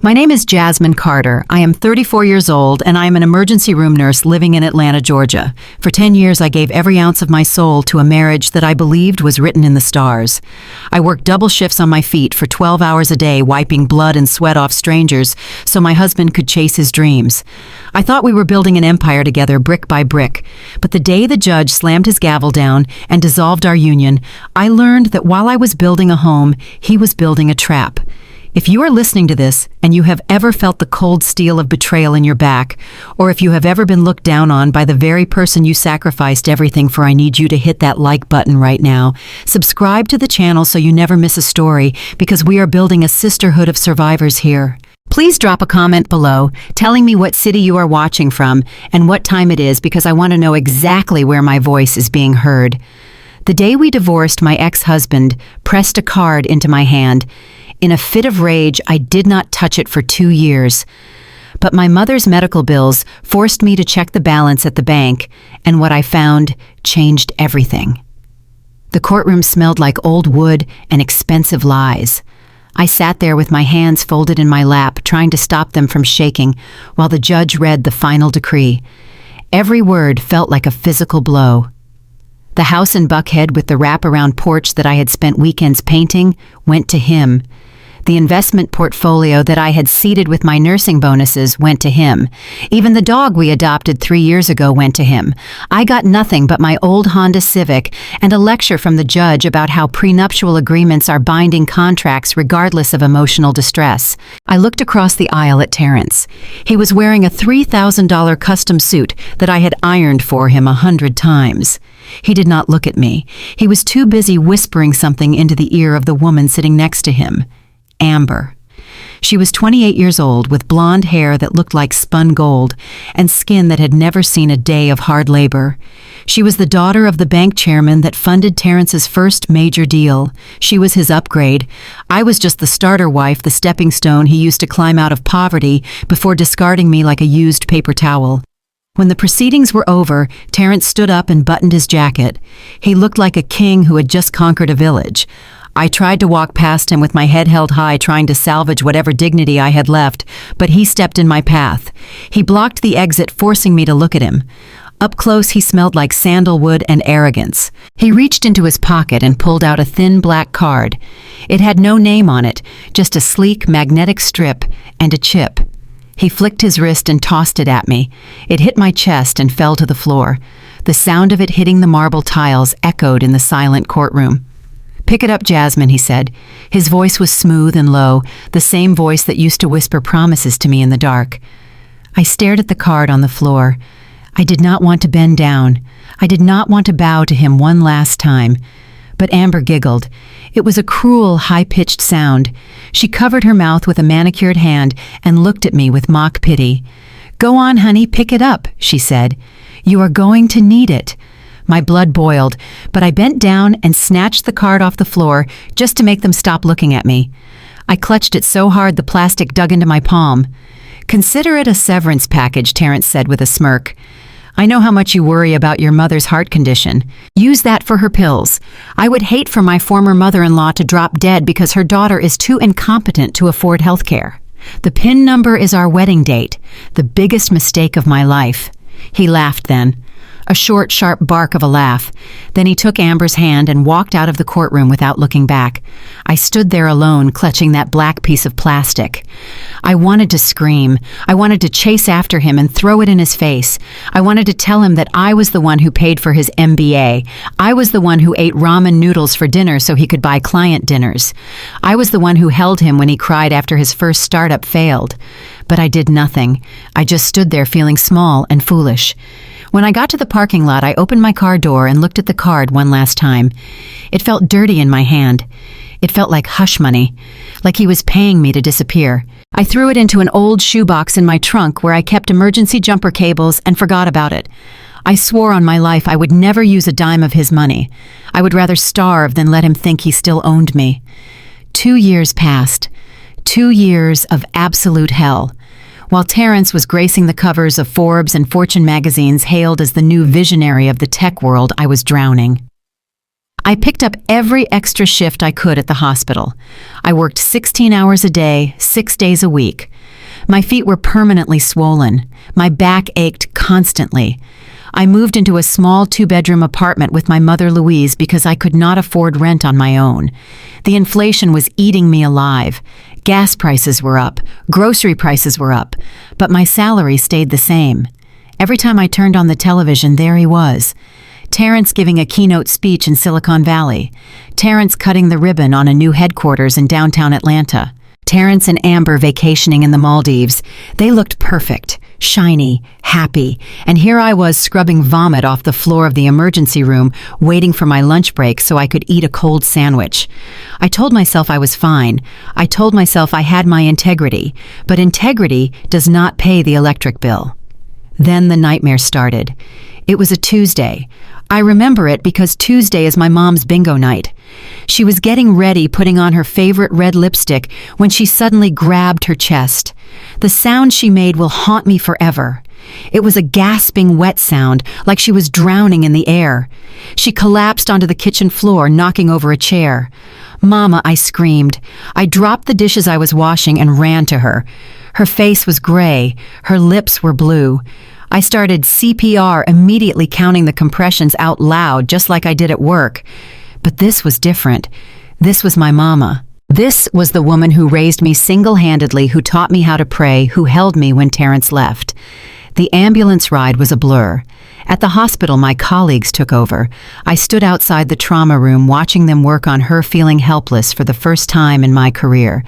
My name is Jasmine Carter. I am 34 years old and I am an emergency room nurse living in Atlanta, Georgia. For 10 years, I gave every ounce of my soul to a marriage that I believed was written in the stars. I worked double shifts on my feet for 12 hours a day, wiping blood and sweat off strangers so my husband could chase his dreams. I thought we were building an empire together, brick by brick. But the day the judge slammed his gavel down and dissolved our union, I learned that while I was building a home, he was building a trap. If you are listening to this and you have ever felt the cold steel of betrayal in your back, or if you have ever been looked down on by the very person you sacrificed everything for, I need you to hit that like button right now. Subscribe to the channel so you never miss a story, because we are building a sisterhood of survivors here. Please drop a comment below telling me what city you are watching from and what time it is, because I want to know exactly where my voice is being heard. The day we divorced, my ex-husband pressed a card into my hand. In a fit of rage, I did not touch it for 2 years. But my mother's medical bills forced me to check the balance at the bank, and what I found changed everything. The courtroom smelled like old wood and expensive lies. I sat there with my hands folded in my lap, trying to stop them from shaking, while the judge read the final decree. Every word felt like a physical blow. The house in Buckhead with the wraparound porch that I had spent weekends painting went to him. The investment portfolio that I had seeded with my nursing bonuses went to him. Even the dog we adopted 3 years ago went to him. I got nothing but my old Honda Civic and a lecture from the judge about how prenuptial agreements are binding contracts regardless of emotional distress. I looked across the aisle at Terrence. He was wearing a $3,000 custom suit that I had ironed for him 100 times. He did not look at me. He was too busy whispering something into the ear of the woman sitting next to him. Amber. She was 28 years old, with blonde hair that looked like spun gold and skin that had never seen a day of hard labor. She was the daughter of the bank chairman that funded Terrence's first major deal. She was his upgrade. I was just the starter wife, the stepping stone he used to climb out of poverty before discarding me like a used paper towel. When the proceedings were over, Terrence stood up and buttoned his jacket. He looked like a king who had just conquered a village. I tried to walk past him with my head held high, trying to salvage whatever dignity I had left, but he stepped in my path. He blocked the exit, forcing me to look at him. Up close, he smelled like sandalwood and arrogance. He reached into his pocket and pulled out a thin black card. It had no name on it, just a sleek magnetic strip and a chip. He flicked his wrist and tossed it at me. It hit my chest and fell to the floor. The sound of it hitting the marble tiles echoed in the silent courtroom. "Pick it up, Jasmine," he said. His voice was smooth and low, the same voice that used to whisper promises to me in the dark. I stared at the card on the floor. I did not want to bend down. I did not want to bow to him one last time. But Amber giggled. It was a cruel, high-pitched sound. She covered her mouth with a manicured hand and looked at me with mock pity. "Go on, honey, pick it up," she said. "You are going to need it." My blood boiled, but I bent down and snatched the card off the floor just to make them stop looking at me. I clutched it so hard the plastic dug into my palm. "Consider it a severance package," Terrence said with a smirk. "I know how much you worry about your mother's heart condition. Use that for her pills. I would hate for my former mother-in-law to drop dead because her daughter is too incompetent to afford health care. The PIN number is our wedding date, the biggest mistake of my life." He laughed then. A short, sharp bark of a laugh. Then he took Amber's hand and walked out of the courtroom without looking back. I stood there alone, clutching that black piece of plastic. I wanted to scream. I wanted to chase after him and throw it in his face. I wanted to tell him that I was the one who paid for his MBA. I was the one who ate ramen noodles for dinner so he could buy client dinners. I was the one who held him when he cried after his first startup failed. But I did nothing. I just stood there feeling small and foolish. When I got to the parking lot, I opened my car door and looked at the card one last time. It felt dirty in my hand. It felt like hush money, like he was paying me to disappear. I threw it into an old shoebox in my trunk where I kept emergency jumper cables and forgot about it. I swore on my life I would never use a dime of his money. I would rather starve than let him think he still owned me. 2 years passed. 2 years of absolute hell. While Terrence was gracing the covers of Forbes and Fortune magazines, hailed as the new visionary of the tech world, I was drowning. I picked up every extra shift I could at the hospital. I worked 16 hours a day, 6 days a week. My feet were permanently swollen. My back ached constantly. I moved into a small 2-bedroom apartment with my mother Louise because I could not afford rent on my own. The inflation was eating me alive. Gas prices were up, grocery prices were up, but my salary stayed the same. Every time I turned on the television, there he was. Terrence giving a keynote speech in Silicon Valley. Terrence cutting the ribbon on a new headquarters in downtown Atlanta. Terrence and Amber vacationing in the Maldives. They looked perfect, shiny, happy, and here I was scrubbing vomit off the floor of the emergency room, waiting for my lunch break so I could eat a cold sandwich. I told myself I was fine. I told myself I had my integrity, but integrity does not pay the electric bill. Then the nightmare started. It was a Tuesday. I remember it because Tuesday is my mom's bingo night. She was getting ready, putting on her favorite red lipstick, when she suddenly grabbed her chest. The sound she made will haunt me forever. It was a gasping, wet sound, like she was drowning in the air. She collapsed onto the kitchen floor, knocking over a chair. "Mama," I screamed. I dropped the dishes I was washing and ran to her. Her face was gray. Her lips were blue. I started CPR, immediately counting the compressions out loud, just like I did at work. But this was different. This was my mama. This was the woman who raised me single-handedly, who taught me how to pray, who held me when Terrence left. The ambulance ride was a blur. At the hospital, my colleagues took over. I stood outside the trauma room watching them work on her, feeling helpless for the first time in my career.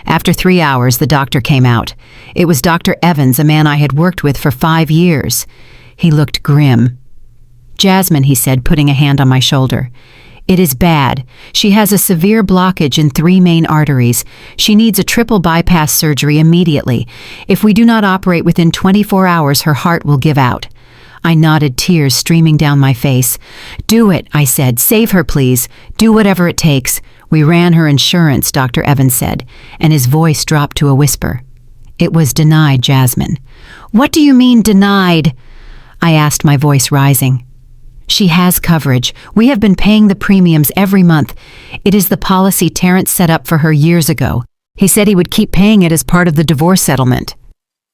After 3 hours, the doctor came out. It was Dr. Evans, a man I had worked with for 5 years. He looked grim. "Jasmine," he said, putting a hand on my shoulder. "It is bad. She has a severe blockage in 3 main arteries. She needs a triple bypass surgery immediately. If we do not operate within 24 hours, her heart will give out." I nodded, tears streaming down my face. "Do it," I said. "Save her, please. Do whatever it takes." "We ran her insurance," Dr. Evans said, and his voice dropped to a whisper. "It was denied, Jasmine." "What do you mean, denied?" I asked, my voice rising. "She has coverage. We have been paying the premiums every month. It is the policy Terrence set up for her years ago. He said he would keep paying it as part of the divorce settlement."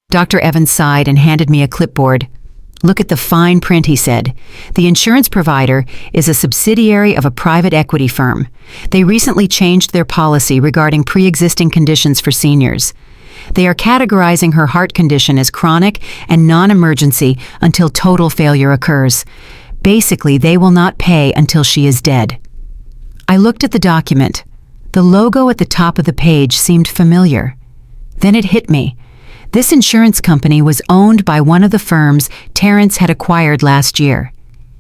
Dr. Evans sighed and handed me a clipboard. "Look at the fine print," he said. "The insurance provider is a subsidiary of a private equity firm. They recently changed their policy regarding pre-existing conditions for seniors. They are categorizing her heart condition as chronic and non-emergency until total failure occurs. Basically, they will not pay until she is dead." I looked at the document. The logo at the top of the page seemed familiar. Then it hit me. This insurance company was owned by one of the firms Terrence had acquired last year.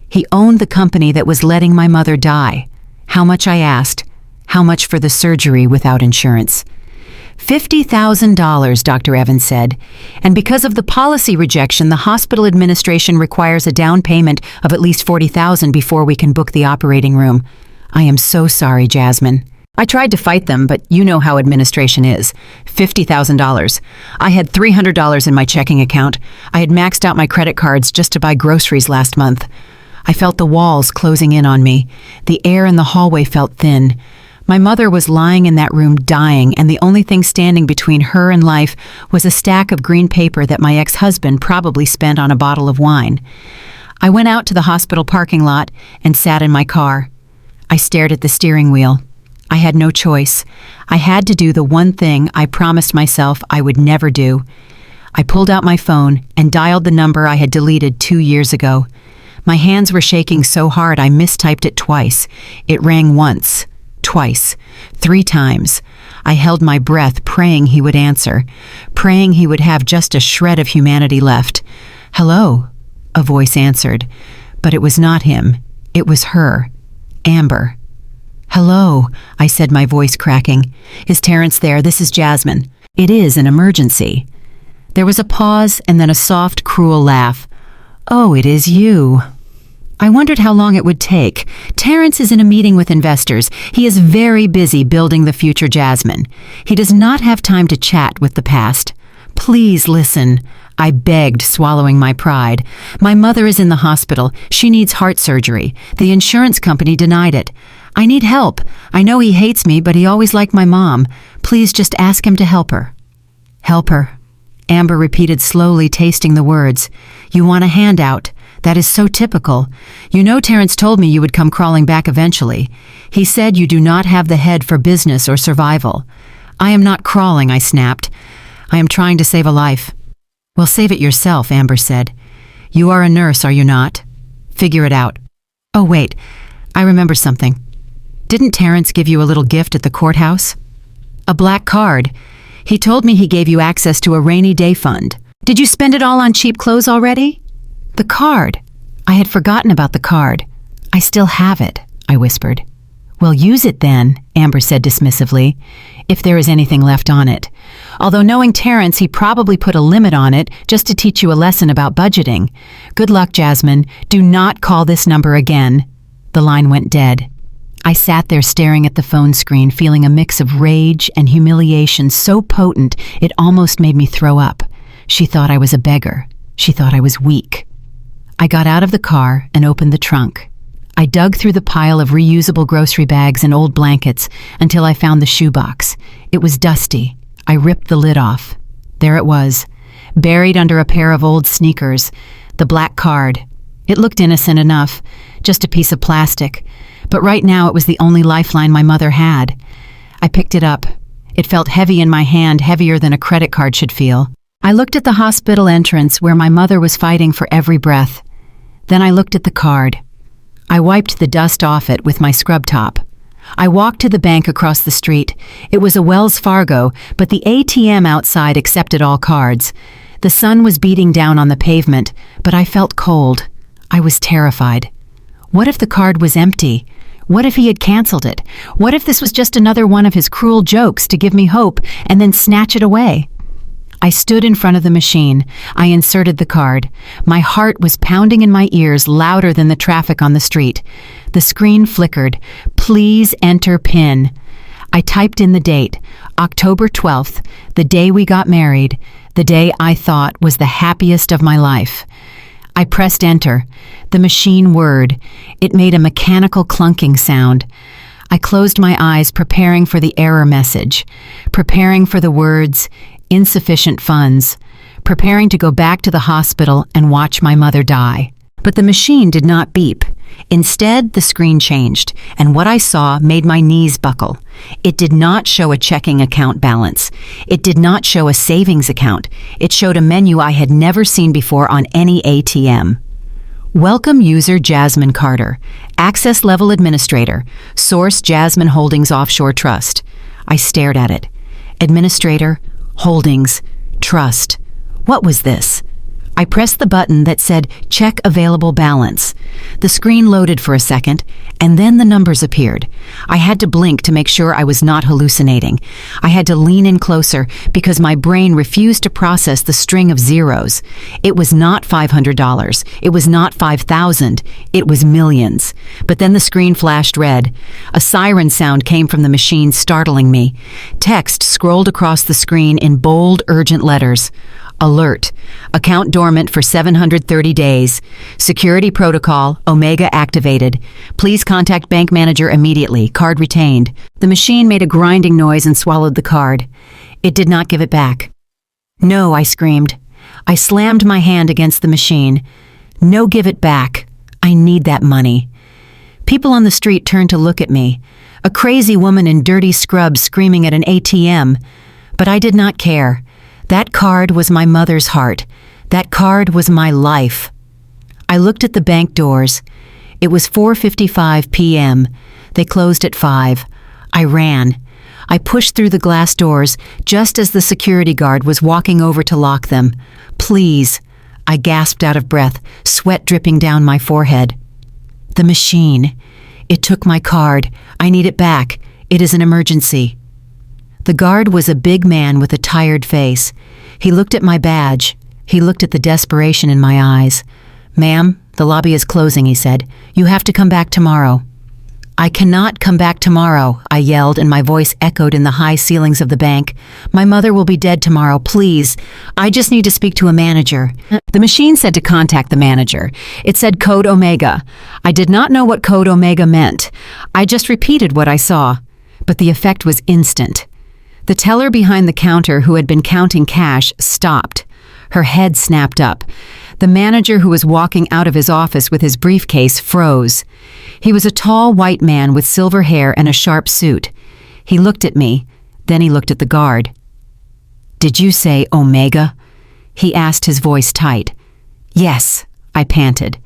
He owned the company that was letting my mother die. How much, I asked. How much for the surgery without insurance? $50,000, Dr. Evans said. And because of the policy rejection, the hospital administration requires a down payment of at least $40,000 before we can book the operating room. I am so sorry, Jasmine. I tried to fight them, but you know how administration is. $50,000. I had $300 in my checking account. I had maxed out my credit cards just to buy groceries last month. I felt the walls closing in on me. The air in the hallway felt thin. My mother was lying in that room dying, and the only thing standing between her and life was a stack of green paper that my ex-husband probably spent on a bottle of wine. I went out to the hospital parking lot and sat in my car. I stared at the steering wheel. I had no choice. I had to do the one thing I promised myself I would never do. I pulled out my phone and dialed the number I had deleted 2 years ago. My hands were shaking so hard I mistyped it twice. It rang once, twice, 3 times. I held my breath, praying he would answer, praying he would have just a shred of humanity left. "Hello," a voice answered, but it was not him. It was her, Amber. "Hello," I said, my voice cracking. "Is Terrence there? This is Jasmine. It is an emergency." There was a pause and then a soft, cruel laugh. "Oh, it is you." I wondered how long it would take. Terrence is in a meeting with investors. He is very busy building the future Jasmine. He does not have time to chat with the past. Please listen, I begged, swallowing my pride. My mother is in the hospital. She needs heart surgery. The insurance company denied it. I need help. I know he hates me, but he always liked my mom. Please just ask him to help her. Help her, Amber repeated slowly, tasting the words. You want a handout. That is so typical. You know Terrence told me you would come crawling back eventually. He said you do not have the head for business or survival. I am not crawling, I snapped. I am trying to save a life. Well, save it yourself, Amber said. You are a nurse, are you not? Figure it out. Oh, wait. I remember something. Didn't Terrence give you a little gift at the courthouse? A black card. He told me he gave you access to a rainy day fund. Did you spend it all on cheap clothes already? The card. I had forgotten about the card. I still have it, I whispered. Well, use it then, Amber said dismissively, if there is anything left on it. Although knowing Terrence, he probably put a limit on it just to teach you a lesson about budgeting. Good luck, Jasmine. Do not call this number again. The line went dead. I sat there staring at the phone screen, feeling a mix of rage and humiliation so potent it almost made me throw up. She thought I was a beggar. She thought I was weak. I got out of the car and opened the trunk. I dug through the pile of reusable grocery bags and old blankets until I found the shoebox. It was dusty. I ripped the lid off. There it was, buried under a pair of old sneakers, the black card. It looked innocent enough, just a piece of plastic, but right now it was the only lifeline my mother had. I picked it up. It felt heavy in my hand, heavier than a credit card should feel. I looked at the hospital entrance where my mother was fighting for every breath. Then I looked at the card. I wiped the dust off it with my scrub top. I walked to the bank across the street. It was a Wells Fargo, but the ATM outside accepted all cards. The sun was beating down on the pavement, but I felt cold. I was terrified. What if the card was empty? What if he had canceled it? What if this was just another one of his cruel jokes to give me hope and then snatch it away? I stood in front of the machine. I inserted the card. My heart was pounding in my ears louder than the traffic on the street. The screen flickered. Please enter PIN. I typed in the date, October 12th, the day we got married, the day I thought was the happiest of my life. I pressed enter. The machine whirred. It made a mechanical clunking sound. I closed my eyes, preparing for the error message, preparing for the words, insufficient funds, preparing to go back to the hospital and watch my mother die. But the machine did not beep. Instead, the screen changed, and what I saw made my knees buckle. It did not show a checking account balance. It did not show a savings account. It showed a menu I had never seen before on any ATM. Welcome user Jasmine Carter, Access Level Administrator, Source Jasmine Holdings Offshore Trust. I stared at it. Administrator, Holdings, Trust. What was this? I pressed the button that said Check Available Balance. The screen loaded for a second, and then the numbers appeared. I had to blink to make sure I was not hallucinating. I had to lean in closer because my brain refused to process the string of zeros. It was not $500. It was not $5,000. It was millions. But then the screen flashed red. A siren sound came from the machine, startling me. Text scrolled across the screen in bold, urgent letters. Alert. Account dormant for 730 days. Security protocol, Omega activated. Please contact bank manager immediately. Card retained. The machine made a grinding noise and swallowed the card. It did not give it back. No, I screamed. I slammed my hand against the machine. No, give it back. I need that money. People on the street turned to look at me. A crazy woman in dirty scrubs screaming at an ATM. But I did not care. That card was my mother's heart. That card was my life. I looked at the bank doors. It was 4:55 p.m. They closed at 5. I ran. I pushed through the glass doors just as the security guard was walking over to lock them. Please, I gasped out of breath, sweat dripping down my forehead. The machine. It took my card. I need it back. It is an emergency. The guard was a big man with a tired face. He looked at my badge. He looked at the desperation in my eyes. Ma'am, the lobby is closing, he said. You have to come back tomorrow. I cannot come back tomorrow, I yelled, and my voice echoed in the high ceilings of the bank. My mother will be dead tomorrow, please. I just need to speak to a manager. The machine said to contact the manager. It said code Omega. I did not know what code Omega meant. I just repeated what I saw. But the effect was instant. The teller behind the counter, who had been counting cash, stopped. Her head snapped up. The manager, who was walking out of his office with his briefcase, froze. He was a tall white man with silver hair and a sharp suit. He looked at me, then he looked at the guard. "Did you say Omega?" he asked, his voice tight. "Yes," I panted.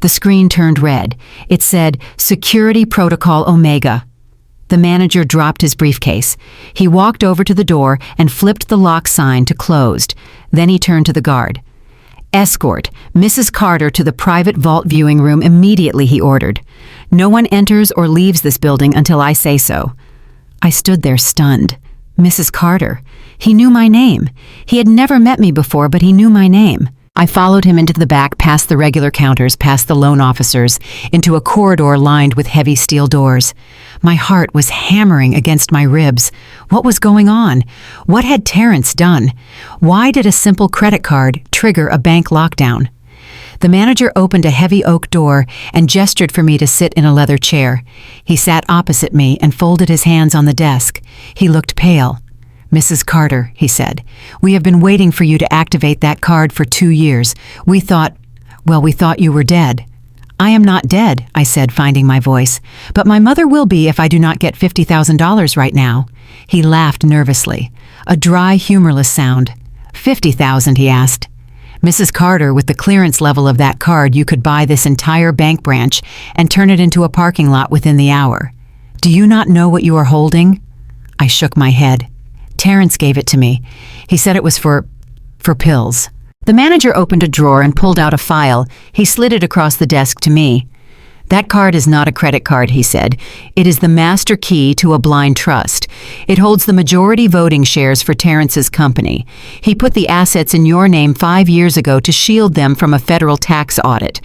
The screen turned red. It said, "Security Protocol Omega." The manager dropped his briefcase. He walked over to the door and flipped the lock sign to closed. Then he turned to the guard. "Escort Mrs. Carter to the private vault viewing room immediately," he ordered. "No one enters or leaves this building until I say so." I stood there stunned. Mrs. Carter. He knew my name. He had never met me before, but he knew my name. I followed him into the back, past the regular counters, past the loan officers, into a corridor lined with heavy steel doors. My heart was hammering against my ribs. What was going on? What had Terrence done? Why did a simple credit card trigger a bank lockdown? The manager opened a heavy oak door and gestured for me to sit in a leather chair. He sat opposite me and folded his hands on the desk. He looked pale. "Mrs. Carter," he said, "we have been waiting for you to activate that card for 2 years. We thought you were dead." "I am not dead," I said, finding my voice, "but my mother will be if I do not get $50,000 right now." He laughed nervously, a dry, humorless sound. "50,000, he asked. "Mrs. Carter, with the clearance level of that card, you could buy this entire bank branch and turn it into a parking lot within the hour. Do you not know what you are holding?" I shook my head. "Terrence gave it to me. He said it was for pills." The manager opened a drawer and pulled out a file. He slid it across the desk to me. "That card is not a credit card," he said. "It is the master key to a blind trust. It holds the majority voting shares for Terrence's company. He put the assets in your name 5 years ago to shield them from a federal tax audit.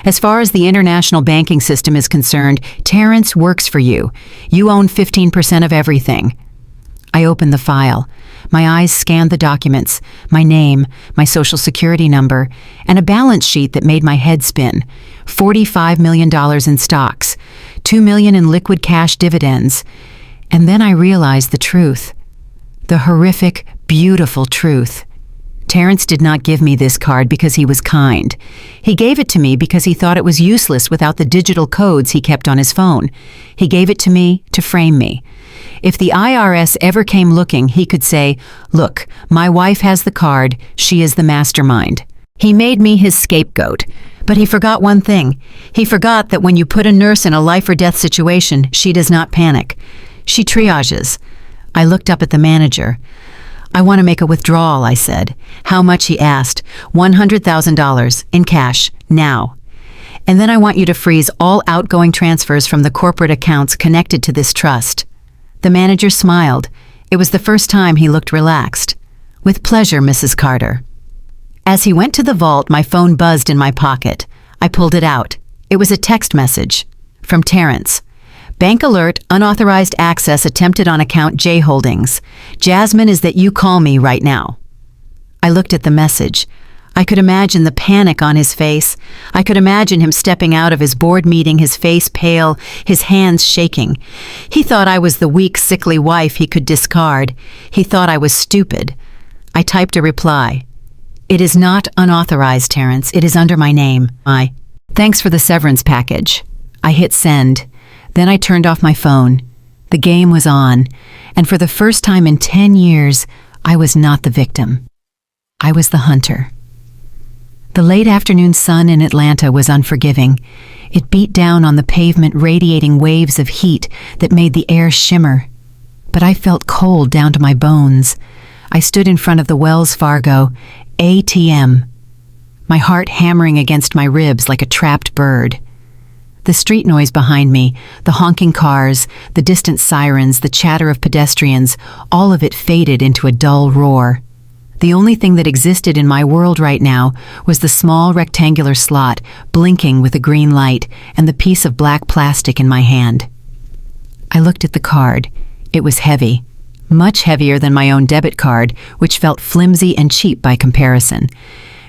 As far as the international banking system is concerned, Terrence works for you. You own 15% of everything." I opened the file. My eyes scanned the documents, my name, my social security number, and a balance sheet that made my head spin. $45 million in stocks, $2 million in liquid cash dividends. And then I realized the truth. The horrific, beautiful truth. Terrence did not give me this card because he was kind. He gave it to me because he thought it was useless without the digital codes he kept on his phone. He gave it to me to frame me. If the IRS ever came looking, he could say, "Look, my wife has the card. She is the mastermind." He made me his scapegoat. But he forgot one thing. He forgot that when you put a nurse in a life or death situation, she does not panic. She triages. I looked up at the manager. "I want to make a withdrawal," I said. "How much?" he asked. $100,000 in cash, now. "And then I want you to freeze all outgoing transfers from the corporate accounts connected to this trust." The manager smiled. It was the first time he looked relaxed. "With pleasure, Mrs. Carter." As he went to the vault, my phone buzzed in my pocket. I pulled it out. It was a text message from Terrence. "Bank alert, unauthorized access attempted on account J Holdings. Jasmine is that you call me right now." I looked at the message. I could imagine the panic on his face. I could imagine him stepping out of his board meeting, his face pale, his hands shaking. He thought I was the weak, sickly wife he could discard. He thought I was stupid. I typed a reply. "It is not unauthorized, Terrence. It is under my name. Thanks for the severance package." I hit send. Then I turned off my phone. The game was on, and for the first time in 10 years, I was not the victim. I was the hunter. The late afternoon sun in Atlanta was unforgiving. It beat down on the pavement, radiating waves of heat that made the air shimmer. But I felt cold down to my bones. I stood in front of the Wells Fargo ATM, my heart hammering against my ribs like a trapped bird. The street noise behind me, the honking cars, the distant sirens, the chatter of pedestrians, all of it faded into a dull roar. The only thing that existed in my world right now was the small rectangular slot blinking with a green light and the piece of black plastic in my hand. I looked at the card. It was heavy, much heavier than my own debit card, which felt flimsy and cheap by comparison.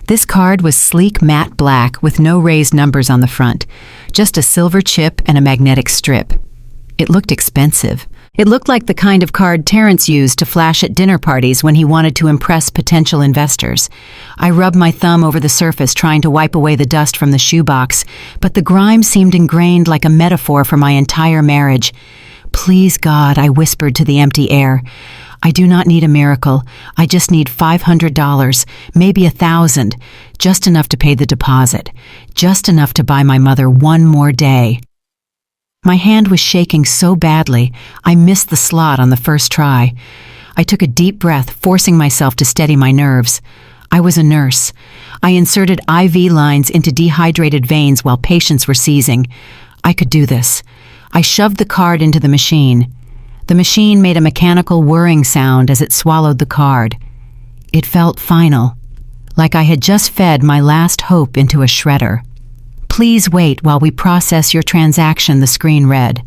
This card was sleek matte black with no raised numbers on the front, just a silver chip and a magnetic strip. It looked expensive. It looked like the kind of card Terrence used to flash at dinner parties when he wanted to impress potential investors. I rubbed my thumb over the surface trying to wipe away the dust from the shoebox, but the grime seemed ingrained like a metaphor for my entire marriage. "Please, God," I whispered to the empty air. "I do not need a miracle. I just need $500, maybe $1,000, just enough to pay the deposit, just enough to buy my mother one more day." My hand was shaking so badly, I missed the slot on the first try. I took a deep breath, forcing myself to steady my nerves. I was a nurse. I inserted IV lines into dehydrated veins while patients were seizing. I could do this. I shoved the card into the machine. The machine made a mechanical whirring sound as it swallowed the card. It felt final, like I had just fed my last hope into a shredder. "Please wait while we process your transaction," the screen read.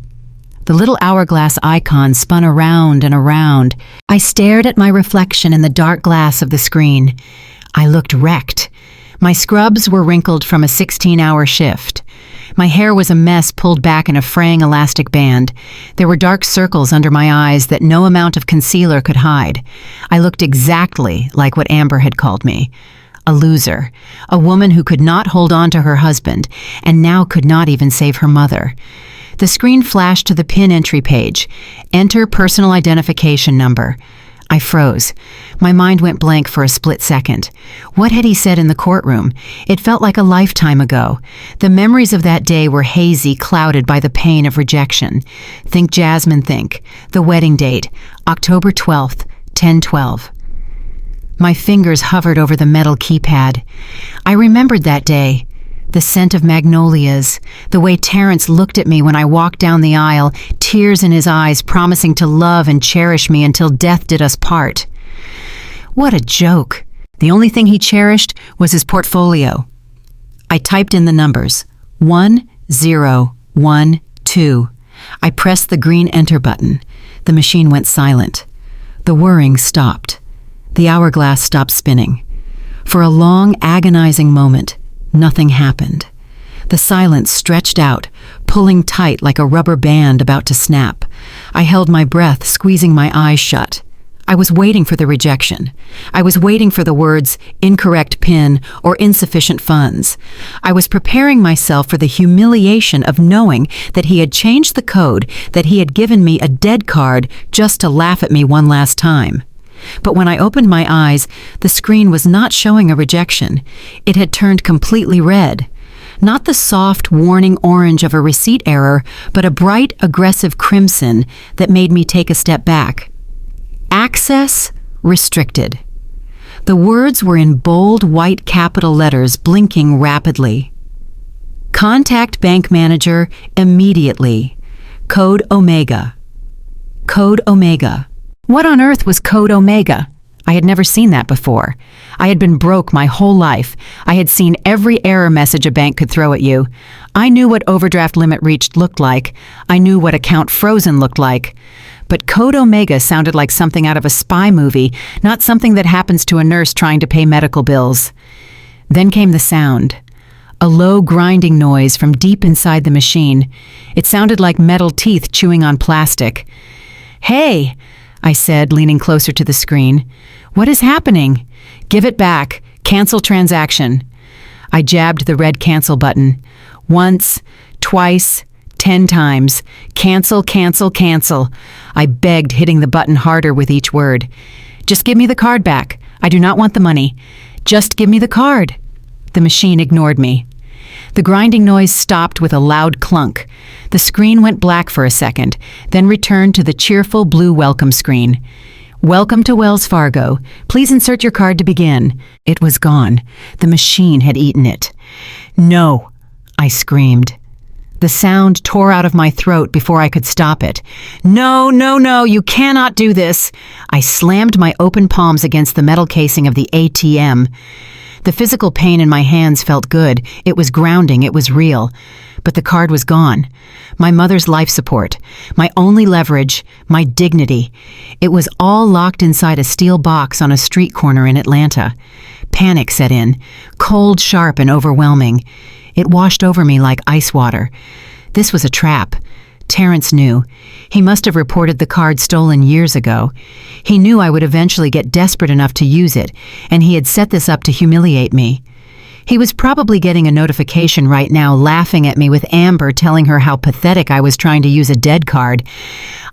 The little hourglass icon spun around and around. I stared at my reflection in the dark glass of the screen. I looked wrecked. My scrubs were wrinkled from a 16-hour shift. My hair was a mess pulled back in a fraying elastic band. There were dark circles under my eyes that no amount of concealer could hide. I looked exactly like what Amber had called me. A loser, a woman who could not hold on to her husband, and now could not even save her mother. The screen flashed to the PIN entry page. "Enter personal identification number." I froze. My mind went blank for a split second. What had he said in the courtroom? It felt like a lifetime ago. The memories of that day were hazy, clouded by the pain of rejection. Think Jasmine, think. The wedding date, October 12th, 10:12. My fingers hovered over the metal keypad. I remembered that day. The scent of magnolias, the way Terrence looked at me when I walked down the aisle, tears in his eyes promising to love and cherish me until death did us part. What a joke. The only thing he cherished was his portfolio. I typed in the numbers. 1012. I pressed the green enter button. The machine went silent. The whirring stopped. The hourglass stopped spinning. For a long, agonizing moment, nothing happened. The silence stretched out, pulling tight like a rubber band about to snap. I held my breath, squeezing my eyes shut. I was waiting for the rejection. I was waiting for the words, incorrect PIN or insufficient funds. I was preparing myself for the humiliation of knowing that he had changed the code, that he had given me a dead card just to laugh at me one last time. But when I opened my eyes, the screen was not showing a rejection. It had turned completely red. Not the soft, warning orange of a receipt error, but a bright, aggressive crimson that made me take a step back. Access restricted. The words were in bold, white capital letters, blinking rapidly. Contact bank manager immediately. Code Omega. Code Omega. What on earth was Code Omega? I had never seen that before. I had been broke my whole life. I had seen every error message a bank could throw at you. I knew what overdraft limit reached looked like. I knew what account frozen looked like. But Code Omega sounded like something out of a spy movie, not something that happens to a nurse trying to pay medical bills. Then came the sound. A low grinding noise from deep inside the machine. It sounded like metal teeth chewing on plastic. "Hey!" I said, leaning closer to the screen. "What is happening?" "Give it back. Cancel transaction." I jabbed the red cancel button. Once, twice, 10 times. Cancel, cancel, cancel. I begged, hitting the button harder with each word. "Just give me the card back. I do not want the money. Just give me the card." The machine ignored me. The grinding noise stopped with a loud clunk. The screen went black for a second, then returned to the cheerful blue welcome screen. "Welcome to Wells Fargo. Please insert your card to begin." It was gone. The machine had eaten it. "No!" I screamed. The sound tore out of my throat before I could stop it. "No, no, no, you cannot do this!" I slammed my open palms against the metal casing of the ATM. The physical pain in my hands felt good. It was grounding. It was real. But the card was gone. My mother's life support, my only leverage, my dignity. It was all locked inside a steel box on a street corner in Atlanta. Panic set in, cold, sharp, and overwhelming. It washed over me like ice water. This was a trap. Terrence knew. He must have reported the card stolen years ago. He knew I would eventually get desperate enough to use it, and he had set this up to humiliate me. He was probably getting a notification right now, laughing at me with Amber telling her how pathetic I was trying to use a dead card.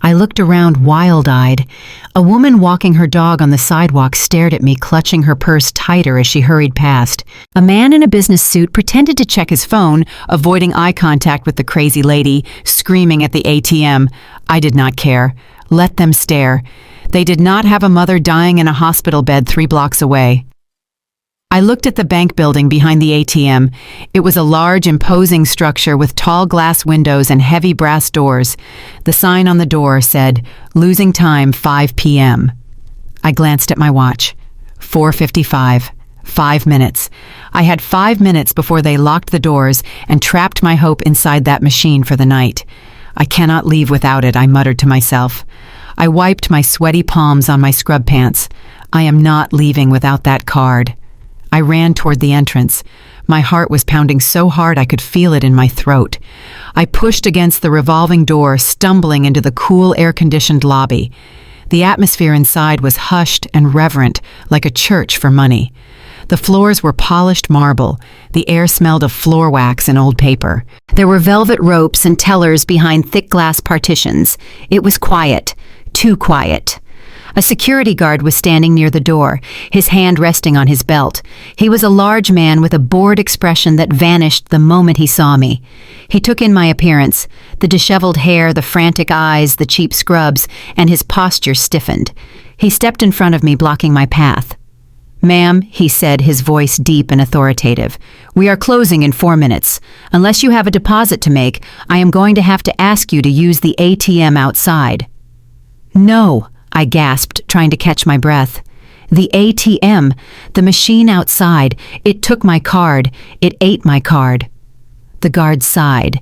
I looked around wild-eyed. A woman walking her dog on the sidewalk stared at me, clutching her purse tighter as she hurried past. A man in a business suit pretended to check his phone, avoiding eye contact with the crazy lady, screaming at the ATM. I did not care. Let them stare. They did not have a mother dying in a hospital bed 3 blocks away. I looked at the bank building behind the ATM. It was a large, imposing structure with tall glass windows and heavy brass doors. The sign on the door said, "Losing time, 5 p.m." I glanced at my watch. 4:55. 5 minutes. I had 5 minutes before they locked the doors and trapped my hope inside that machine for the night. I cannot leave without it, I muttered to myself. I wiped my sweaty palms on my scrub pants. I am not leaving without that card. I ran toward the entrance. My heart was pounding so hard I could feel it in my throat. I pushed against the revolving door, stumbling into the cool, air-conditioned lobby. The atmosphere inside was hushed and reverent, like a church for money. The floors were polished marble. The air smelled of floor wax and old paper. There were velvet ropes and tellers behind thick glass partitions. It was quiet, too quiet. A security guard was standing near the door, his hand resting on his belt. He was a large man with a bored expression that vanished the moment he saw me. He took in my appearance, the disheveled hair, the frantic eyes, the cheap scrubs, and his posture stiffened. He stepped in front of me, blocking my path. "Ma'am," he said, his voice deep and authoritative, "we are closing in 4 minutes. Unless you have a deposit to make, I am going to have to ask you to use the ATM outside." "No," I gasped, trying to catch my breath. "The ATM, the machine outside, it took my card. It ate my card." The guard sighed.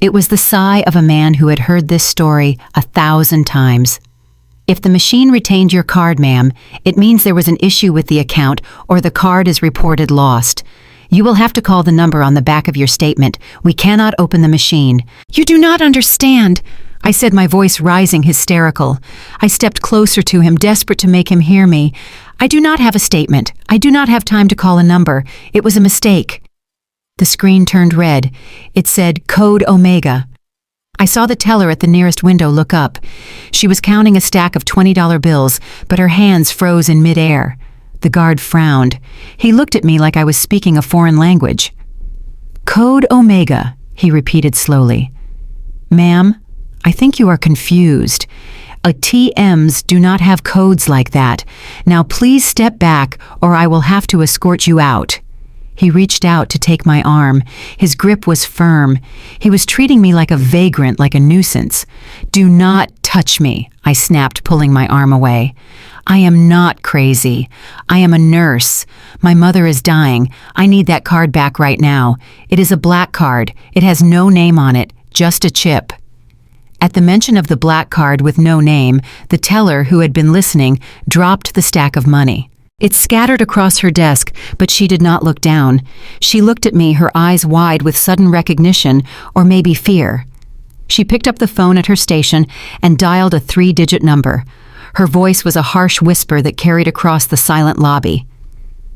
It was the sigh of a man who had heard this story 1,000 times. "If the machine retained your card, ma'am, it means there was an issue with the account or the card is reported lost. You will have to call the number on the back of your statement. We cannot open the machine." "You do not understand," I said, my voice rising, hysterical. I stepped closer to him, desperate to make him hear me. "I do not have a statement. I do not have time to call a number. It was a mistake." The screen turned red. It said, "Code Omega." I saw the teller at the nearest window look up. She was counting a stack of $20 bills, but her hands froze in midair. The guard frowned. He looked at me like I was speaking a foreign language. "Code Omega," he repeated slowly. "Ma'am, I think you are confused. ATMs do not have codes like that. Now please step back or I will have to escort you out." He reached out to take my arm. His grip was firm. He was treating me like a vagrant, like a nuisance. "Do not touch me," I snapped, pulling my arm away. "I am not crazy. I am a nurse. My mother is dying. I need that card back right now. It is a black card. It has no name on it, just a chip." At the mention of the black card with no name, the teller, who had been listening, dropped the stack of money. It scattered across her desk, but she did not look down. She looked at me, her eyes wide with sudden recognition, or maybe fear. She picked up the phone at her station and dialed a 3-digit number. Her voice was a harsh whisper that carried across the silent lobby.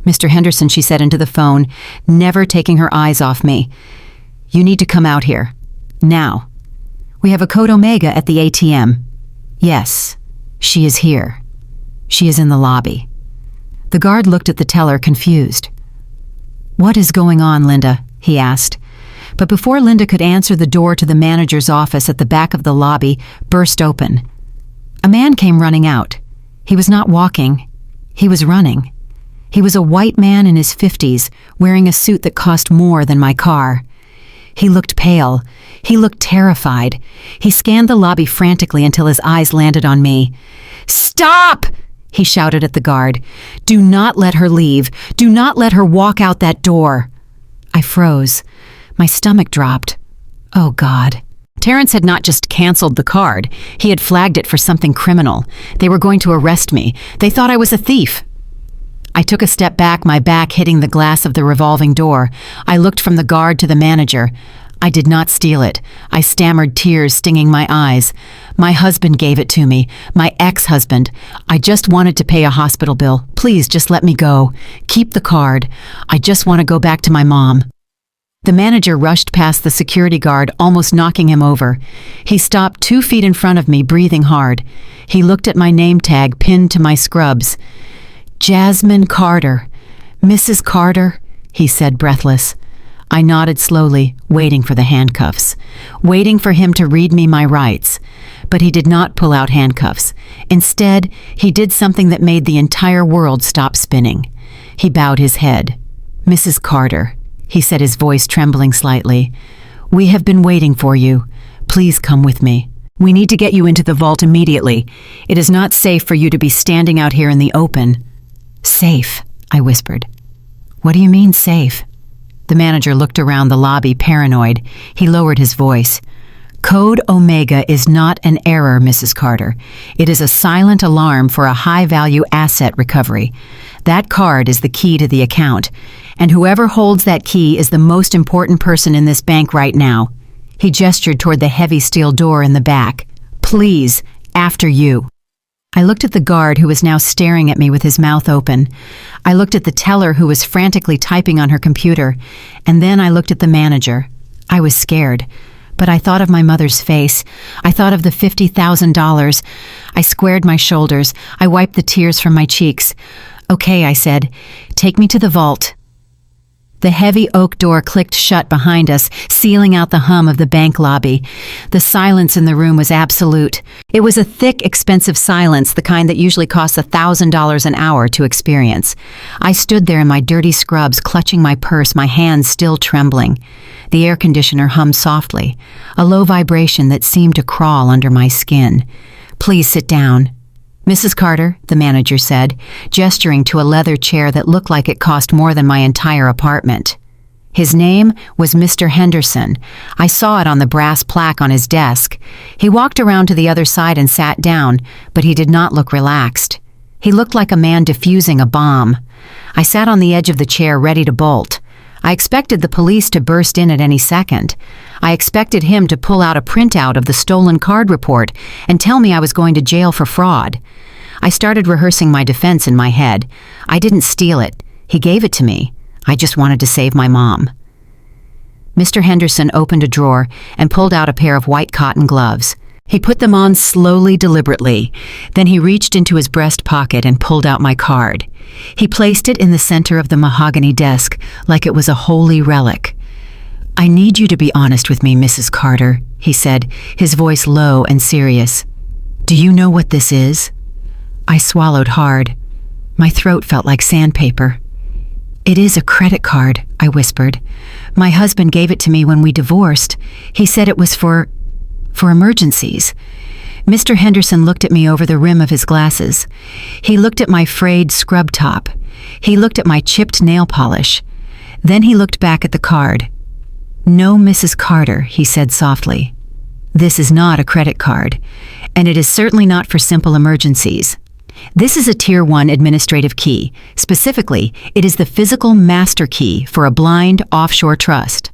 "Mr. Henderson," she said into the phone, never taking her eyes off me. "You need to come out here. Now. We have a code Omega at the ATM." "Yes, she is here. She is in the lobby." The guard looked at the teller, confused. "What is going on, Linda?" he asked. But before Linda could answer, the door to the manager's office at the back of the lobby burst open. A man came running out. He was not walking. He was running. He was a white man in his 50s, wearing a suit that cost more than my car. He looked pale. He looked terrified. He scanned the lobby frantically until his eyes landed on me. "Stop!" he shouted at the guard. "Do not let her leave. Do not let her walk out that door." I froze. My stomach dropped. Oh, God. Terrence had not just canceled the card. He had flagged it for something criminal. They were going to arrest me. They thought I was a thief. I took a step back, my back hitting the glass of the revolving door. I looked from the guard to the manager. I did not steal it. I stammered, tears stinging my eyes. My husband gave it to me. My ex-husband. I just wanted to pay a hospital bill. Please, just let me go. Keep the card. I just want to go back to my mom. The manager rushed past the security guard, almost knocking him over. He stopped 2 feet in front of me, breathing hard. He looked at my name tag pinned to my scrubs. Jasmine Carter. Mrs. Carter, he said, breathless. I nodded slowly, waiting for the handcuffs, waiting for him to read me my rights. But he did not pull out handcuffs. Instead, he did something that made the entire world stop spinning. He bowed his head. Mrs. Carter, he said, his voice trembling slightly. We have been waiting for you. Please come with me. We need to get you into the vault immediately. It is not safe for you to be standing out here in the open. Safe, I whispered. What do you mean, safe? The manager looked around the lobby, paranoid. He lowered his voice. Code Omega is not an error, Mrs. Carter. It is a silent alarm for a high-value asset recovery. That card is the key to the account, and whoever holds that key is the most important person in this bank right now. He gestured toward the heavy steel door in the back. Please, after you. I looked at the guard who was now staring at me with his mouth open. I looked at the teller who was frantically typing on her computer, and then I looked at the manager. I was scared, but I thought of my mother's face. I thought of the $50,000. I squared my shoulders. I wiped the tears from my cheeks. Okay, I said, take me to the vault. The heavy oak door clicked shut behind us, sealing out the hum of the bank lobby. The silence in the room was absolute. It was a thick, expensive silence, the kind that usually costs $1,000 an hour to experience. I stood there in my dirty scrubs, clutching my purse, my hands still trembling. The air conditioner hummed softly, a low vibration that seemed to crawl under my skin. Please sit down. Mrs. Carter, the manager said, gesturing to a leather chair that looked like it cost more than my entire apartment. His name was Mr. Henderson. I saw it on the brass plaque on his desk. He walked around to the other side and sat down, but he did not look relaxed. He looked like a man defusing a bomb. I sat on the edge of the chair ready to bolt. I expected the police to burst in at any second. I expected him to pull out a printout of the stolen card report and tell me I was going to jail for fraud. I started rehearsing my defense in my head. I didn't steal it. He gave it to me. I just wanted to save my mom. Mr. Henderson opened a drawer and pulled out a pair of white cotton gloves. He put them on slowly, deliberately. Then he reached into his breast pocket and pulled out my card. He placed it in the center of the mahogany desk like it was a holy relic. I need you to be honest with me, Mrs. Carter, he said, his voice low and serious. Do you know what this is? I swallowed hard. My throat felt like sandpaper. It is a credit card, I whispered. My husband gave it to me when we divorced. He said it was for emergencies. Mr. Henderson looked at me over the rim of his glasses. He looked at my frayed scrub top. He looked at my chipped nail polish. Then he looked back at the card. No, Mrs. Carter, he said softly. This is not a credit card, and it is certainly not for simple emergencies. This is a Tier 1 administrative key. Specifically, it is the physical master key for a blind offshore trust.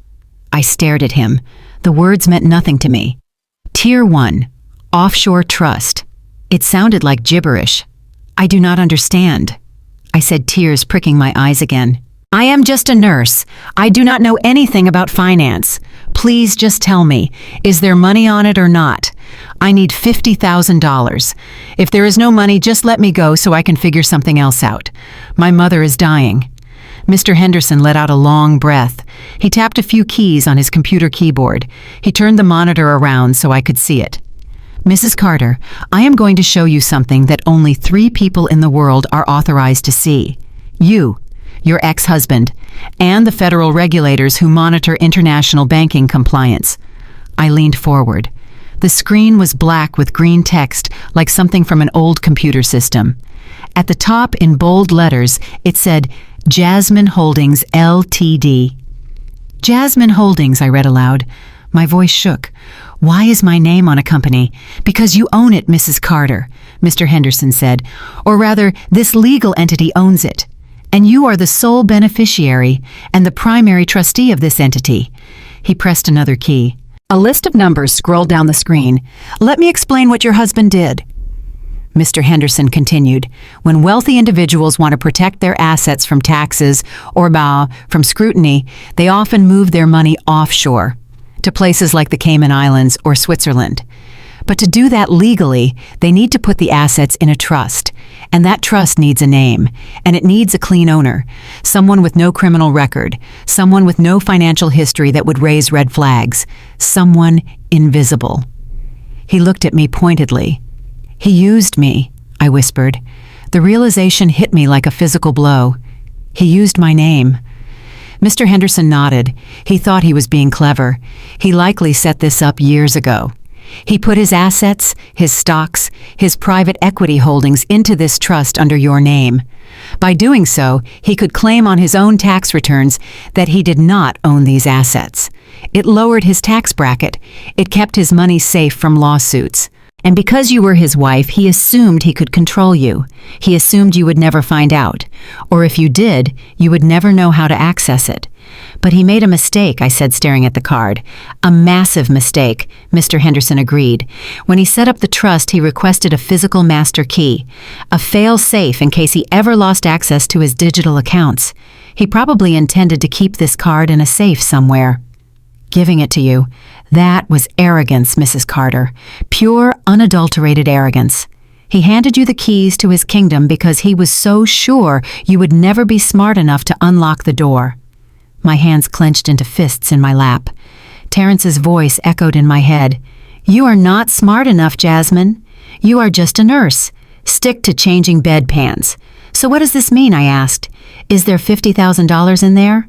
I stared at him. The words meant nothing to me. Tier 1, offshore trust. It sounded like gibberish. I do not understand, I said, tears pricking my eyes again. I am just a nurse. I do not know anything about finance. Please just tell me, is there money on it or not? I need $50,000. If there is no money, just let me go so I can figure something else out. My mother is dying. Mr. Henderson let out a long breath. He tapped a few keys on his computer keyboard. He turned the monitor around so I could see it. Mrs. Carter, I am going to show you something that only 3 people in the world are authorized to see. You, your ex-husband, and the federal regulators who monitor international banking compliance. I leaned forward. The screen was black with green text, like something from an old computer system. At the top, in bold letters, it said, Jasmine Holdings, Ltd. Jasmine Holdings, I read aloud. My voice shook. "Why is my name on a company?" "Because you own it, Mrs. Carter," Mr. Henderson said. "Or rather, this legal entity owns it. And you are the sole beneficiary and the primary trustee of this entity." He pressed another key. A list of numbers scrolled down the screen. "Let me explain what your husband did." Mr. Henderson continued, "When wealthy individuals want to protect their assets from taxes or from scrutiny, they often move their money offshore, to places like the Cayman Islands or Switzerland. But to do that legally, they need to put the assets in a trust, and that trust needs a name, and it needs a clean owner, someone with no criminal record, someone with no financial history that would raise red flags, someone invisible." He looked at me pointedly. "He used me," I whispered. The realization hit me like a physical blow. "He used my name." Mr. Henderson nodded. He thought he was being clever. He likely set this up years ago. He put his assets, his stocks, his private equity holdings into this trust under your name. By doing so, he could claim on his own tax returns that he did not own these assets. It lowered his tax bracket. It kept his money safe from lawsuits. And because you were his wife, he assumed he could control you. He assumed you would never find out. Or if you did, you would never know how to access it. "But he made a mistake," I said, staring at the card. "A massive mistake," Mr. Henderson agreed. "When he set up the trust, he requested a physical master key, a fail-safe in case he ever lost access to his digital accounts. He probably intended to keep this card in a safe somewhere. Giving it to you, that was arrogance, Mrs. Carter. Pure, unadulterated arrogance. He handed you the keys to his kingdom because he was so sure you would never be smart enough to unlock the door." My hands clenched into fists in my lap. Terrence's voice echoed in my head. "You are not smart enough, Jasmine. You are just a nurse. Stick to changing bedpans." "So what does this mean?" I asked. "Is there $50,000 in there?"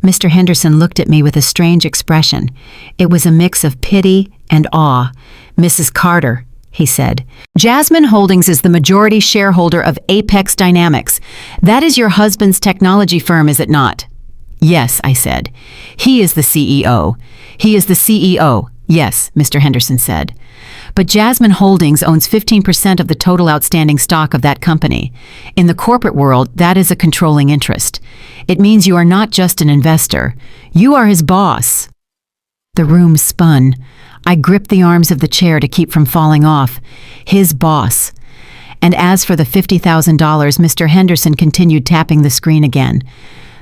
Mr. Henderson looked at me with a strange expression. It was a mix of pity and awe. "Mrs. Carter," he said, "Jasmine Holdings is the majority shareholder of Apex Dynamics. That is your husband's technology firm, is it not?" "Yes," I said. "He is the CEO. He is the CEO. Yes," Mr. Henderson said. "But Jasmine Holdings owns 15% of the total outstanding stock of that company. In the corporate world, that is a controlling interest. It means you are not just an investor. You are his boss." The room spun. I gripped the arms of the chair to keep from falling off. His boss. And as for the $50,000, Mr. Henderson continued tapping the screen again.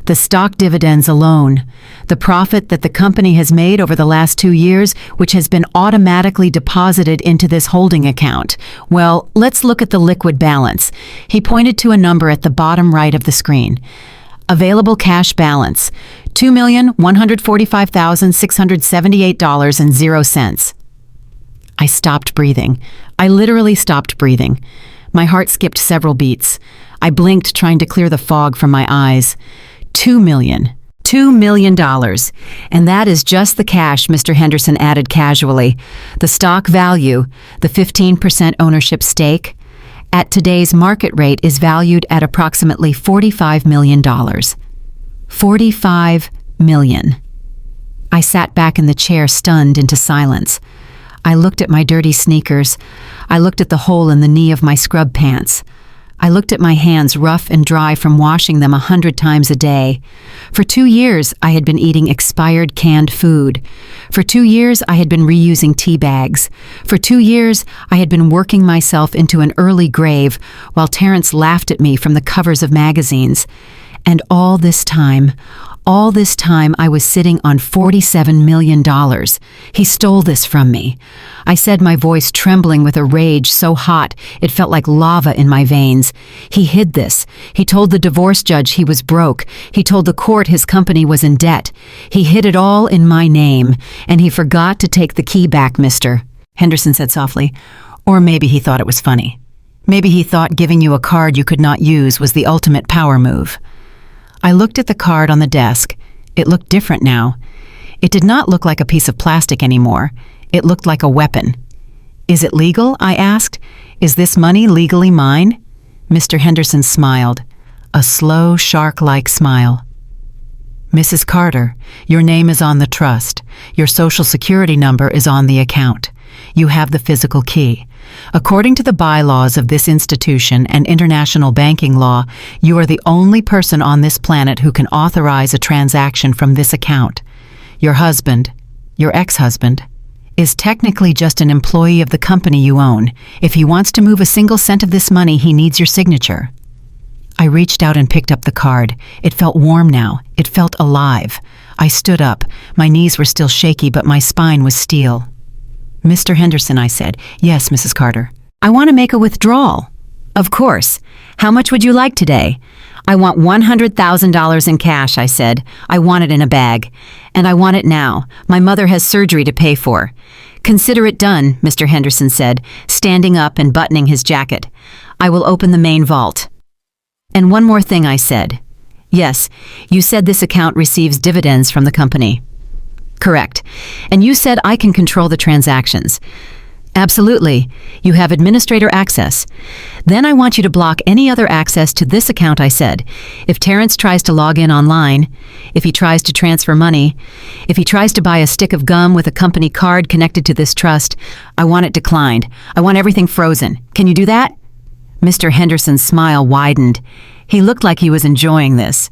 "The stock dividends alone, the profit that the company has made over the last 2 years, which has been automatically deposited into this holding account. Well, let's look at the liquid balance." He pointed to a number at the bottom right of the screen. "Available cash balance, $2,145,678.00. I stopped breathing. I literally stopped breathing. My heart skipped several beats. I blinked, trying to clear the fog from my eyes. $2 million. $2 million. And that is just the cash," Mr. Henderson added casually. "The stock value, the 15% ownership stake, at today's market rate is valued at approximately $45 million. $45 million. I sat back in the chair, stunned into silence. I looked at my dirty sneakers. I looked at the hole in the knee of my scrub pants. I looked at my hands, rough and dry from washing them 100 times a day. For 2 years, I had been eating expired canned food. For 2 years, I had been reusing tea bags. For 2 years, I had been working myself into an early grave while Terrence laughed at me from the covers of magazines. And all this time I was sitting on $47 million. He stole this from me. I said, my voice trembling with a rage so hot it felt like lava in my veins. He hid this. He told the divorce judge he was broke. He told the court his company was in debt. He hid it all in my name, and he forgot to take the key back, mister, Henderson said softly. Or maybe he thought it was funny. Maybe he thought giving you a card you could not use was the ultimate power move. I looked at the card on the desk. It looked different now. It did not look like a piece of plastic anymore. It looked like a weapon. Is it legal? I asked. Is this money legally mine? Mr. Henderson smiled. A slow, shark-like smile. Mrs. Carter, your name is on the trust. Your social security number is on the account. You have the physical key. According to the bylaws of this institution and international banking law, you are the only person on this planet who can authorize a transaction from this account. Your husband, your ex-husband, is technically just an employee of the company you own. If he wants to move a single cent of this money, he needs your signature. I reached out and picked up the card. It felt warm now. It felt alive. I stood up. My knees were still shaky, but my spine was steel. Mr. Henderson, I said. Yes, Mrs. Carter. I want to make a withdrawal. Of course. How much would you like today? I want $100,000 in cash, I said. I want it in a bag. And I want it now. My mother has surgery to pay for. Consider it done, Mr. Henderson said, standing up and buttoning his jacket. I will open the main vault. And one more thing, I said. Yes, you said this account receives dividends from the company. Correct. And you said I can control the transactions. Absolutely. You have administrator access. Then I want you to block any other access to this account, I said. If Terrence tries to log in online, if he tries to transfer money, if he tries to buy a stick of gum with a company card connected to this trust, I want it declined. I want everything frozen. Can you do that? Mr. Henderson's smile widened. He looked like he was enjoying this.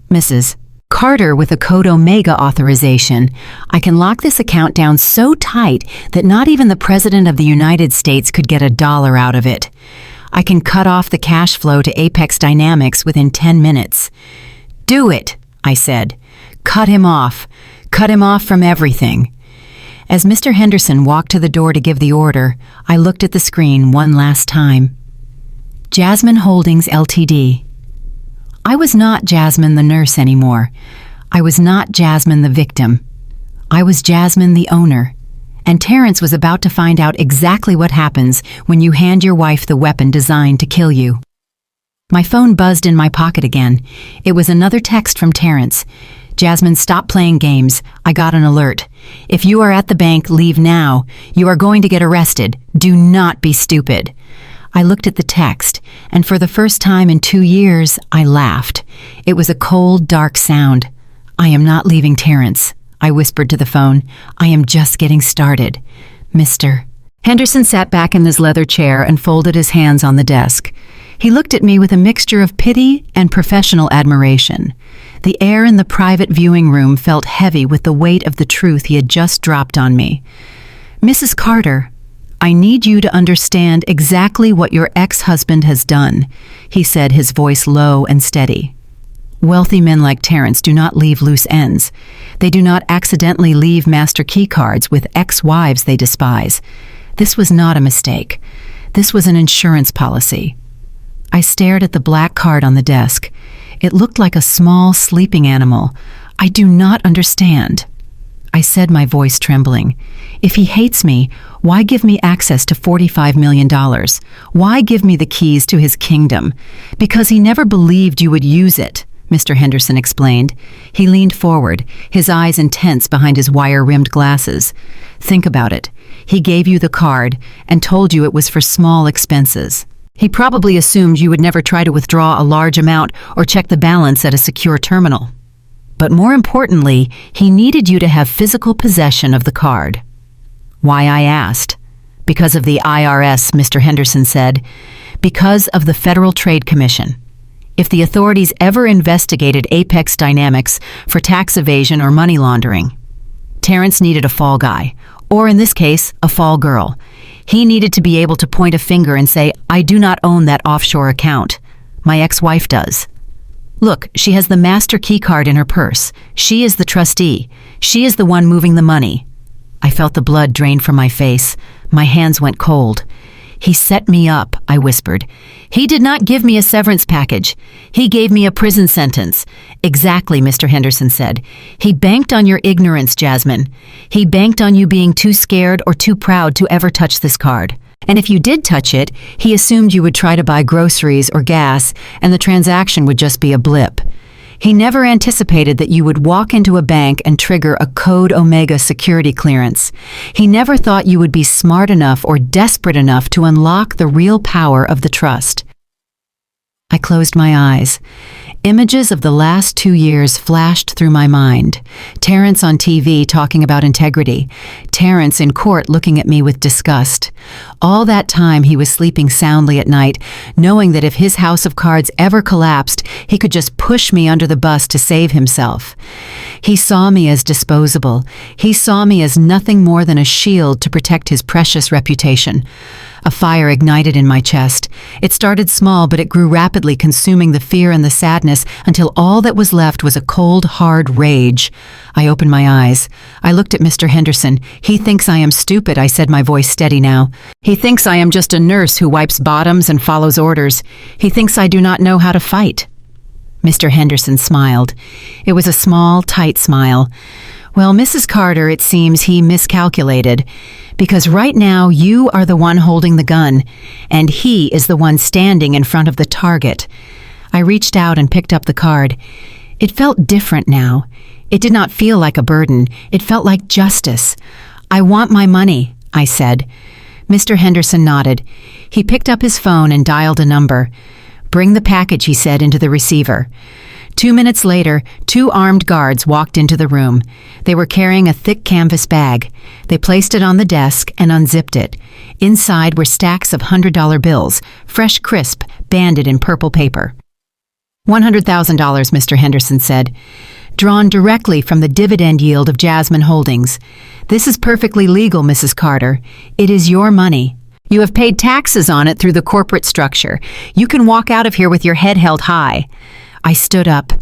Mrs. Carter, with a code Omega authorization, I can lock this account down so tight that not even the President of the United States could get $1 out of it. I can cut off the cash flow to Apex Dynamics within 10 minutes. Do it, I said. Cut him off. Cut him off from everything. As Mr. Henderson walked to the door to give the order, I looked at the screen one last time. Jasmine Holdings Ltd. I was not Jasmine the nurse anymore. I was not Jasmine the victim. I was Jasmine the owner. And Terrence was about to find out exactly what happens when you hand your wife the weapon designed to kill you. My phone buzzed in my pocket again. It was another text from Terrence. Jasmine, stop playing games. I got an alert. If you are at the bank, leave now. You are going to get arrested. Do not be stupid. I looked at the text, and for the first time in 2 years, I laughed. It was a cold, dark sound. I am not leaving Terrence, I whispered to the phone. I am just getting started. Mr. Henderson sat back in his leather chair and folded his hands on the desk. He looked at me with a mixture of pity and professional admiration. The air in the private viewing room felt heavy with the weight of the truth he had just dropped on me. Mrs. Carter, I need you to understand exactly what your ex-husband has done, he said, his voice low and steady. Wealthy men like Terrence do not leave loose ends. They do not accidentally leave master key cards with ex-wives they despise. This was not a mistake. This was an insurance policy. I stared at the black card on the desk. It looked like a small sleeping animal. I do not understand. I said, my voice trembling. If he hates me, why give me access to $45 million? Why give me the keys to his kingdom? Because he never believed you would use it, Mr. Henderson explained. He leaned forward, his eyes intense behind his wire-rimmed glasses. Think about it. He gave you the card and told you it was for small expenses. He probably assumed you would never try to withdraw a large amount or check the balance at a secure terminal. But more importantly, he needed you to have physical possession of the card. Why, I asked. Because of the IRS, Mr. Henderson said. Because of the Federal Trade Commission. If the authorities ever investigated Apex Dynamics for tax evasion or money laundering, Terrence needed a fall guy, or in this case, a fall girl. He needed to be able to point a finger and say, I do not own that offshore account. My ex-wife does. Look, she has the master key card in her purse. She is the trustee. She is the one moving the money. I felt the blood drain from my face. My hands went cold. He set me up, I whispered. He did not give me a severance package. He gave me a prison sentence. Exactly, Mr. Henderson said. He banked on your ignorance, Jasmine. He banked on you being too scared or too proud to ever touch this card. And if you did touch it, he assumed you would try to buy groceries or gas, and the transaction would just be a blip. He never anticipated that you would walk into a bank and trigger a Code Omega security clearance. He never thought you would be smart enough or desperate enough to unlock the real power of the trust. I closed my eyes. Images of the last 2 years flashed through my mind. Terrence on TV talking about integrity. Terrence in court looking at me with disgust. All that time he was sleeping soundly at night, knowing that if his house of cards ever collapsed, he could just push me under the bus to save himself. He saw me as disposable. He saw me as nothing more than a shield to protect his precious reputation. A fire ignited in my chest. It started small, but it grew rapidly, consuming the fear and the sadness until all that was left was a cold, hard rage. I opened my eyes. I looked at Mr. Henderson. He thinks I am stupid, I said, my voice steady now. He thinks I am just a nurse who wipes bottoms and follows orders. He thinks I do not know how to fight. Mr. Henderson smiled. It was a small, tight smile. Well, Mrs. Carter, it seems he miscalculated, because right now you are the one holding the gun, and he is the one standing in front of the target. I reached out and picked up the card. It felt different now. It did not feel like a burden. It felt like justice. I want my money, I said. Mr. Henderson nodded. He picked up his phone and dialed a number. Bring the package, he said, into the receiver. 2 minutes later, 2 armed guards walked into the room. They were carrying a thick canvas bag. They placed it on the desk and unzipped it. Inside were stacks of $100 bills, fresh crisp, banded in purple paper. $100,000, Mr. Henderson said, drawn directly from the dividend yield of Jasmine Holdings. This is perfectly legal, Mrs. Carter. It is your money. You have paid taxes on it through the corporate structure. You can walk out of here with your head held high. I stood up.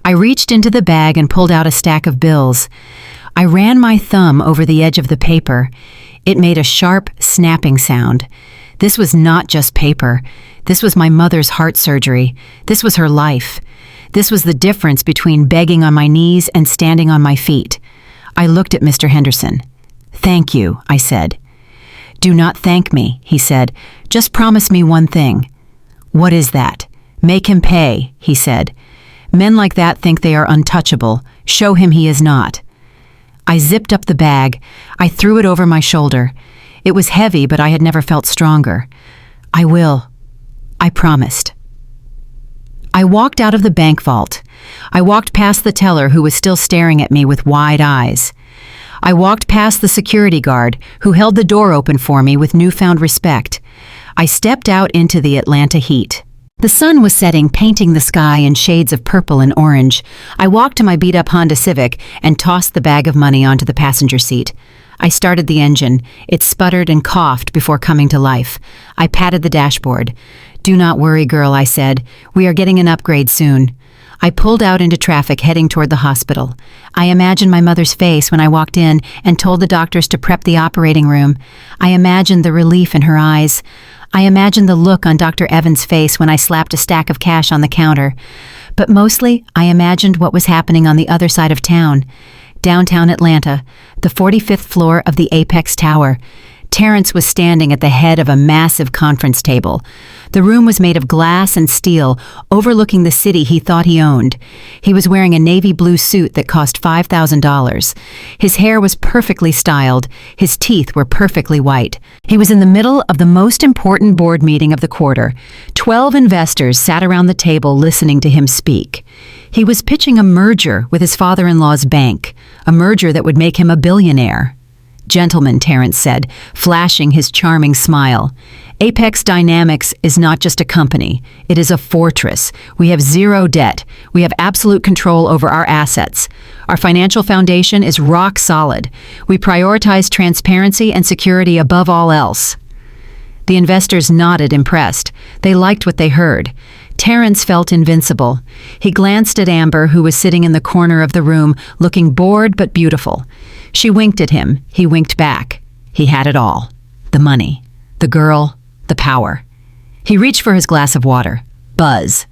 I reached into the bag and pulled out a stack of bills. I ran my thumb over the edge of the paper. It made a sharp, snapping sound. This was not just paper. This was my mother's heart surgery. This was her life. This was the difference between begging on my knees and standing on my feet. I looked at Mr. Henderson. Thank you, I said. Do not thank me, he said. Just promise me one thing. What is that? Make him pay, he said. Men like that think they are untouchable. Show him he is not. I zipped up the bag. I threw it over my shoulder. It was heavy, but I had never felt stronger. I will. I promised. I walked out of the bank vault. I walked past the teller who was still staring at me with wide eyes. I walked past the security guard who held the door open for me with newfound respect. I stepped out into the Atlanta heat. The sun was setting, painting the sky in shades of purple and orange. I walked to my beat-up Honda Civic and tossed the bag of money onto the passenger seat. I started the engine. It sputtered and coughed before coming to life. I patted the dashboard. Do not worry, girl, I said. We are getting an upgrade soon. I pulled out into traffic heading toward the hospital. I imagined my mother's face when I walked in and told the doctors to prep the operating room. I imagined the relief in her eyes. I imagined the look on Dr. Evans' face when I slapped a stack of cash on the counter. But mostly, I imagined what was happening on the other side of town. Downtown Atlanta, the 45th floor of the Apex Tower. Terrence was standing at the head of a massive conference table. The room was made of glass and steel, overlooking the city he thought he owned. He was wearing a navy blue suit that cost $5,000. His hair was perfectly styled. His teeth were perfectly white. He was in the middle of the most important board meeting of the quarter. 12 investors sat around the table listening to him speak. He was pitching a merger with his father-in-law's bank, a merger that would make him a billionaire. Gentlemen, Terrence said, flashing his charming smile. Apex Dynamics is not just a company. It is a fortress. We have zero debt. We have absolute control over our assets. Our financial foundation is rock solid. We prioritize transparency and security above all else. The investors nodded, impressed. They liked what they heard. Terrence felt invincible. He glanced at Amber, who was sitting in the corner of the room, looking bored but beautiful. She winked at him. He winked back. He had it all. The money, the girl, the power. He reached for his glass of water. Buzz.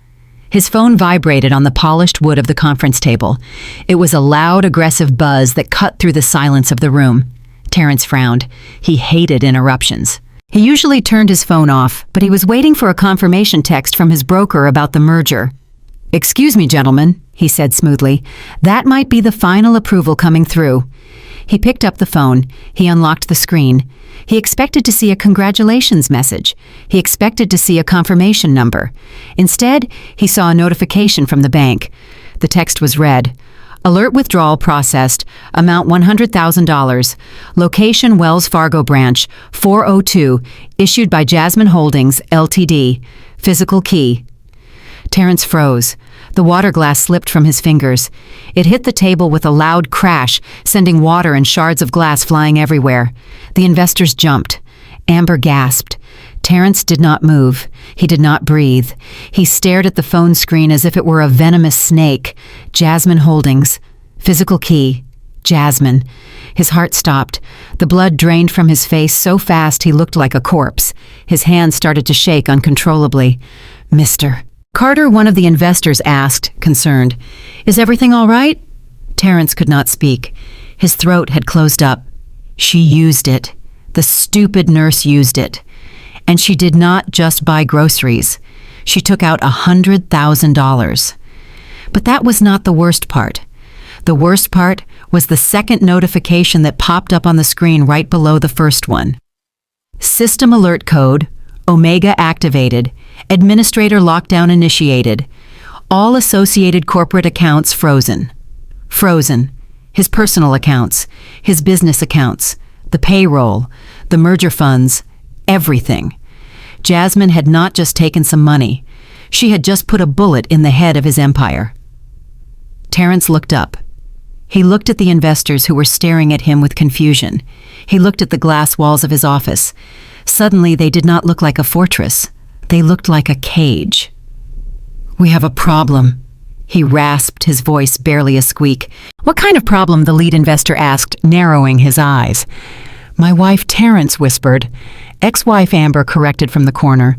His phone vibrated on the polished wood of the conference table. It was a loud, aggressive buzz that cut through the silence of the room. Terrence frowned. He hated interruptions. He usually turned his phone off, but he was waiting for a confirmation text from his broker about the merger. "Excuse me, gentlemen," he said smoothly. "That might be the final approval coming through." He picked up the phone. He unlocked the screen. He expected to see a congratulations message. He expected to see a confirmation number. Instead, he saw a notification from the bank. The text was read. Alert withdrawal processed. Amount $100,000. Location Wells Fargo branch, 402. Issued by Jasmine Holdings, Ltd. Physical key. Terrence froze. The water glass slipped from his fingers. It hit the table with a loud crash, sending water and shards of glass flying everywhere. The investors jumped. Amber gasped. Terrence did not move. He did not breathe. He stared at the phone screen as if it were a venomous snake. Jasmine Holdings. Physical key. Jasmine. His heart stopped. The blood drained from his face so fast he looked like a corpse. His hands started to shake uncontrollably. Mr. Carter, one of the investors, asked, concerned. Is everything all right? Terrence could not speak. His throat had closed up. She used it. The stupid nurse used it. And she did not just buy groceries. She took out $100,000. But that was not the worst part. The worst part was the second notification that popped up on the screen right below the first one. System alert code, Omega activated, administrator lockdown initiated, all associated corporate accounts frozen. Frozen. His personal accounts, his business accounts, the payroll, the merger funds, everything. Jasmine had not just taken some money. She had just put a bullet in the head of his empire. Terrence looked up. He looked at the investors who were staring at him with confusion. He looked at the glass walls of his office. Suddenly, they did not look like a fortress. They looked like a cage. We have a problem. He rasped, his voice barely a squeak. What kind of problem? The lead investor asked, narrowing his eyes. My wife, Terrence, whispered. Ex-wife Amber corrected from the corner.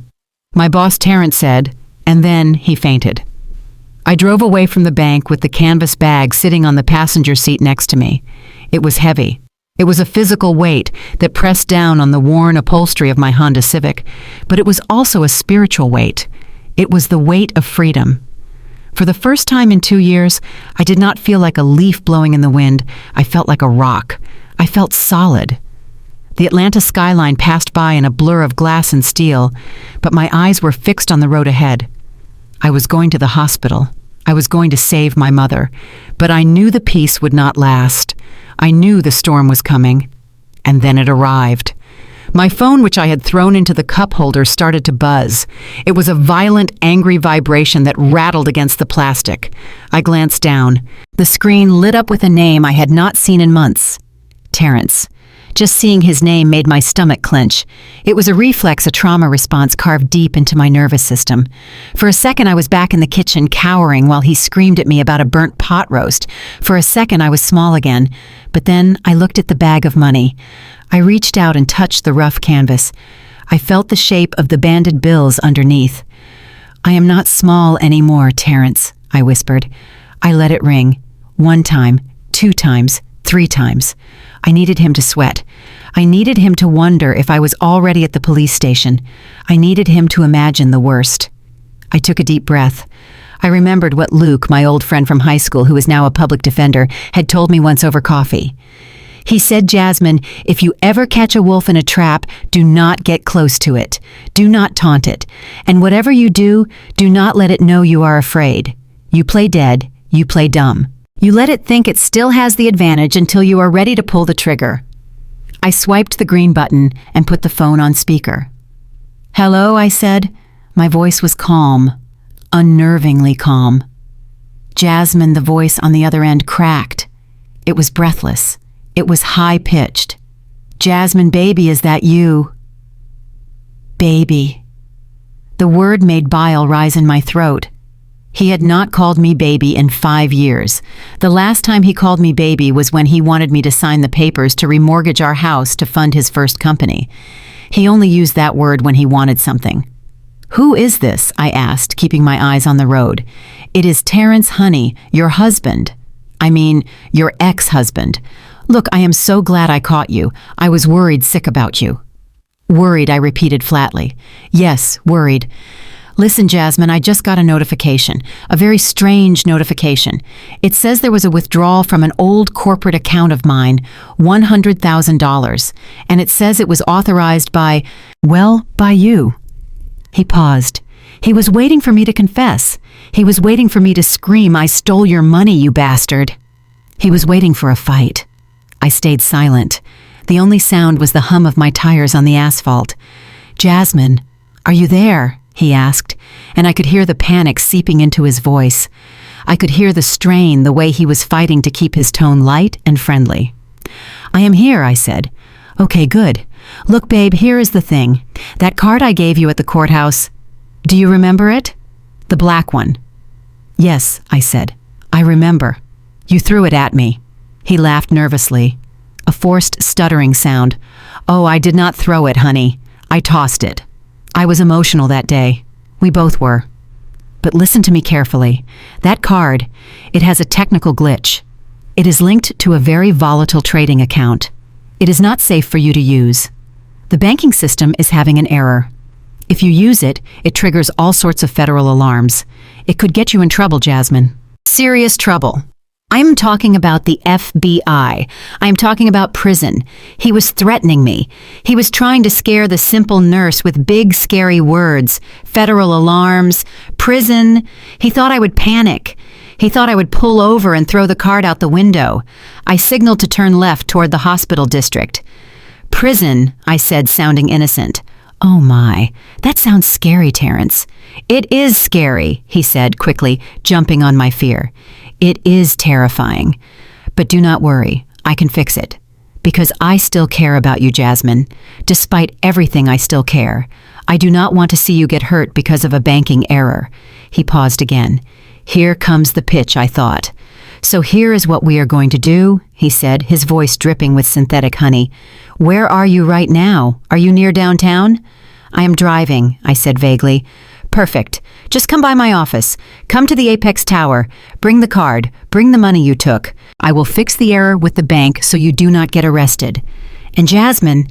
My boss, Terrence, said, and then he fainted. I drove away from the bank with the canvas bag sitting on the passenger seat next to me. It was heavy. It was a physical weight that pressed down on the worn upholstery of my Honda Civic, but it was also a spiritual weight. It was the weight of freedom. For the first time in 2 years, I did not feel like a leaf blowing in the wind. I felt like a rock. I felt solid. The Atlanta skyline passed by in a blur of glass and steel, but my eyes were fixed on the road ahead. I was going to the hospital. I was going to save my mother, but I knew the peace would not last. I knew the storm was coming, and then it arrived. My phone, which I had thrown into the cup holder, started to buzz. It was a violent, angry vibration that rattled against the plastic. I glanced down. The screen lit up with a name I had not seen in months. Terrence. Just seeing his name made my stomach clench. It was a reflex, a trauma response carved deep into my nervous system. For a second, I was back in the kitchen, cowering while he screamed at me about a burnt pot roast. For a second, I was small again. But then I looked at the bag of money. I reached out and touched the rough canvas. I felt the shape of the banded bills underneath. I am not small anymore, Terrence, I whispered. I let it ring. 1 time, 2 times, 3 times. I needed him to sweat. I needed him to wonder if I was already at the police station. I needed him to imagine the worst. I took a deep breath. I remembered what Luke, my old friend from high school who is now a public defender, had told me once over coffee. He said, Jasmine, if you ever catch a wolf in a trap, do not get close to it. Do not taunt it. And whatever you do, do not let it know you are afraid. You play dead, you play dumb. You let it think it still has the advantage until you are ready to pull the trigger. I swiped the green button and put the phone on speaker. Hello, I said. My voice was calm, unnervingly calm. Jasmine, the voice on the other end, cracked. It was breathless. It was high-pitched. Jasmine, baby, is that you? Baby. The word made bile rise in my throat. He had not called me baby in 5 years. The last time he called me baby was when he wanted me to sign the papers to remortgage our house to fund his first company. He only used that word when he wanted something. Who is this? I asked, keeping my eyes on the road. It is Terrence, honey, your husband. I mean, your ex-husband. Look, I am so glad I caught you. I was worried sick about you. Worried, I repeated flatly. Yes, worried. Listen, Jasmine, I just got a notification, a very strange notification. It says there was a withdrawal from an old corporate account of mine, $100,000, and it says it was authorized by, well, by you. He paused. He was waiting for me to confess. He was waiting for me to scream, "I stole your money, you bastard." He was waiting for a fight. I stayed silent. The only sound was the hum of my tires on the asphalt. "Jasmine, are you there?" he asked, and I could hear the panic seeping into his voice. I could hear the strain, the way he was fighting to keep his tone light and friendly. "I am here," I said. "Okay, good. Look, babe, here is the thing. That card I gave you at the courthouse, do you remember it? The black one." "Yes," I said. "I remember. You threw it at me." He laughed nervously. A forced, stuttering sound. "Oh, I did not throw it, honey. I tossed it. I was emotional that day. We both were. But listen to me carefully. That card, it has a technical glitch. It is linked to a very volatile trading account. It is not safe for you to use. The banking system is having an error. If you use it, it triggers all sorts of federal alarms. It could get you in trouble, Jasmine. Serious trouble. I am talking about the FBI. I am talking about prison. He was threatening me. He was trying to scare the simple nurse with big, scary words. Federal alarms, prison. He thought I would panic. He thought I would pull over and throw the card out the window. I signaled to turn left toward the hospital district. "Prison," I said, sounding innocent. "Oh my, that sounds scary, Terrence." "It is scary," he said quickly, jumping on my fear. "It is terrifying. But do not worry, I can fix it. Because I still care about you, Jasmine. Despite everything, I still care. I do not want to see you get hurt because of a banking error." He paused again. Here comes the pitch, I thought. "So here is what we are going to do," he said, his voice dripping with synthetic honey. "Where are you right now? Are you near downtown?" "I am driving," I said vaguely. "Perfect. Just come by my office. Come to the Apex Tower. Bring the card. Bring the money you took. I will fix the error with the bank so you do not get arrested. And Jasmine,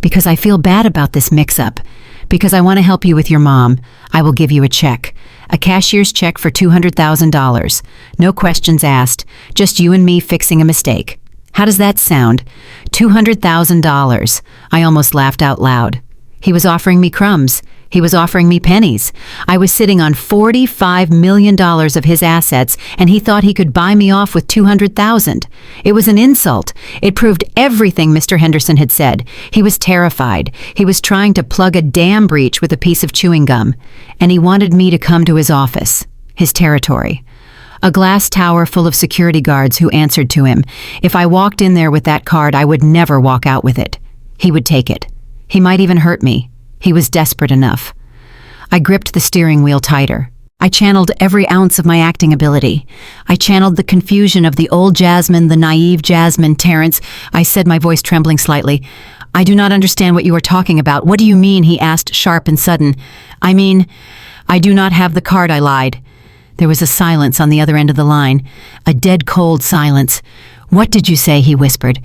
because I feel bad about this mix-up, because I want to help you with your mom, I will give you a check. A cashier's check for $200,000. No questions asked. Just you and me fixing a mistake. How does that sound? $200,000. I almost laughed out loud. He was offering me crumbs. He was offering me pennies. I was sitting on $45 million of his assets, and he thought he could buy me off with $200,000. It was an insult. It proved everything Mr. Henderson had said. He was terrified. He was trying to plug a dam breach with a piece of chewing gum, and he wanted me to come to his office, his territory. A glass tower full of security guards who answered to him. If I walked in there with that card, I would never walk out with it. He would take it. He might even hurt me. He was desperate enough. I gripped the steering wheel tighter. I channeled every ounce of my acting ability. I channeled the confusion of the old Jasmine, the naive Jasmine. "Terrence," I said, my voice trembling slightly. "I do not understand what you are talking about. What do you mean?" he asked, sharp and sudden. "I mean, I do not have the card," I lied. There was a silence on the other end of the line, a dead cold silence. "What did you say?" he whispered.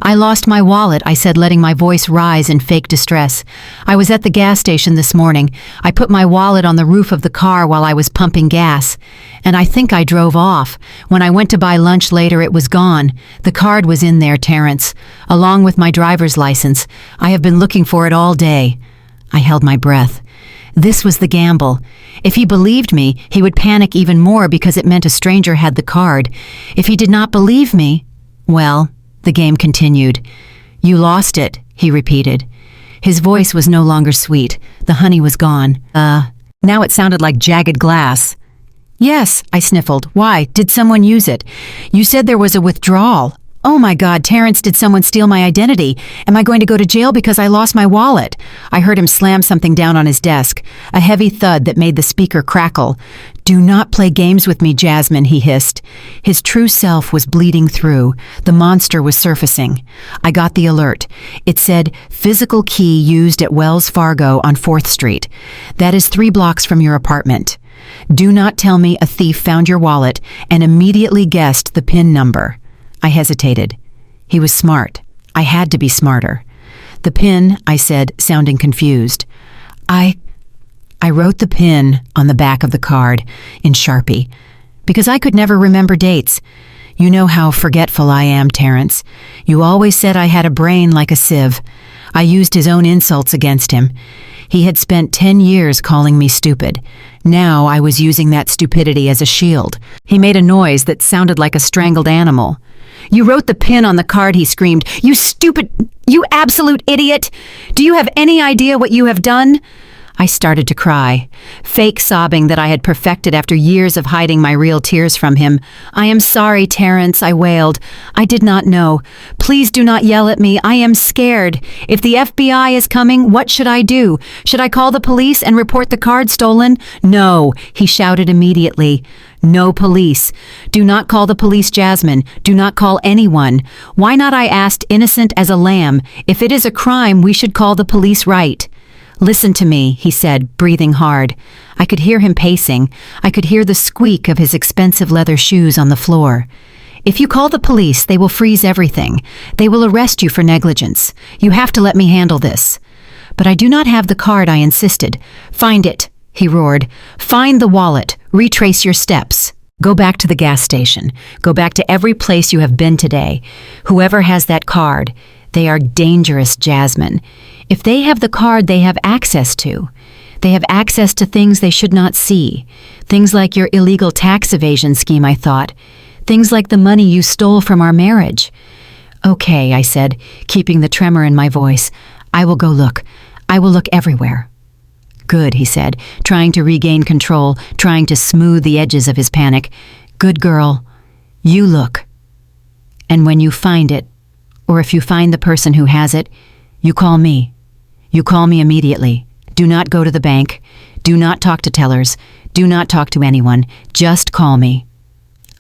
"I lost my wallet," I said, letting my voice rise in fake distress. "I was at the gas station this morning. I put my wallet on the roof of the car while I was pumping gas. And I think I drove off. When I went to buy lunch later, it was gone. The card was in there, Terrence, along with my driver's license. I have been looking for it all day." I held my breath. This was the gamble. If he believed me, he would panic even more because it meant a stranger had the card. If he did not believe me, well, the game continued. "You lost it," he repeated. His voice was no longer sweet. The honey was gone. Now it sounded like jagged glass. "Yes," I sniffled. "Why? Did someone use it? You said there was a withdrawal. Oh my God, Terrence, did someone steal my identity? Am I going to go to jail because I lost my wallet?" I heard him slam something down on his desk, a heavy thud that made the speaker crackle. "Do not play games with me, Jasmine," he hissed. His true self was bleeding through. The monster was surfacing. I got the alert. It said, "Physical key used at Wells Fargo on 4th Street. That is 3 blocks from your apartment. Do not tell me a thief found your wallet and immediately guessed the PIN number." I hesitated. He was smart. I had to be smarter. "The PIN," I said, sounding confused. I I wrote the PIN on the back of the card in Sharpie because I could never remember dates. You know how forgetful I am, Terrence. You always said I had a brain like a sieve. I used his own insults against him. He had spent 10 years calling me stupid. Now I was using that stupidity as a shield. He made a noise that sounded like a strangled animal. "You wrote the PIN on the card," he screamed. "You stupid, you absolute idiot! Do you have any idea what you have done?" I started to cry, fake sobbing that I had perfected after years of hiding my real tears from him. "I am sorry, Terrence," I wailed. "I did not know. Please do not yell at me. I am scared. If the FBI is coming, what should I do? Should I call the police and report the card stolen?" "No," he shouted immediately. "No police. Do not call the police, Jasmine. Do not call anyone. Why not? I asked, innocent as a lamb. If it is a crime, we should call the police, right?" "Listen to me," he said, breathing hard. I could hear him pacing. I could hear the squeak of his expensive leather shoes on the floor. "If you call the police, they will freeze everything. They will arrest you for negligence. You have to let me handle this." "But I do not have the card," I insisted. "Find it," he roared. "Find the wallet. Retrace your steps. Go back to the gas station. Go back to every place you have been today. Whoever has that card, they are dangerous, Jasmine. If they have the card, they have access to. They have access to things they should not see. Things like your illegal tax evasion scheme," I thought. "Things like the money you stole from our marriage." "Okay," I said, keeping the tremor in my voice. "I will go look. I will look everywhere." "Good," he said, trying to regain control, trying to smooth the edges of his panic. "Good girl. You look. And when you find it, or if you find the person who has it, you call me. You call me immediately. Do not go to the bank. Do not talk to tellers. Do not talk to anyone. Just call me.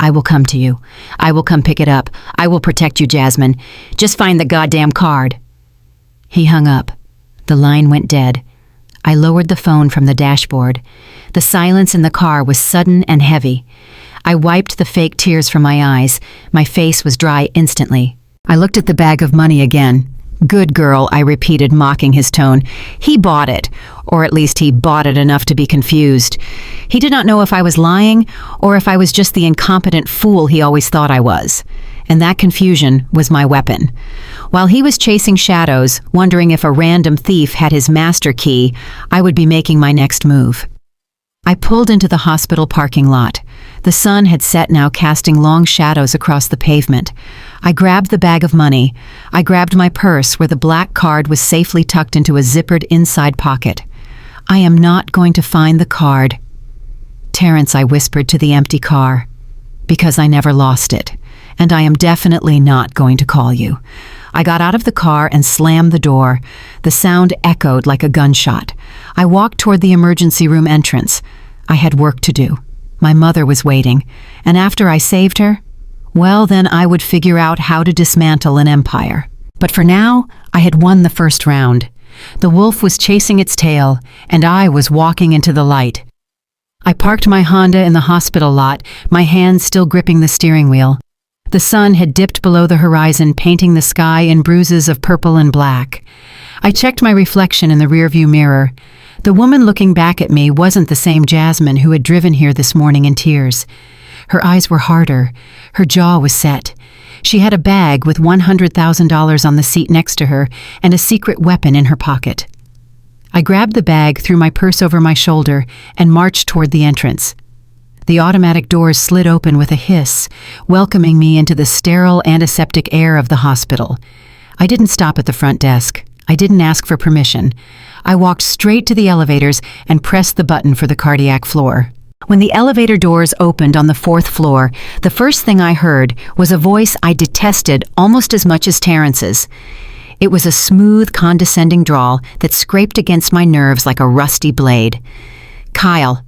I will come to you. I will come pick it up. I will protect you, Jasmine. Just find the goddamn card." He hung up. The line went dead. I lowered the phone from the dashboard. The silence in the car was sudden and heavy. I wiped the fake tears from my eyes. My face was dry instantly. I looked at the bag of money again. "Good girl," I repeated, mocking his tone. He bought it, or at least he bought it enough to be confused. He did not know if I was lying or if I was just the incompetent fool he always thought I was. And that confusion was my weapon. While he was chasing shadows, wondering if a random thief had his master key, I would be making my next move. I pulled into the hospital parking lot. The sun had set now, casting long shadows across the pavement. I grabbed the bag of money. I grabbed my purse where the black card was safely tucked into a zippered inside pocket. "I am not going to find the card, Terrence," I whispered to the empty car, "because I never lost it. And I am definitely not going to call you." I got out of the car and slammed the door. The sound echoed like a gunshot. I walked toward the emergency room entrance. I had work to do. My mother was waiting, and after I saved her, well, then I would figure out how to dismantle an empire. But for now, I had won the first round. The wolf was chasing its tail, and I was walking into the light. I parked my Honda in the hospital lot, my hands still gripping the steering wheel. The sun had dipped below the horizon, painting the sky in bruises of purple and black. I checked my reflection in the rearview mirror. The woman looking back at me wasn't the same Jasmine who had driven here this morning in tears. Her eyes were harder. Her jaw was set. She had a bag with $100,000 on the seat next to her and a secret weapon in her pocket. I grabbed the bag, threw my purse over my shoulder, and marched toward the entrance. The automatic doors slid open with a hiss, welcoming me into the sterile, antiseptic air of the hospital. I didn't stop at the front desk. I didn't ask for permission. I walked straight to the elevators and pressed the button for the cardiac floor. When the elevator doors opened on the 4th floor, the first thing I heard was a voice I detested almost as much as Terrence's. It was a smooth, condescending drawl that scraped against my nerves like a rusty blade. Kyle,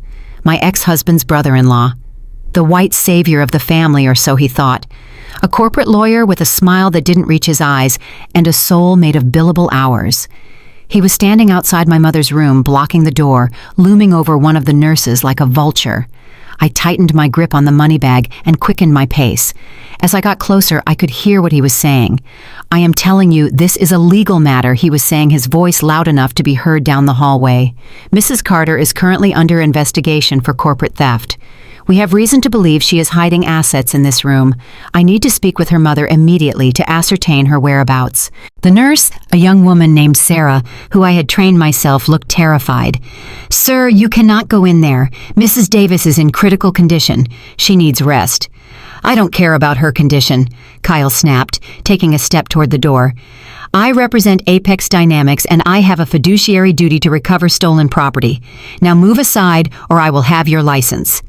my ex-husband's brother-in-law, the white savior of the family, or so he thought. A corporate lawyer with a smile that didn't reach his eyes and a soul made of billable hours. He was standing outside my mother's room, blocking the door, looming over one of the nurses like a vulture. I tightened my grip on the money bag and quickened my pace. As I got closer, I could hear what he was saying. "I am telling you, this is a legal matter," he was saying, his voice loud enough to be heard down the hallway. "Mrs. Carter is currently under investigation for corporate theft. We have reason to believe she is hiding assets in this room. I need to speak with her mother immediately to ascertain her whereabouts." The nurse, a young woman named Sarah, who I had trained myself, looked terrified. "Sir, you cannot go in there. Mrs. Davis is in critical condition. She needs rest." "I don't care about her condition," Kyle snapped, taking a step toward the door. "I represent Apex Dynamics and I have a fiduciary duty to recover stolen property. Now move aside or I will have your license."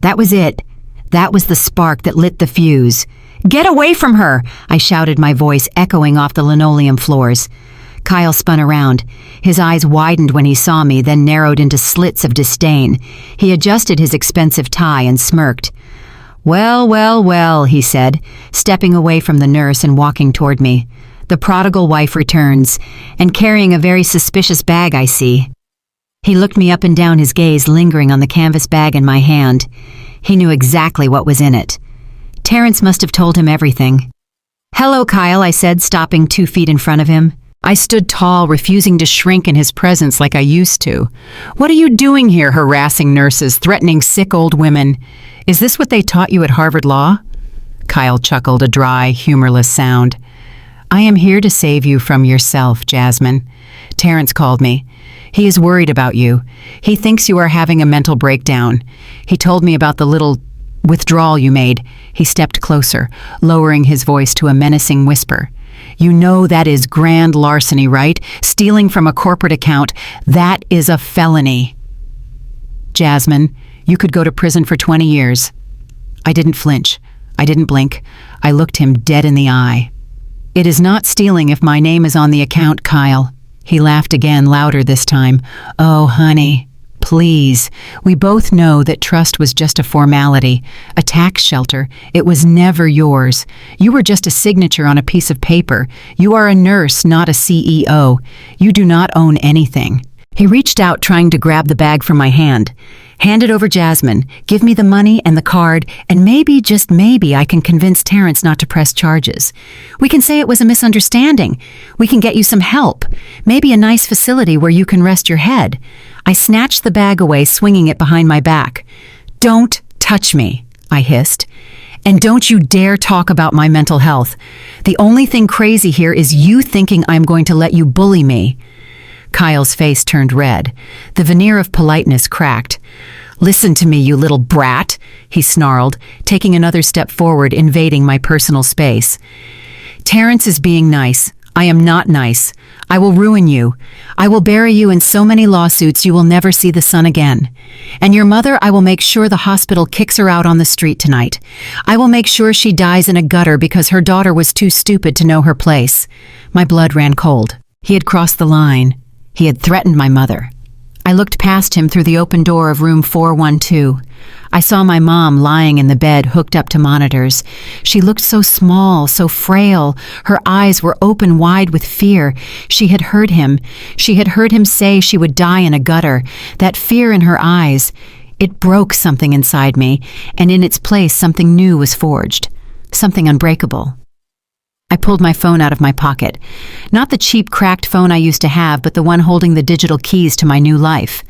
That was it. That was the spark that lit the fuse. "Get away from her!" I shouted, my voice echoing off the linoleum floors. Kyle spun around. His eyes widened when he saw me, then narrowed into slits of disdain. He adjusted his expensive tie and smirked. "Well, well, well," he said, stepping away from the nurse and walking toward me. "The prodigal wife returns, and carrying a very suspicious bag, I see." He looked me up and down, his gaze lingering on the canvas bag in my hand. He knew exactly what was in it. Terrence must have told him everything. "Hello, Kyle," I said, stopping 2 feet in front of him. I stood tall, refusing to shrink in his presence like I used to. "What are you doing here, harassing nurses, threatening sick old women? Is this what they taught you at Harvard Law?" Kyle chuckled, a dry, humorless sound. "I am here to save you from yourself, Jasmine. Terrence called me. He is worried about you. He thinks you are having a mental breakdown. He told me about the little withdrawal you made." He stepped closer, lowering his voice to a menacing whisper. "You know that is grand larceny, right? Stealing from a corporate account. That is a felony. Jasmine, you could go to prison for 20 years. I didn't flinch. I didn't blink. I looked him dead in the eye. "It is not stealing if my name is on the account, Kyle." He laughed again, louder this time. "Oh, honey, please. We both know that trust was just a formality, a tax shelter. It was never yours. You were just a signature on a piece of paper. You are a nurse, not a CEO. You do not own anything." He reached out, trying to grab the bag from my hand. "Hand it over, Jasmine. Give me the money and the card, and maybe, just maybe, I can convince Terrence not to press charges. We can say it was a misunderstanding. We can get you some help. Maybe a nice facility where you can rest your head." I snatched the bag away, swinging it behind my back. "Don't touch me," I hissed. "And don't you dare talk about my mental health. The only thing crazy here is you thinking I'm going to let you bully me." Kyle's face turned red. The veneer of politeness cracked. "Listen to me, you little brat," he snarled, taking another step forward, invading my personal space. "Terrence is being nice. I am not nice. I will ruin you. I will bury you in so many lawsuits you will never see the sun again. And your mother, I will make sure the hospital kicks her out on the street tonight. I will make sure she dies in a gutter because her daughter was too stupid to know her place." My blood ran cold. He had crossed the line. He had threatened my mother. I looked past him through the open door of room 412. I saw my mom lying in the bed, hooked up to monitors. She looked so small, so frail. Her eyes were open wide with fear. She had heard him. She had heard him say she would die in a gutter. That fear in her eyes, it broke something inside me, and in its place something new was forged. Something unbreakable. I pulled my phone out of my pocket. Not the cheap, cracked phone I used to have, but the one holding the digital keys to my new life.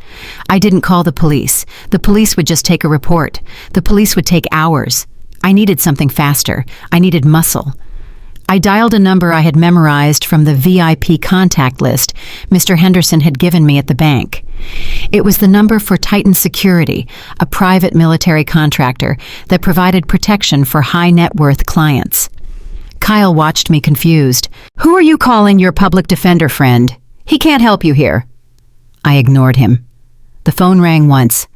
I didn't call the police. The police would just take a report. The police would take hours. I needed something faster. I needed muscle. I dialed a number I had memorized from the VIP contact list Mr. Henderson had given me at the bank. It was the number for Titan Security, a private military contractor that provided protection for high-net-worth clients. Kyle watched me confused. "Who are you calling your public defender friend? He can't help you here." I ignored him. The phone rang once.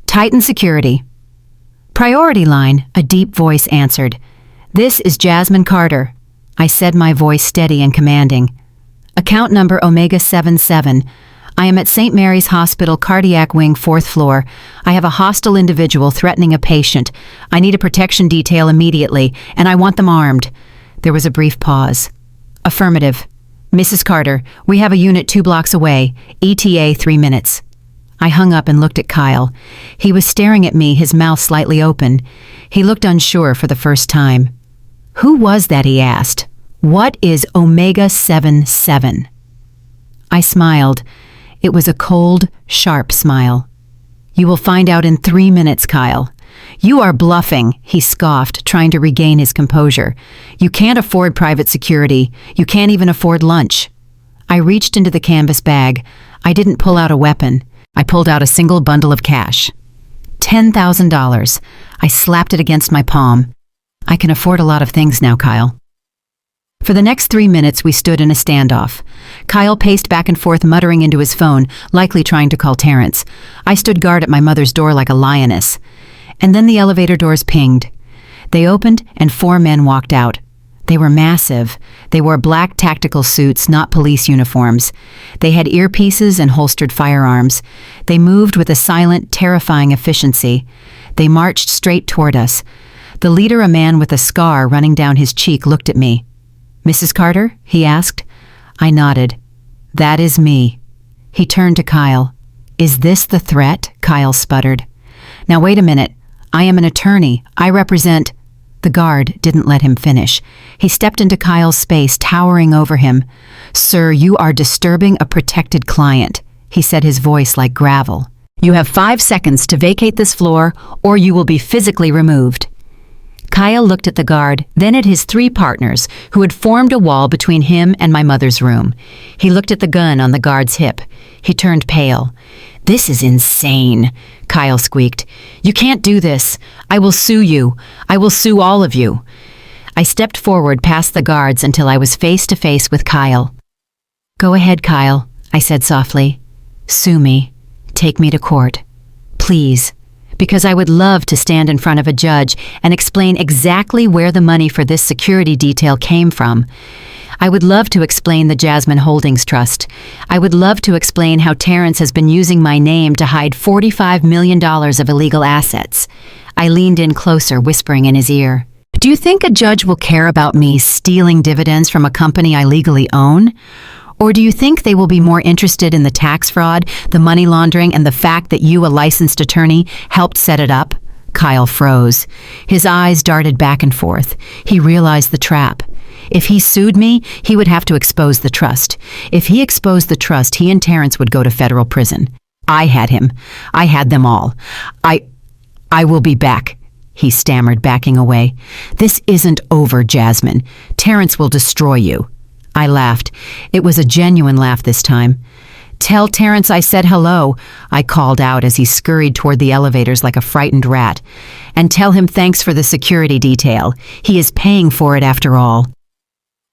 "Titan Security." "Priority line," a deep voice answered. "This is Jasmine Carter." I said, my voice steady and commanding. "Account number Omega 77. I am at St. Mary's Hospital, Cardiac Wing, 4th floor. I have a hostile individual threatening a patient. I need a protection detail immediately, and I want them armed." There was a brief pause. "Affirmative. Mrs. Carter, we have a unit 2 blocks away. ETA 3 minutes. I hung up and looked at Kyle. He was staring at me, his mouth slightly open. He looked unsure for the first time. "Who was that?" he asked. "What is Omega 77? I smiled. It was a cold, sharp smile. "You will find out in 3 minutes, Kyle." "You are bluffing," he scoffed, trying to regain his composure. "You can't afford private security. You can't even afford lunch." I reached into the canvas bag. I didn't pull out a weapon. I pulled out a single bundle of cash. $10,000. I slapped it against my palm. "I can afford a lot of things now, Kyle." For the next 3 minutes, we stood in a standoff. Kyle paced back and forth, muttering into his phone, likely trying to call Terrence. I stood guard at my mother's door like a lioness. And then the elevator doors pinged. They opened, and 4 men walked out. They were massive. They wore black tactical suits, not police uniforms. They had earpieces and holstered firearms. They moved with a silent, terrifying efficiency. They marched straight toward us. The leader, a man with a scar running down his cheek, looked at me. "Mrs. Carter?" he asked. I nodded. "That is me." He turned to Kyle. "Is this the threat?" Kyle sputtered. "Now wait a minute. I am an attorney. I represent—" The guard didn't let him finish. He stepped into Kyle's space, towering over him. "Sir, you are disturbing a protected client," he said, his voice like gravel. "You have 5 seconds to vacate this floor, or you will be physically removed." Kyle looked at the guard, then at his 3 partners, who had formed a wall between him and my mother's room. He looked at the gun on the guard's hip. He turned pale. "This is insane," Kyle squeaked. "You can't do this. I will sue you. I will sue all of you." I stepped forward past the guards until I was face to face with Kyle. "Go ahead, Kyle," I said softly. "Sue me. Take me to court. Please. Because I would love to stand in front of a judge and explain exactly where the money for this security detail came from. I would love to explain the Jasmine Holdings Trust. I would love to explain how Terrence has been using my name to hide $45 million of illegal assets. I leaned in closer, whispering in his ear. "Do you think a judge will care about me stealing dividends from a company I legally own? Or do you think they will be more interested in the tax fraud, the money laundering, and the fact that you, a licensed attorney, helped set it up?" Kyle froze. His eyes darted back and forth. He realized the trap. If he sued me, he would have to expose the trust. If he exposed the trust, he and Terrence would go to federal prison. I had him. I had them all. I will be back," he stammered, backing away. "This isn't over, Jasmine. Terrence will destroy you." I laughed. It was a genuine laugh this time. "Tell Terrence I said hello," I called out as he scurried toward the elevators like a frightened rat. "And tell him thanks for the security detail. He is paying for it after all."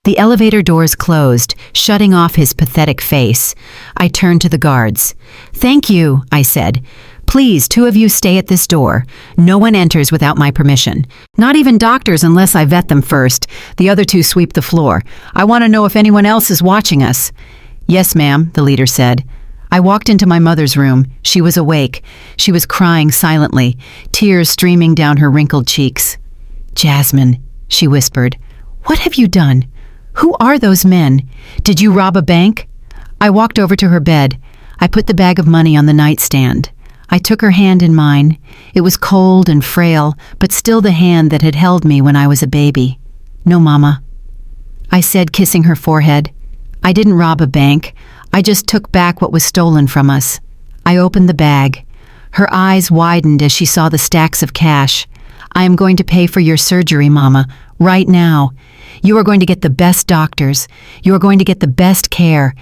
The elevator doors closed, shutting off his pathetic face. I turned to the guards. "Thank you," I said. "Please, 2 of you stay at this door. No one enters without my permission. Not even doctors unless I vet them first. The other 2 sweep the floor. I want to know if anyone else is watching us." "Yes, ma'am," the leader said. I walked into my mother's room. She was awake. She was crying silently, tears streaming down her wrinkled cheeks. "Jasmine," she whispered, "what have you done? Who are those men? Did you rob a bank?" I walked over to her bed. I put the bag of money on the nightstand. I took her hand in mine. It was cold and frail, but still the hand that had held me when I was a baby. "No, Mama," I said, kissing her forehead. "I didn't rob a bank. I just took back what was stolen from us." I opened the bag. Her eyes widened as she saw the stacks of cash. "I am going to pay for your surgery, Mama, right now. You are going to get the best doctors. You are going to get the best care.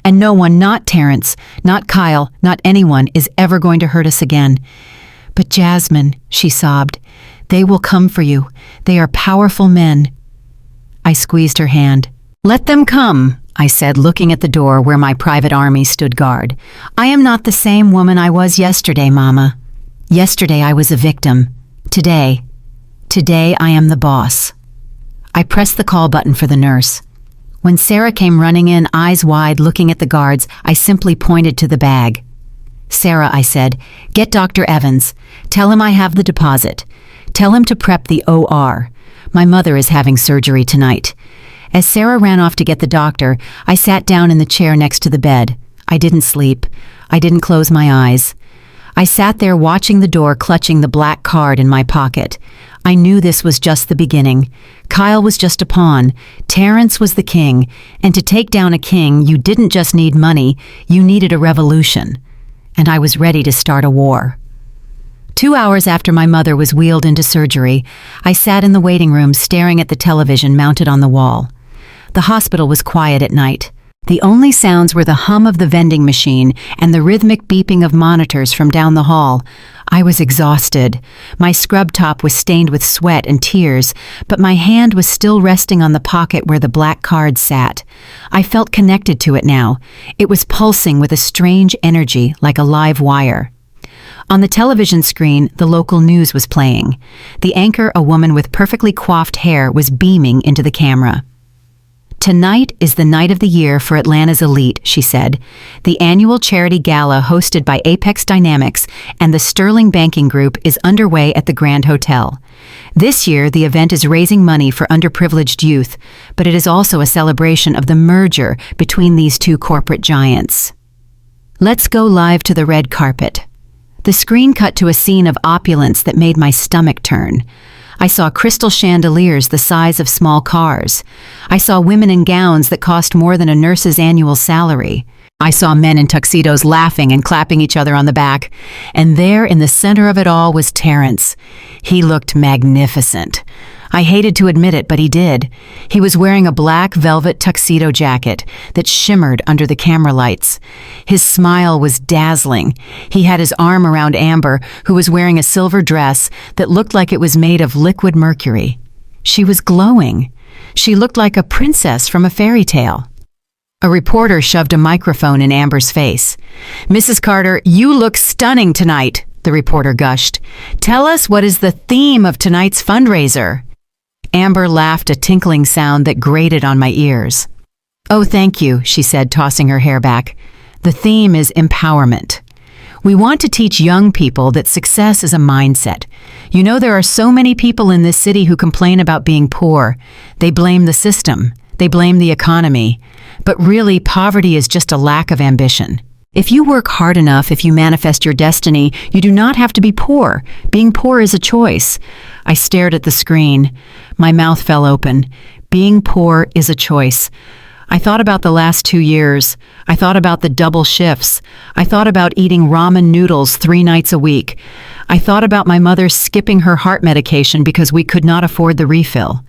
And no one, not Terrence, not Kyle, not anyone, is ever going to hurt us again." "But Jasmine," she sobbed, "they will come for you. They are powerful men." I squeezed her hand. "Let them come," I said, looking at the door where my private army stood guard. "I am not the same woman I was yesterday, Mama. Yesterday I was a victim. Today I am the boss." I pressed the call button for the nurse. When Sarah came running in, eyes wide, looking at the guards, I simply pointed to the bag. "Sarah," I said, "get Dr. Evans. Tell him I have the deposit. Tell him to prep the OR. My mother is having surgery tonight." As Sarah ran off to get the doctor, I sat down in the chair next to the bed. I didn't sleep. I didn't close my eyes. I sat there watching the door, clutching the black card in my pocket. I knew this was just the beginning. Kyle was just a pawn. Terrence was the king. And to take down a king, you didn't just need money, you needed a revolution. And I was ready to start a war. 2 hours after my mother was wheeled into surgery, I sat in the waiting room staring at the television mounted on the wall. The hospital was quiet at night. The only sounds were the hum of the vending machine and the rhythmic beeping of monitors from down the hall. I was exhausted. My scrub top was stained with sweat and tears, but my hand was still resting on the pocket where the black card sat. I felt connected to it now. It was pulsing with a strange energy, like a live wire. On the television screen, the local news was playing. The anchor, a woman with perfectly coiffed hair, was beaming into the camera. "Tonight is the night of the year for Atlanta's elite," she said. "The annual charity gala hosted by Apex Dynamics and the Sterling Banking Group is underway at the Grand Hotel. This year, the event is raising money for underprivileged youth, but it is also a celebration of the merger between these two corporate giants. Let's go live to the red carpet." The screen cut to a scene of opulence that made my stomach turn. I saw crystal chandeliers the size of small cars. I saw women in gowns that cost more than a nurse's annual salary. I saw men in tuxedos laughing and clapping each other on the back. And there in the center of it all was Terrence. He looked magnificent. I hated to admit it, but he did. He was wearing a black velvet tuxedo jacket that shimmered under the camera lights. His smile was dazzling. He had his arm around Amber, who was wearing a silver dress that looked like it was made of liquid mercury. She was glowing. She looked like a princess from a fairy tale. A reporter shoved a microphone in Amber's face. "Mrs. Carter, you look stunning tonight," the reporter gushed. "Tell us, what is the theme of tonight's fundraiser?" Amber laughed, a tinkling sound that grated on my ears. "Oh, thank you," she said, tossing her hair back. "The theme is empowerment. We want to teach young people that success is a mindset. You know, there are so many people in this city who complain about being poor. They blame the system. They blame the economy. But really, poverty is just a lack of ambition. If you work hard enough, if you manifest your destiny, you do not have to be poor. Being poor is a choice." I stared at the screen. My mouth fell open. Being poor is a choice. I thought about the last 2 years. I thought about the double shifts. I thought about eating ramen noodles 3 nights a week. I thought about my mother skipping her heart medication because we could not afford the refill.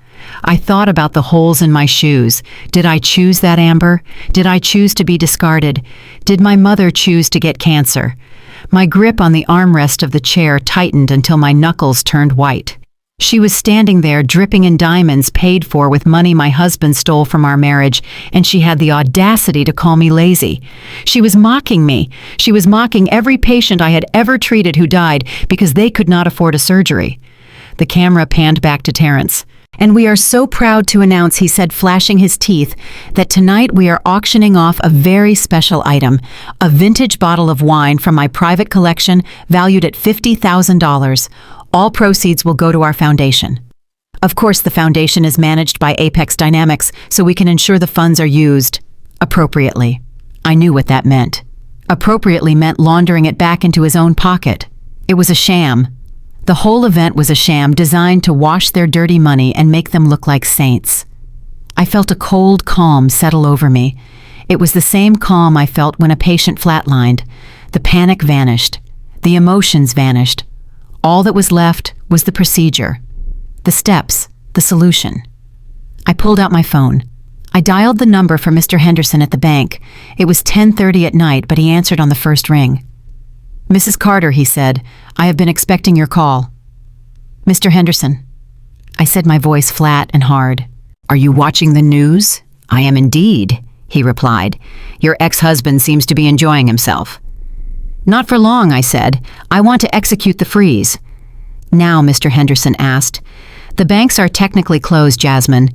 I thought about the holes in my shoes. Did I choose that, Amber? Did I choose to be discarded? Did my mother choose to get cancer? My grip on the armrest of the chair tightened until my knuckles turned white. She was standing there, dripping in diamonds paid for with money my husband stole from our marriage, and she had the audacity to call me lazy. She was mocking me. She was mocking every patient I had ever treated who died because they could not afford a surgery. The camera panned back to Terrence. "And we are so proud to announce," he said, flashing his teeth, "that tonight we are auctioning off a very special item, a vintage bottle of wine from my private collection valued at $50,000. All proceeds will go to our foundation. Of course, the foundation is managed by Apex Dynamics, so we can ensure the funds are used appropriately." I knew what that meant. Appropriately meant laundering it back into his own pocket. It was a sham. The whole event was a sham designed to wash their dirty money and make them look like saints. I felt a cold calm settle over me. It was the same calm I felt when a patient flatlined. The panic vanished. The emotions vanished. All that was left was the procedure, the steps, the solution. I pulled out my phone. I dialed the number for Mr. Henderson at the bank. It was 10:30 at night, but he answered on the first ring. "Mrs. Carter," he said, "I have been expecting your call." "Mr. Henderson." I said, my voice flat and hard. "Are you watching the news?" "I am indeed," he replied. "Your ex-husband seems to be enjoying himself." "Not for long," I said. "I want to execute the freeze." "Now," Mr. Henderson asked. "The banks are technically closed, Jasmine.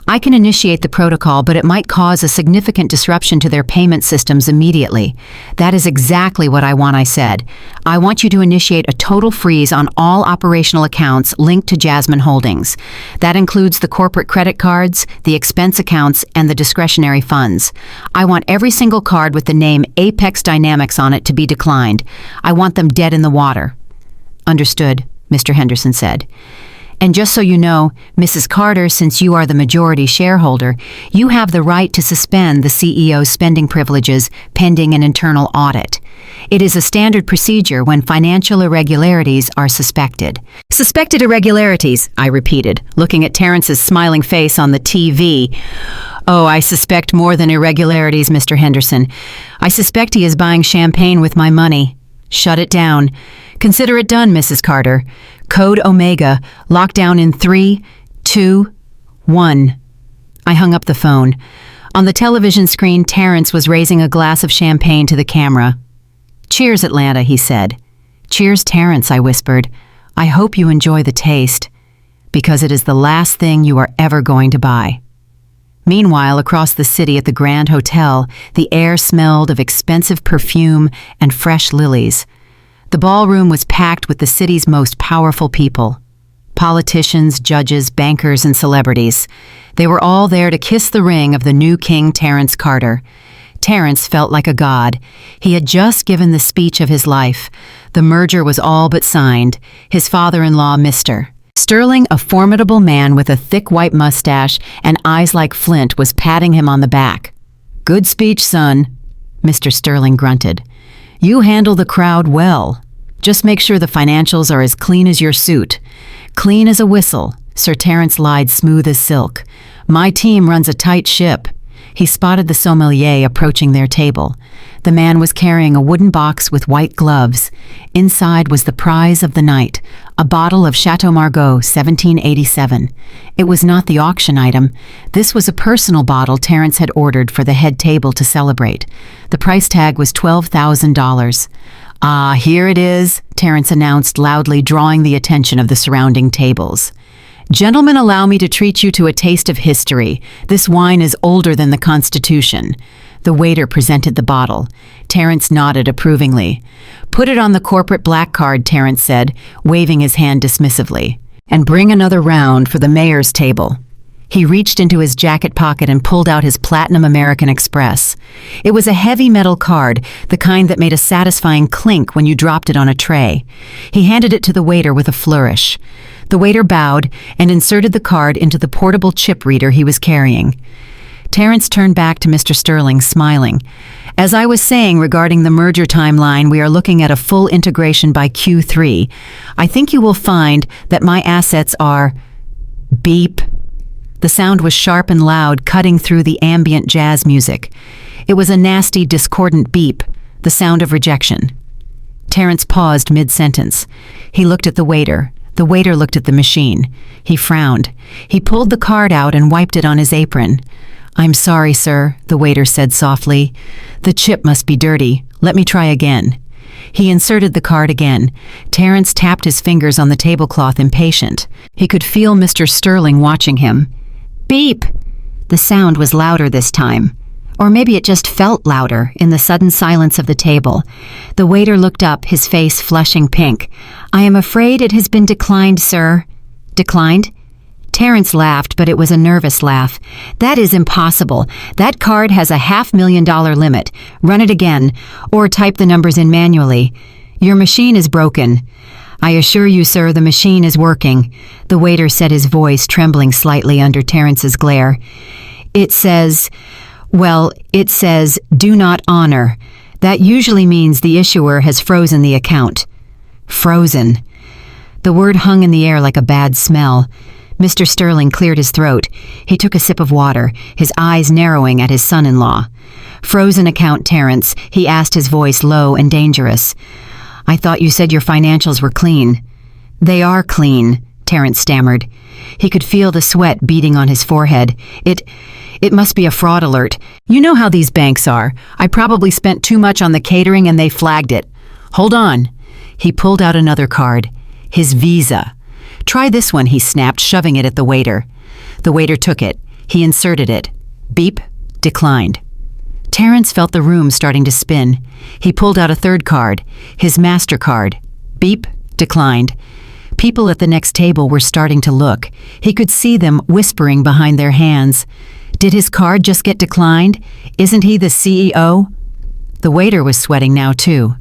I can initiate the protocol, but it might cause a significant disruption to their payment systems immediately. That is exactly what I want, I said. I want you to initiate a total freeze on all operational accounts linked to Jasmine Holdings. That includes the corporate credit cards, the expense accounts, and the discretionary funds. I want every single card with the name Apex Dynamics on it to be declined. I want them dead in the water. Understood, Mr. Henderson said. And just so you know, Mrs. Carter, since you are the majority shareholder, you have the right to suspend the CEO's spending privileges pending an internal audit. It is a standard procedure when financial irregularities are suspected. Suspected irregularities, I repeated, looking at Terrence's smiling face on the TV. Oh, I suspect more than irregularities, Mr. Henderson. I suspect he is buying champagne with my money. Shut it down. Consider it done, Mrs. Carter. Code Omega, lockdown in 3, 2, 1. I hung up the phone. On the television screen, Terrence was raising a glass of champagne to the camera. Cheers, Atlanta, he said. Cheers, Terrence, I whispered. I hope you enjoy the taste, because it is the last thing you are ever going to buy. Meanwhile, across the city at the Grand Hotel, the air smelled of expensive perfume and fresh lilies. The ballroom was packed with the city's most powerful people. Politicians, judges, bankers, and celebrities. They were all there to kiss the ring of the new King Terrence Carter. Terrence felt like a god. He had just given the speech of his life. The merger was all but signed. His father-in-law, Mr. Sterling, a formidable man with a thick white mustache and eyes like flint, was patting him on the back. Good speech, son, Mr. Sterling grunted. You handle the crowd well. Just make sure the financials are as clean as your suit. Clean as a whistle, Sir Terrence lied, smooth as silk. My team runs a tight ship. He spotted the sommelier approaching their table. The man was carrying a wooden box with white gloves. Inside was the prize of the night, a bottle of Chateau Margaux, 1787. It was not the auction item. This was a personal bottle Terrence had ordered for the head table to celebrate. The price tag was $12,000. Ah, here it is, Terrence announced loudly, drawing the attention of the surrounding tables. Gentlemen, allow me to treat you to a taste of history. This wine is older than the Constitution. The waiter presented the bottle. Terrence nodded approvingly. Put it on the corporate black card, Terrence said, waving his hand dismissively. And bring another round for the mayor's table. He reached into his jacket pocket and pulled out his Platinum American Express. It was a heavy metal card, the kind that made a satisfying clink when you dropped it on a tray. He handed it to the waiter with a flourish. The waiter bowed and inserted the card into the portable chip reader he was carrying. Terrence turned back to Mr. Sterling, smiling. As I was saying regarding the merger timeline, we are looking at a full integration by Q3. I think you will find that my assets are... Beep. The sound was sharp and loud, cutting through the ambient jazz music. It was a nasty, discordant beep, the sound of rejection. Terrence paused mid-sentence. He looked at the waiter. The waiter looked at the machine. He frowned. He pulled the card out and wiped it on his apron. I'm sorry, sir, the waiter said softly. The chip must be dirty. Let me try again. He inserted the card again. Terrence tapped his fingers on the tablecloth, impatient. He could feel Mr. Sterling watching him. Beep! The sound was louder this time. Or maybe it just felt louder in the sudden silence of the table. The waiter looked up, his face flushing pink. I am afraid it has been declined, sir. Declined? Terrence laughed, but it was a nervous laugh. That is impossible. That card has a $500,000 limit. Run it again, or type the numbers in manually. Your machine is broken. I assure you, sir, the machine is working. The waiter said, his voice trembling slightly under Terrence's glare. It says, do not honor. That usually means the issuer has frozen the account. Frozen. The word hung in the air like a bad smell. Mr. Sterling cleared his throat. He took a sip of water, his eyes narrowing at his son-in-law. Frozen account, Terrence, he asked, his voice low and dangerous. I thought you said your financials were clean. They are clean, Terrence stammered. He could feel the sweat beading on his forehead. It must be a fraud alert. You know how these banks are. I probably spent too much on the catering and they flagged it. Hold on. He pulled out another card. His Visa. Try this one, he snapped, shoving it at the waiter. The waiter took it. He inserted it. Beep, declined. Terrence felt the room starting to spin. He pulled out a third card, his MasterCard. Beep, declined. People at the next table were starting to look. He could see them whispering behind their hands. Did his card just get declined? Isn't he the CEO? The waiter was sweating now too.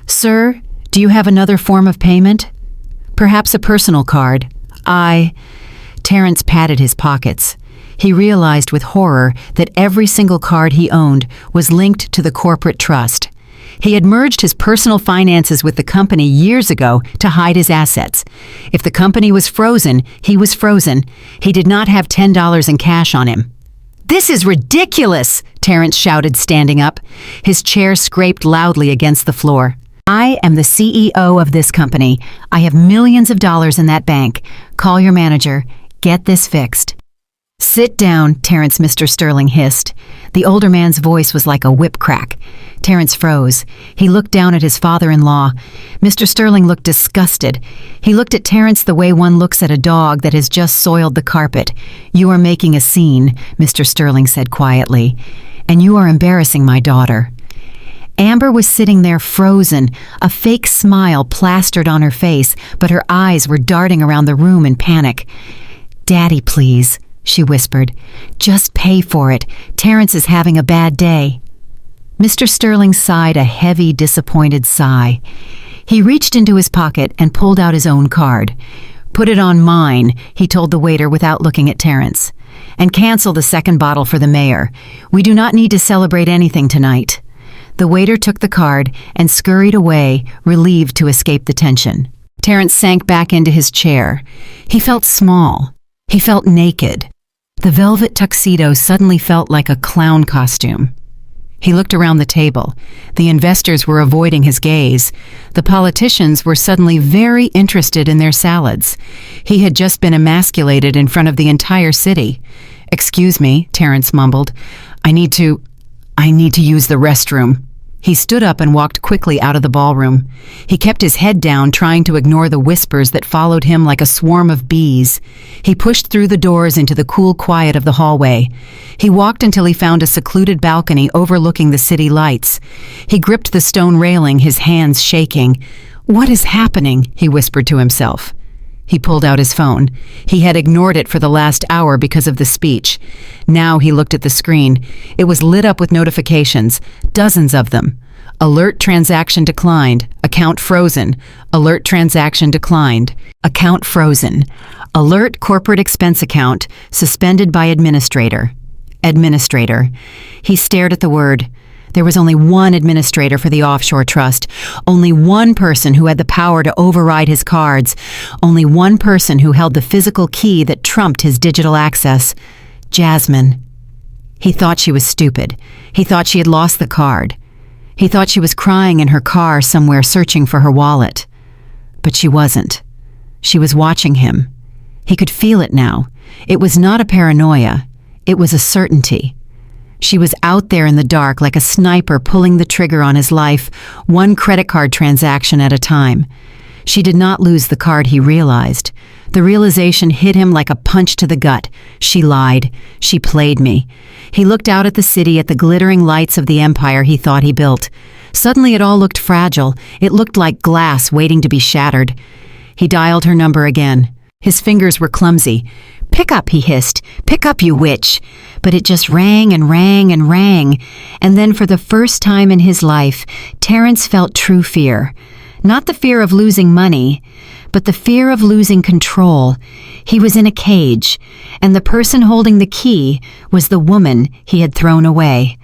Sir, do you have another form of payment? Perhaps a personal card. Terrence patted his pockets. He realized with horror that every single card he owned was linked to the corporate trust. He had merged his personal finances with the company years ago to hide his assets. If the company was frozen, he was frozen. He did not have $10 in cash on him. This is ridiculous, Terrence shouted, standing up. His chair scraped loudly against the floor. I am the CEO of this company. I have millions of dollars in that bank. Call your manager. Get this fixed. Sit down, Terrence, Mr. Sterling hissed. The older man's voice was like a whip crack. Terrence froze. He looked down at his father-in-law. Mr. Sterling looked disgusted. He looked at Terrence the way one looks at a dog that has just soiled the carpet. You are making a scene, Mr. Sterling said quietly, and you are embarrassing my daughter. Amber was sitting there frozen, a fake smile plastered on her face, but her eyes were darting around the room in panic. Daddy, please, she whispered. Just pay for it. Terrence is having a bad day. Mr. Sterling sighed a heavy, disappointed sigh. He reached into his pocket and pulled out his own card. Put it on mine, he told the waiter without looking at Terrence. And cancel the second bottle for the mayor. We do not need to celebrate anything tonight. The waiter took the card and scurried away, relieved to escape the tension. Terrence sank back into his chair. He felt small. He felt naked. The velvet tuxedo suddenly felt like a clown costume. He looked around the table. The investors were avoiding his gaze. The politicians were suddenly very interested in their salads. He had just been emasculated in front of the entire city. Excuse me, Terrence mumbled. I need to use the restroom. He stood up and walked quickly out of the ballroom. He kept his head down, trying to ignore the whispers that followed him like a swarm of bees. He pushed through the doors into the cool quiet of the hallway. He walked until he found a secluded balcony overlooking the city lights. He gripped the stone railing, his hands shaking. What is happening? He whispered to himself. He pulled out his phone. He had ignored it for the last hour because of the speech. Now he looked at the screen. It was lit up with notifications, dozens of them. Alert transaction declined. Account frozen. Alert transaction declined. Account frozen. Alert corporate expense account suspended by administrator. Administrator. He stared at the word. There was only one administrator for the offshore trust, only one person who had the power to override his cards, only one person who held the physical key that trumped his digital access. Jasmine. He thought she was stupid. He thought she had lost the card. He thought she was crying in her car somewhere searching for her wallet. But she wasn't. She was watching him. He could feel it now. It was not a paranoia. It was a certainty. She was out there in the dark like a sniper pulling the trigger on his life, one credit card transaction at a time. She did not lose the card, he realized. The realization hit him like a punch to the gut. She lied. She played me. He looked out at the city, at the glittering lights of the empire he thought he built. Suddenly it all looked fragile. It looked like glass waiting to be shattered. He dialed her number again. His fingers were clumsy. "Pick up," he hissed. "Pick up, you witch." But it just rang and rang and rang. And then for the first time in his life, Terrence felt true fear. Not the fear of losing money, but the fear of losing control. He was in a cage, and the person holding the key was the woman he had thrown away.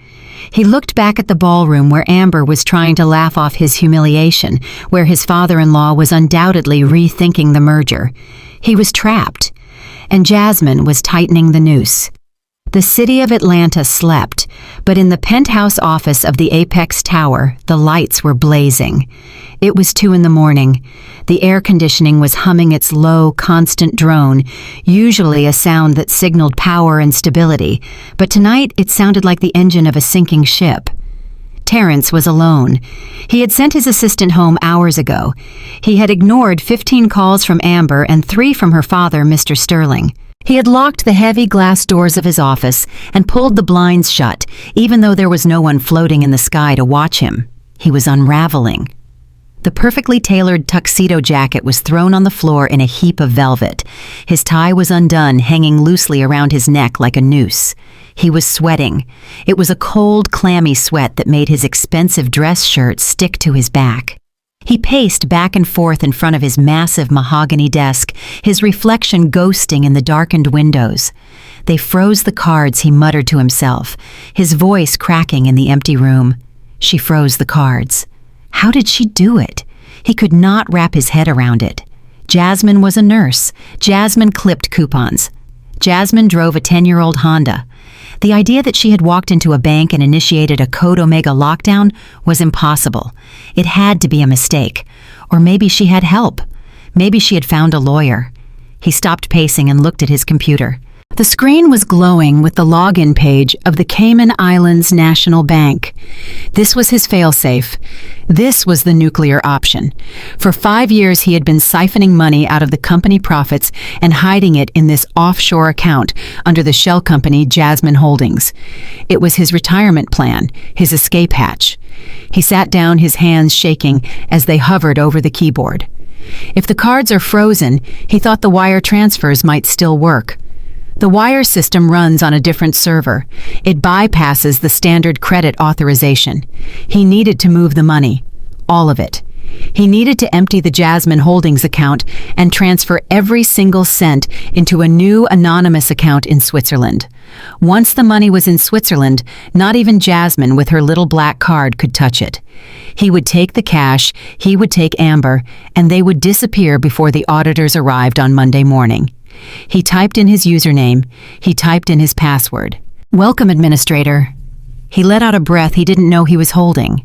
He looked back at the ballroom where Amber was trying to laugh off his humiliation, where his father-in-law was undoubtedly rethinking the merger. He was trapped, and Jasmine was tightening the noose. The city of Atlanta slept, but in the penthouse office of the Apex Tower, the lights were blazing. It was 2 a.m. The air conditioning was humming its low, constant drone, usually a sound that signaled power and stability, but tonight it sounded like the engine of a sinking ship. Terrence was alone. He had sent his assistant home hours ago. He had ignored 15 calls from Amber and 3 from her father, Mr. Sterling. He had locked the heavy glass doors of his office and pulled the blinds shut, even though there was no one floating in the sky to watch him. He was unraveling. The perfectly tailored tuxedo jacket was thrown on the floor in a heap of velvet. His tie was undone, hanging loosely around his neck like a noose. He was sweating. It was a cold, clammy sweat that made his expensive dress shirt stick to his back. He paced back and forth in front of his massive mahogany desk, his reflection ghosting in the darkened windows. They froze the cards, he muttered to himself, his voice cracking in the empty room. She froze the cards. How did she do it? He could not wrap his head around it. Jasmine was a nurse. Jasmine clipped coupons. Jasmine drove a 10-year-old Honda. The idea that she had walked into a bank and initiated a Code Omega lockdown was impossible. It had to be a mistake. Or maybe she had help. Maybe she had found a lawyer. He stopped pacing and looked at his computer. The screen was glowing with the login page of the Cayman Islands National Bank. This was his failsafe. This was the nuclear option. For 5 years he had been siphoning money out of the company profits and hiding it in this offshore account under the shell company Jasmine Holdings. It was his retirement plan, his escape hatch. He sat down, his hands shaking as they hovered over the keyboard. If the cards are frozen, he thought the wire transfers might still work. The wire system runs on a different server. It bypasses the standard credit authorization. He needed to move the money. All of it. He needed to empty the Jasmine Holdings account and transfer every single cent into a new anonymous account in Switzerland. Once the money was in Switzerland, not even Jasmine with her little black card could touch it. He would take the cash, he would take Amber, and they would disappear before the auditors arrived on Monday morning. He typed in his username. He typed in his password. "Welcome, administrator." He let out a breath he didn't know he was holding.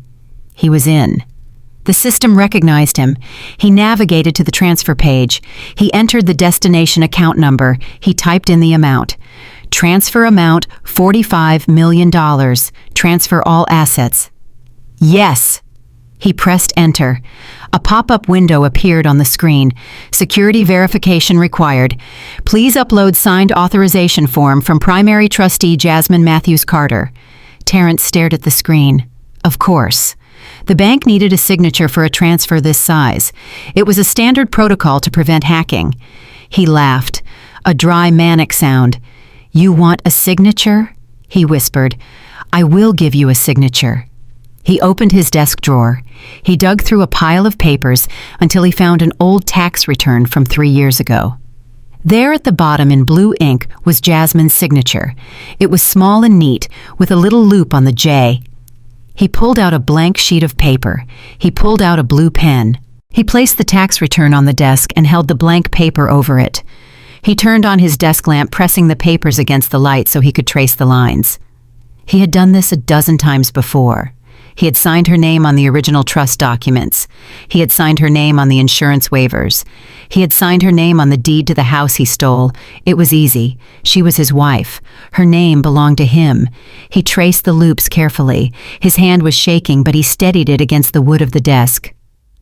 He was in. The system recognized him. He navigated to the transfer page. He entered the destination account number. He typed in the amount. Transfer amount $45 million. Transfer all assets. Yes! He pressed enter. A pop-up window appeared on the screen. Security verification required. Please upload signed authorization form from primary trustee Jasmine Matthews Carter. Terrence stared at the screen. Of course. The bank needed a signature for a transfer this size. It was a standard protocol to prevent hacking. He laughed. A dry, manic sound. "You want a signature?" he whispered. "I will give you a signature." He opened his desk drawer. He dug through a pile of papers until he found an old tax return from 3 years ago. There at the bottom in blue ink was Jasmine's signature. It was small and neat, with a little loop on the J. He pulled out a blank sheet of paper. He pulled out a blue pen. He placed the tax return on the desk and held the blank paper over it. He turned on his desk lamp, pressing the papers against the light so he could trace the lines. He had done this a dozen times before. He had signed her name on the original trust documents. He had signed her name on the insurance waivers. He had signed her name on the deed to the house he stole. It was easy. She was his wife. Her name belonged to him. He traced the loops carefully. His hand was shaking, but he steadied it against the wood of the desk.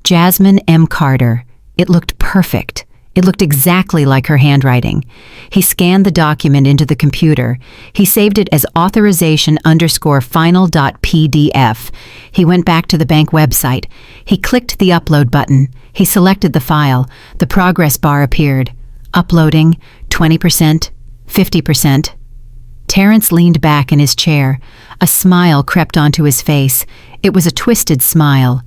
Jasmine M. Carter. It looked perfect. It looked exactly like her handwriting. He scanned the document into the computer. He saved it as authorization_final.pdf. He went back to the bank website. He clicked the upload button. He selected the file. The progress bar appeared. Uploading, 20%, 50%. Terrence leaned back in his chair. A smile crept onto his face. It was a twisted smile.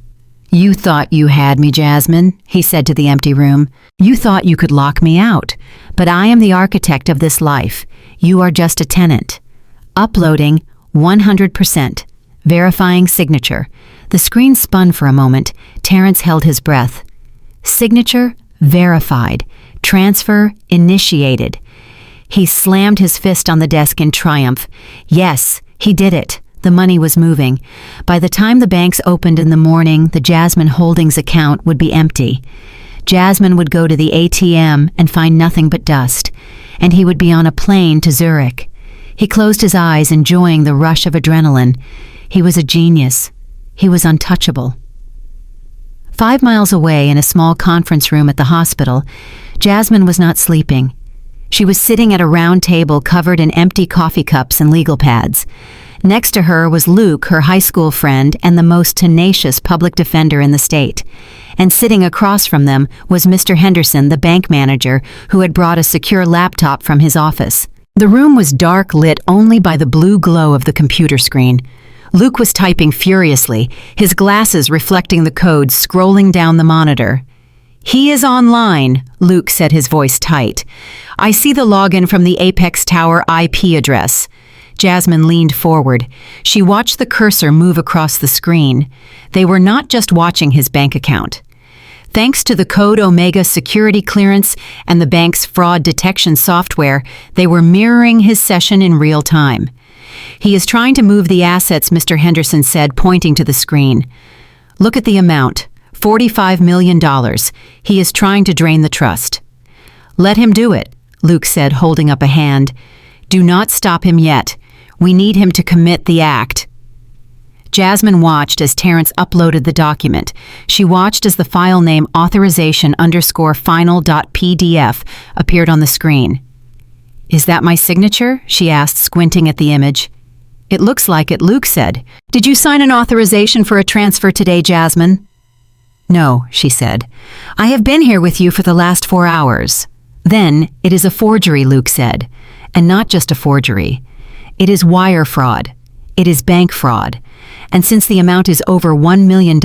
"You thought you had me, Jasmine," he said to the empty room. "You thought you could lock me out. But I am the architect of this life. You are just a tenant." Uploading, 100%. Verifying signature. The screen spun for a moment. Terrence held his breath. Signature verified. Transfer initiated. He slammed his fist on the desk in triumph. Yes, he did it. The money was moving. By the time the banks opened in the morning, the Jasmine Holdings account would be empty. Jasmine would go to the ATM and find nothing but dust, and he would be on a plane to Zurich. He closed his eyes, enjoying the rush of adrenaline. He was a genius. He was untouchable. 5 miles away in a small conference room at the hospital, Jasmine was not sleeping. She was sitting at a round table covered in empty coffee cups and legal pads. Next to her was Luke, her high school friend and the most tenacious public defender in the state. And sitting across from them was Mr. Henderson, the bank manager, who had brought a secure laptop from his office. The room was dark, lit only by the blue glow of the computer screen. Luke was typing furiously, his glasses reflecting the codes scrolling down the monitor. "He is online," Luke said, his voice tight. "I see the login from the Apex Tower IP address." Jasmine leaned forward. She watched the cursor move across the screen. They were not just watching his bank account. Thanks to the Code Omega security clearance and the bank's fraud detection software, they were mirroring his session in real time. "He is trying to move the assets," Mr. Henderson said, pointing to the screen. "Look at the amount, $45 million. He is trying to drain the trust." "Let him do it," Luke said, holding up a hand. "Do not stop him yet. We need him to commit the act." Jasmine watched as Terrence uploaded the document. She watched as the file name authorization_final.pdf appeared on the screen. "Is that my signature?" she asked, squinting at the image. "It looks like it," Luke said. "Did you sign an authorization for a transfer today, Jasmine?" "No," she said. "I have been here with you for the last 4 hours." "Then it is a forgery," Luke said. "And not just a forgery. It is wire fraud. It is bank fraud. And since the amount is over $1 million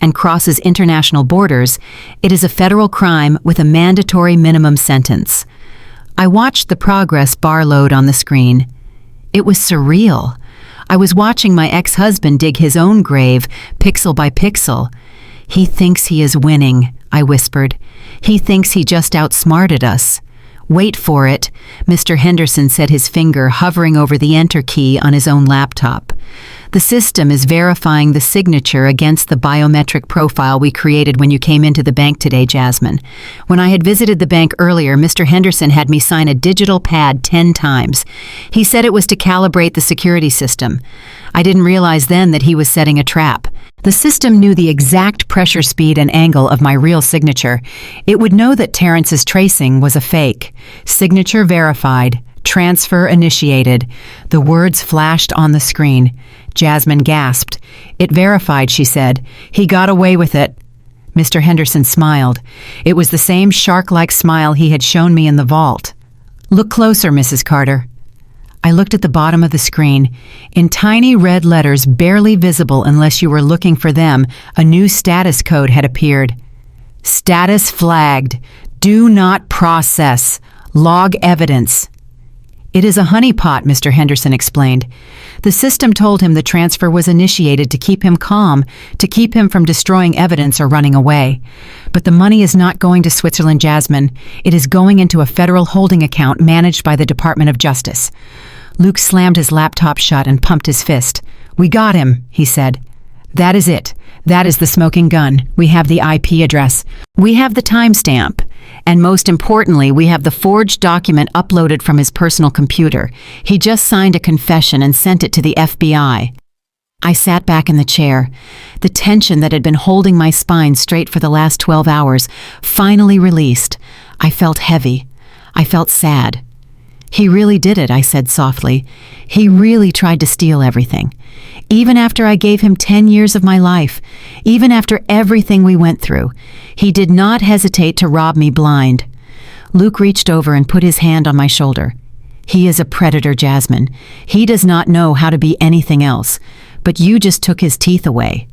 and crosses international borders, it is a federal crime with a mandatory minimum sentence." I watched the progress bar load on the screen. It was surreal. I was watching my ex-husband dig his own grave, pixel by pixel. "He thinks he is winning," I whispered. "He thinks he just outsmarted us." "Wait for it," Mr. Henderson said, his finger hovering over the enter key on his own laptop. "The system is verifying the signature against the biometric profile we created when you came into the bank today, Jasmine. When I had visited the bank earlier, Mr. Henderson had me sign a digital pad 10 times. He said it was to calibrate the security system. I didn't realize then that he was setting a trap. The system knew the exact pressure, speed, and angle of my real signature. It would know that Terrence's tracing was a fake. Signature verified. Transfer initiated. The words flashed on the screen. Jasmine gasped. "It verified," she said. "He got away with it." Mr. Henderson smiled. It was the same shark-like smile he had shown me in the vault. "Look closer, Mrs. Carter." I looked at the bottom of the screen. In tiny red letters, barely visible unless you were looking for them, a new status code had appeared. "Status flagged. Do not process. Log evidence." "It is a honeypot," Mr. Henderson explained. The system told him the transfer was initiated to keep him calm, to keep him from destroying evidence or running away. But the money is not going to Switzerland, Jasmine. It is going into a federal holding account managed by the Department of Justice. Luke slammed his laptop shut and pumped his fist. "We got him," he said. "That is it. That is the smoking gun. We have the IP address. We have the timestamp. And most importantly, we have the forged document uploaded from his personal computer. He just signed a confession and sent it to the FBI." I sat back in the chair. The tension that had been holding my spine straight for the last 12 hours finally released. I felt heavy. I felt sad. "He really did it," I said softly. "He really tried to steal everything. Even after I gave him 10 years of my life, even after everything we went through, he did not hesitate to rob me blind." Luke reached over and put his hand on my shoulder. "He is a predator, Jasmine. He does not know how to be anything else. But you just took his teeth away."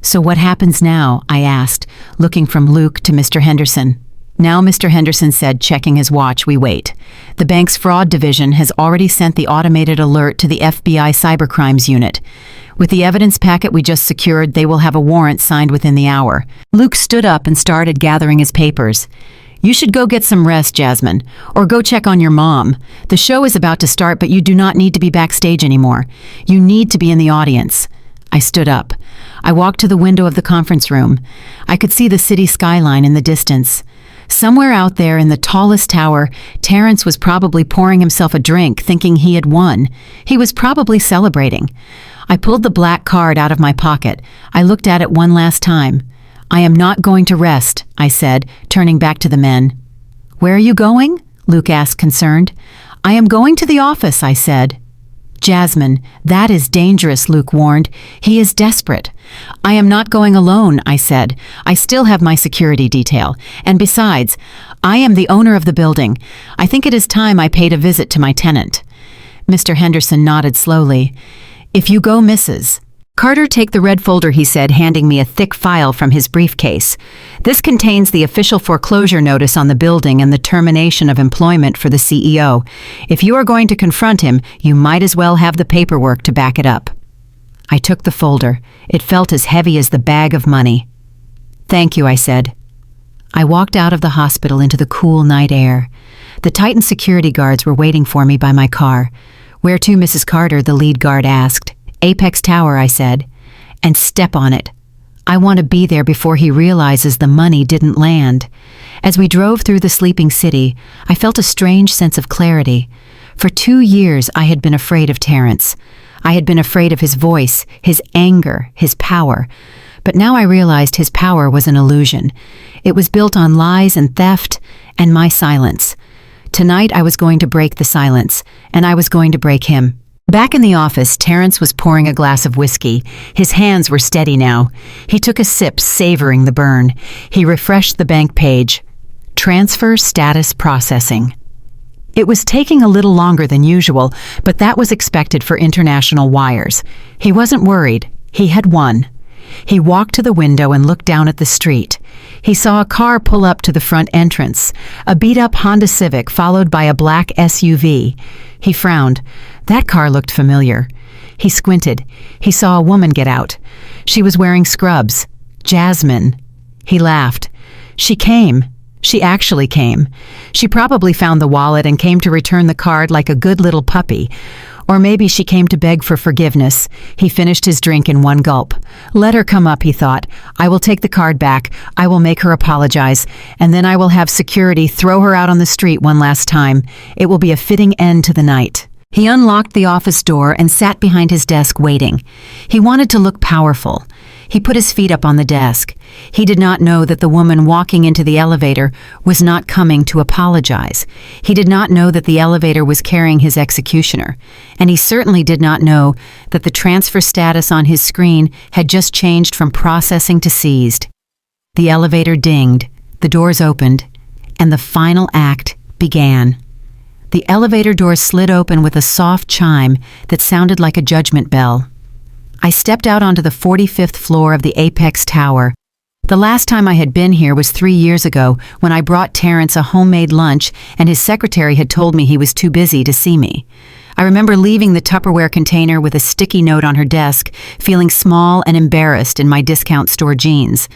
"So what happens now?" I asked, looking from Luke to Mr. Henderson. "Now," Mr. Henderson said, checking his watch, "we wait. The bank's fraud division has already sent the automated alert to the FBI cybercrimes unit. With the evidence packet we just secured, they will have a warrant signed within the hour." Luke stood up and started gathering his papers. "You should go get some rest, Jasmine, or go check on your mom. The show is about to start, but you do not need to be backstage anymore. You need to be in the audience." I stood up. I walked to the window of the conference room. I could see the city skyline in the distance. Somewhere out there in the tallest tower, Terrence was probably pouring himself a drink, thinking he had won. He was probably celebrating. I pulled the black card out of my pocket. I looked at it one last time. "I am not going to rest," I said, turning back to the men. "Where are you going?" Luke asked, concerned. "I am going to the office," I said. "Jasmine, that is dangerous," Luke warned. "He is desperate." "I am not going alone," I said. "I still have my security detail. And besides, I am the owner of the building. I think it is time I paid a visit to my tenant." Mr. Henderson nodded slowly. "If you go, Mrs. Carter, take the red folder," he said, handing me a thick file from his briefcase. "This contains the official foreclosure notice on the building and the termination of employment for the CEO. If you are going to confront him, you might as well have the paperwork to back it up." I took the folder. It felt as heavy as the bag of money. "Thank you," I said. I walked out of the hospital into the cool night air. The Titan security guards were waiting for me by my car. "Where to, Mrs. Carter?" the lead guard asked. "Apex Tower," I said. "And step on it. I want to be there before he realizes the money didn't land." As we drove through the sleeping city, I felt a strange sense of clarity. For 2 years, I had been afraid of Terrence. I had been afraid of his voice, his anger, his power. But now I realized his power was an illusion. It was built on lies and theft and my silence. Tonight I was going to break the silence, and I was going to break him. Back in the office, Terrence was pouring a glass of whiskey. His hands were steady now. He took a sip, savoring the burn. He refreshed the bank page. Transfer status processing. It was taking a little longer than usual, but that was expected for international wires. He wasn't worried. He had won. He walked to the window and looked down at the street. He saw a car pull up to the front entrance, a beat-up Honda Civic followed by a black SUV. He frowned. That car looked familiar. He squinted. He saw a woman get out. She was wearing scrubs. Jasmine. He laughed. She came. She actually came. She probably found the wallet and came to return the card like a good little puppy. Or maybe she came to beg for forgiveness. He finished his drink in one gulp. Let her come up, he thought. I will take the card back. I will make her apologize. And then I will have security throw her out on the street one last time. It will be a fitting end to the night. He unlocked the office door and sat behind his desk waiting. He wanted to look powerful. He put his feet up on the desk. He did not know that the woman walking into the elevator was not coming to apologize. He did not know that the elevator was carrying his executioner. And he certainly did not know that the transfer status on his screen had just changed from processing to seized. The elevator dinged, the doors opened, and the final act began. The elevator door slid open with a soft chime that sounded like a judgment bell. I stepped out onto the 45th floor of the Apex Tower. The last time I had been here was 3 years ago when I brought Terrence a homemade lunch and his secretary had told me he was too busy to see me. I remember leaving the Tupperware container with a sticky note on her desk, feeling small and embarrassed in my discount store jeans.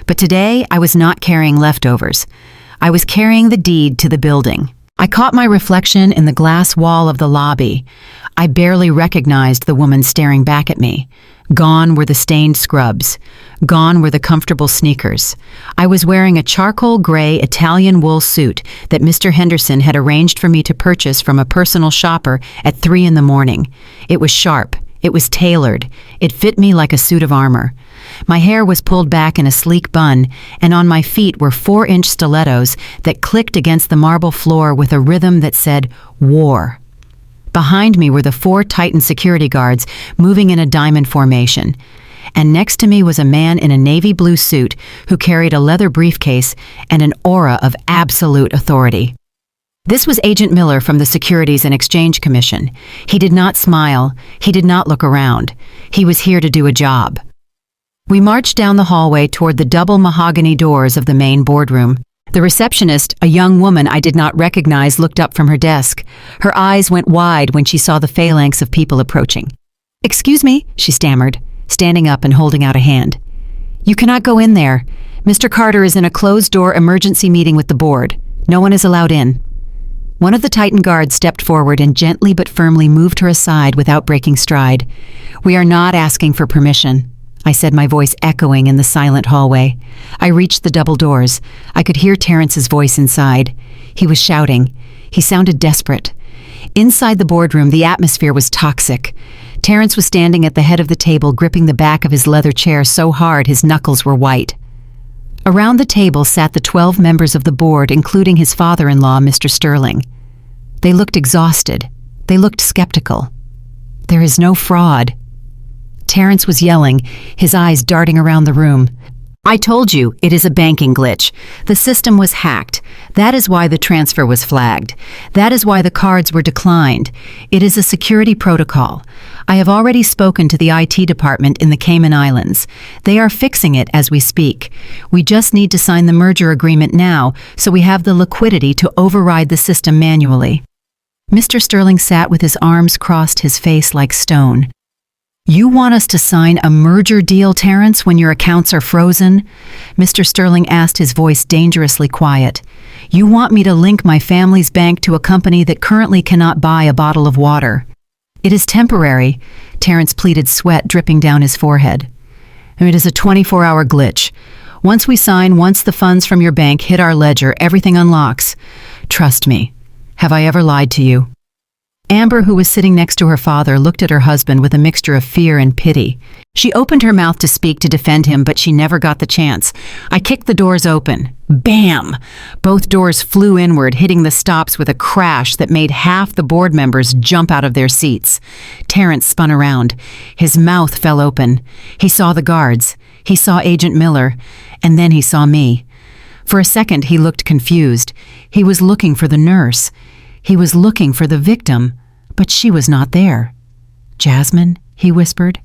But today I was not carrying leftovers. I was carrying the deed to the building. I caught my reflection in the glass wall of the lobby. I barely recognized the woman staring back at me. Gone were the stained scrubs. Gone were the comfortable sneakers. I was wearing a charcoal gray Italian wool suit that Mr. Henderson had arranged for me to purchase from a personal shopper at 3 in the morning. It was sharp. It was tailored. It fit me like a suit of armor. My hair was pulled back in a sleek bun, and on my feet were 4-inch stilettos that clicked against the marble floor with a rhythm that said, "War." Behind me were the 4 Titan security guards moving in a diamond formation. And next to me was a man in a navy blue suit who carried a leather briefcase and an aura of absolute authority. This was Agent Miller from the Securities and Exchange Commission. He did not smile. He did not look around. He was here to do a job. We marched down the hallway toward the double mahogany doors of the main boardroom. The receptionist, a young woman I did not recognize, looked up from her desk. Her eyes went wide when she saw the phalanx of people approaching. "Excuse me," she stammered, standing up and holding out a hand. "You cannot go in there. Mr. Carter is in a closed-door emergency meeting with the board. No one is allowed in." One of the Titan guards stepped forward and gently but firmly moved her aside without breaking stride. "We are not asking for permission," I said, my voice echoing in the silent hallway. I reached the double doors. I could hear Terrence's voice inside. He was shouting. He sounded desperate. Inside the boardroom, the atmosphere was toxic. Terrence was standing at the head of the table, gripping the back of his leather chair so hard his knuckles were white. Around the table sat the 12 members of the board, including his father-in-law, Mr. Sterling. They looked exhausted. They looked skeptical. "There is no fraud." Terrence was yelling, his eyes darting around the room. "I told you, it is a banking glitch. The system was hacked. That is why the transfer was flagged. That is why the cards were declined. It is a security protocol. I have already spoken to the IT department in the Cayman Islands. They are fixing it as we speak. We just need to sign the merger agreement now, so we have the liquidity to override the system manually." Mr. Sterling sat with his arms crossed, his face like stone. "You want us to sign a merger deal, Terrence, when your accounts are frozen?" Mr. Sterling asked, his voice dangerously quiet. "You want me to link my family's bank to a company that currently cannot buy a bottle of water?" "It is temporary," Terrence pleaded, sweat dripping down his forehead. "It is a 24-hour glitch. Once we sign, once the funds from your bank hit our ledger, everything unlocks. Trust me. Have I ever lied to you?" Amber, who was sitting next to her father, looked at her husband with a mixture of fear and pity. She opened her mouth to speak to defend him, but she never got the chance. I kicked the doors open. Bam! Both doors flew inward, hitting the stops with a crash that made half the board members jump out of their seats. Terrence spun around. His mouth fell open. He saw the guards. He saw Agent Miller. And then he saw me. For a second, he looked confused. He was looking for the nurse. He was looking for the victim, but she was not there. "Jasmine," he whispered.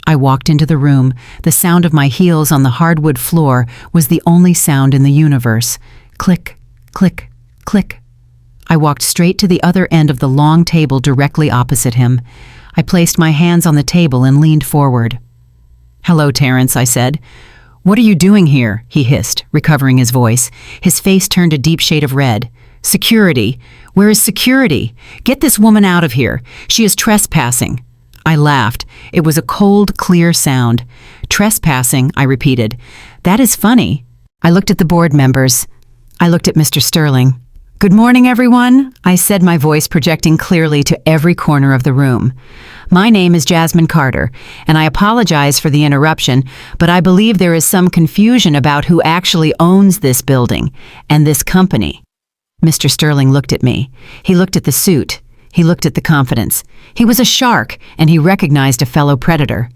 I walked into the room. The sound of my heels on the hardwood floor was the only sound in the universe. Click, click, click. I walked straight to the other end of the long table directly opposite him. I placed my hands on the table and leaned forward. "Hello, Terrence," I said. "What are you doing here?" he hissed, recovering his voice. His face turned a deep shade of red. "Security? Where is security? Get this woman out of here. She is trespassing." I laughed. It was a cold, clear sound. "Trespassing," I repeated. "That is funny." I looked at the board members. I looked at Mr. Sterling. "Good morning, everyone," I said, my voice projecting clearly to every corner of the room. "My name is Jasmine Carter, and I apologize for the interruption, but I believe there is some confusion about who actually owns this building and this company." Mr. Sterling looked at me. He looked at the suit. He looked at the confidence. He was a shark, and he recognized a fellow predator.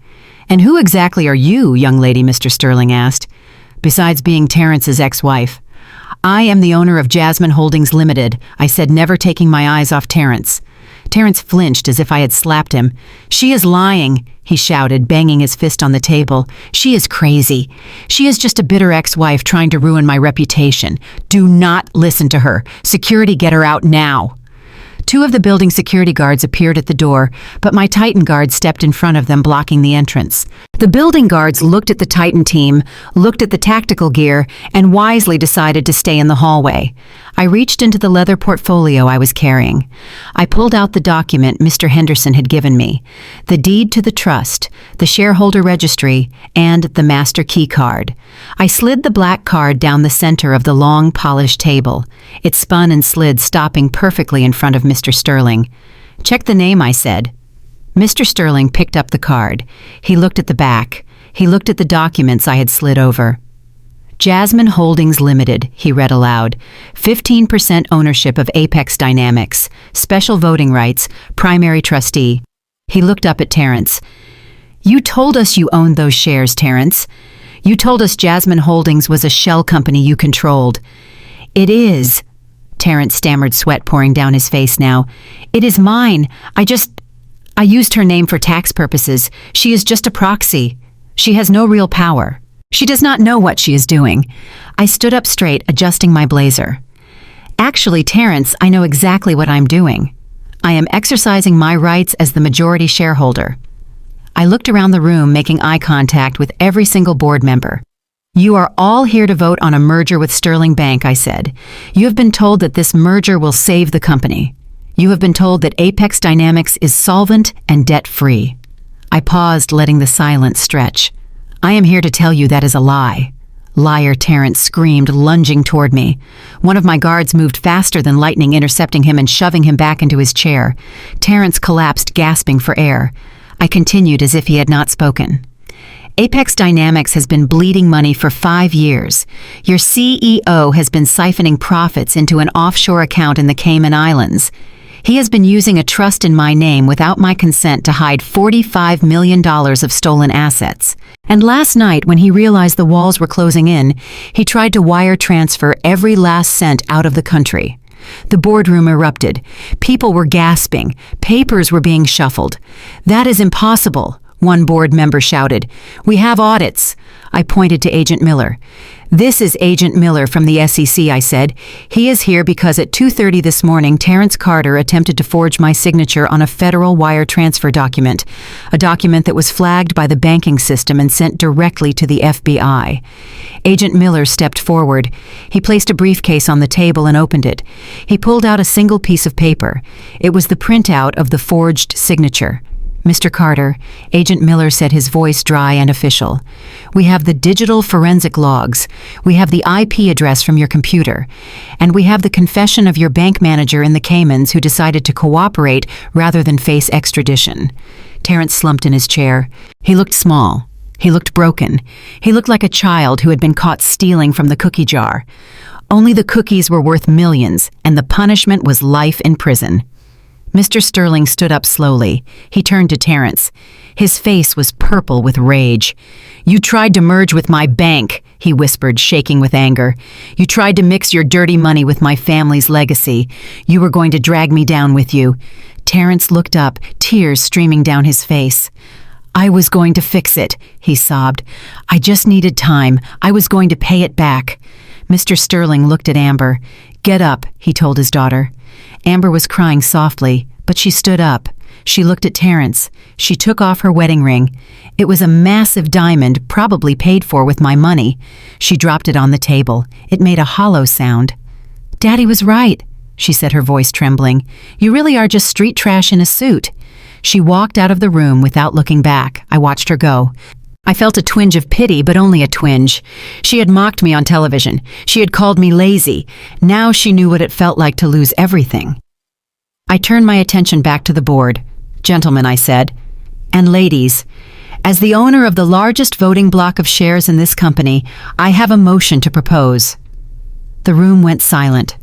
"And who exactly are you, young lady?" Mr. Sterling asked. "Besides being Terrence's ex-wife." "I am the owner of Jasmine Holdings Limited," I said, never taking my eyes off Terrence. Terrence flinched as if I had slapped him. "She is lying," he shouted, banging his fist on the table. "She is crazy. She is just a bitter ex-wife trying to ruin my reputation. Do not listen to her. Security, get her out now." Two of the building security guards appeared at the door, but my Titan guard stepped in front of them, blocking the entrance. The building guards looked at the Titan team, looked at the tactical gear, and wisely decided to stay in the hallway. I reached into the leather portfolio I was carrying. I pulled out the document Mr. Henderson had given me, the deed to the trust, the shareholder registry, and the master key card. I slid the black card down the center of the long, polished table. It spun and slid, stopping perfectly in front of Mr. Sterling. "Check the name," I said. Mr. Sterling picked up the card. He looked at the back. He looked at the documents I had slid over. "Jasmine Holdings Limited," he read aloud. 15% ownership of Apex Dynamics. Special voting rights. Primary trustee. He looked up at Terrence. "You told us you owned those shares, Terrence. You told us Jasmine Holdings was a shell company you controlled." "It is." Terrence stammered, sweat pouring down his face now. "It is mine. I used her name for tax purposes. She is just a proxy. She has no real power. She does not know what she is doing." I stood up straight, adjusting my blazer. "Actually, Terrence, I know exactly what I'm doing. I am exercising my rights as the majority shareholder." I looked around the room, making eye contact with every single board member. "You are all here to vote on a merger with Sterling Bank," I said. "You have been told that this merger will save the company. You have been told that Apex Dynamics is solvent and debt-free." I paused, letting the silence stretch. "I am here to tell you that is a lie." "Liar," Terrence screamed, lunging toward me. One of my guards moved faster than lightning, intercepting him and shoving him back into his chair. Terrence collapsed, gasping for air. I continued as if he had not spoken. Apex Dynamics has been bleeding money for 5 years. Your CEO has been siphoning profits into an offshore account in the Cayman Islands. He has been using a trust in my name without my consent to hide $45 million of stolen assets. And last night, when he realized the walls were closing in, he tried to wire transfer every last cent out of the country. The boardroom erupted. People were gasping. Papers were being shuffled. "That is impossible," one board member shouted. "We have audits." I pointed to Agent Miller. "This is Agent Miller from the SEC," I said. "He is here because at 2:30 this morning, Terrence Carter attempted to forge my signature on a federal wire transfer document, a document that was flagged by the banking system and sent directly to the FBI. Agent Miller stepped forward. He placed a briefcase on the table and opened it. He pulled out a single piece of paper. It was the printout of the forged signature. "Mr. Carter," Agent Miller said, his voice dry and official, "we have the digital forensic logs. We have the IP address from your computer. And we have the confession of your bank manager in the Caymans who decided to cooperate rather than face extradition." Terrence slumped in his chair. He looked small. He looked broken. He looked like a child who had been caught stealing from the cookie jar. Only the cookies were worth millions, and the punishment was life in prison. Mr. Sterling stood up slowly. He turned to Terrence. His face was purple with rage. "You tried to merge with my bank," he whispered, shaking with anger. "You tried to mix your dirty money with my family's legacy. You were going to drag me down with you." Terrence looked up, tears streaming down his face. "I was going to fix it," he sobbed. "I just needed time. I was going to pay it back." Mr. Sterling looked at Amber. "Get up," he told his daughter. Amber was crying softly, but she stood up. She looked at Terrence. She took off her wedding ring. It was a massive diamond, probably paid for with my money. She dropped it on the table. It made a hollow sound. "Daddy was right," she said, her voice trembling. "You really are just street trash in a suit." She walked out of the room without looking back. I watched her go. I felt a twinge of pity, but only a twinge. She had mocked me on television. She had called me lazy. Now she knew what it felt like to lose everything. I turned my attention back to the board. "Gentlemen," I said, "and ladies, as the owner of the largest voting block of shares in this company, I have a motion to propose." The room went silent.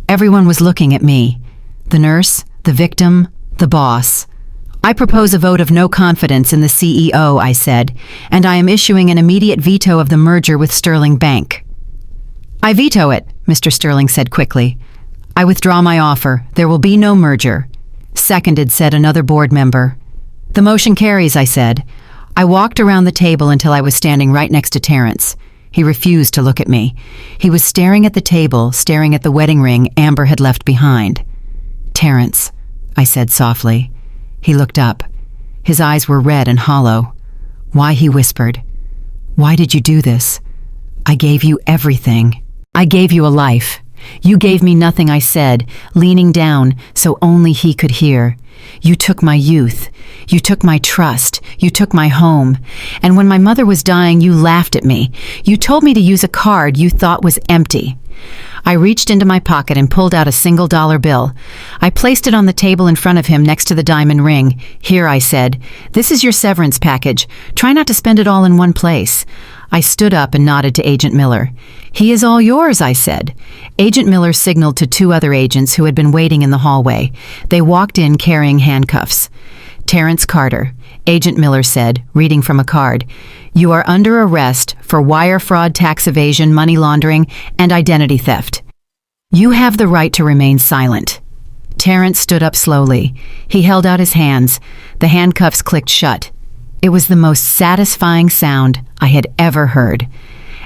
Everyone was looking at me. The nurse, the victim, the boss. "I propose a vote of no confidence in the CEO," I said, "and I am issuing an immediate veto of the merger with Sterling Bank." "I veto it," Mr. Sterling said quickly. "I withdraw my offer. There will be no merger." "Seconded," said another board member. "The motion carries," I said. I walked around the table until I was standing right next to Terrence. He refused to look at me. He was staring at the table, staring at the wedding ring Amber had left behind. "Terrence," I said softly. He looked up. His eyes were red and hollow. "Why?" he whispered. "Why did you do this? I gave you everything. I gave you a life. You gave me nothing," I said, leaning down so only he could hear. "You took my youth. You took my trust. You took my home. And when my mother was dying, you laughed at me. You told me to use a card you thought was empty." I reached into my pocket and pulled out a single dollar bill. I placed it on the table in front of him next to the diamond ring. "Here," I said. "This is your severance package. Try not to spend it all in one place." I stood up and nodded to Agent Miller. "He is all yours," I said. Agent Miller signaled to 2 other agents who had been waiting in the hallway. They walked in carrying handcuffs. "Terrence Carter," Agent Miller said, reading from a card. "You are under arrest for wire fraud, tax evasion, money laundering, and identity theft. You have the right to remain silent." Terrence stood up slowly. He held out his hands. The handcuffs clicked shut. It was the most satisfying sound I had ever heard.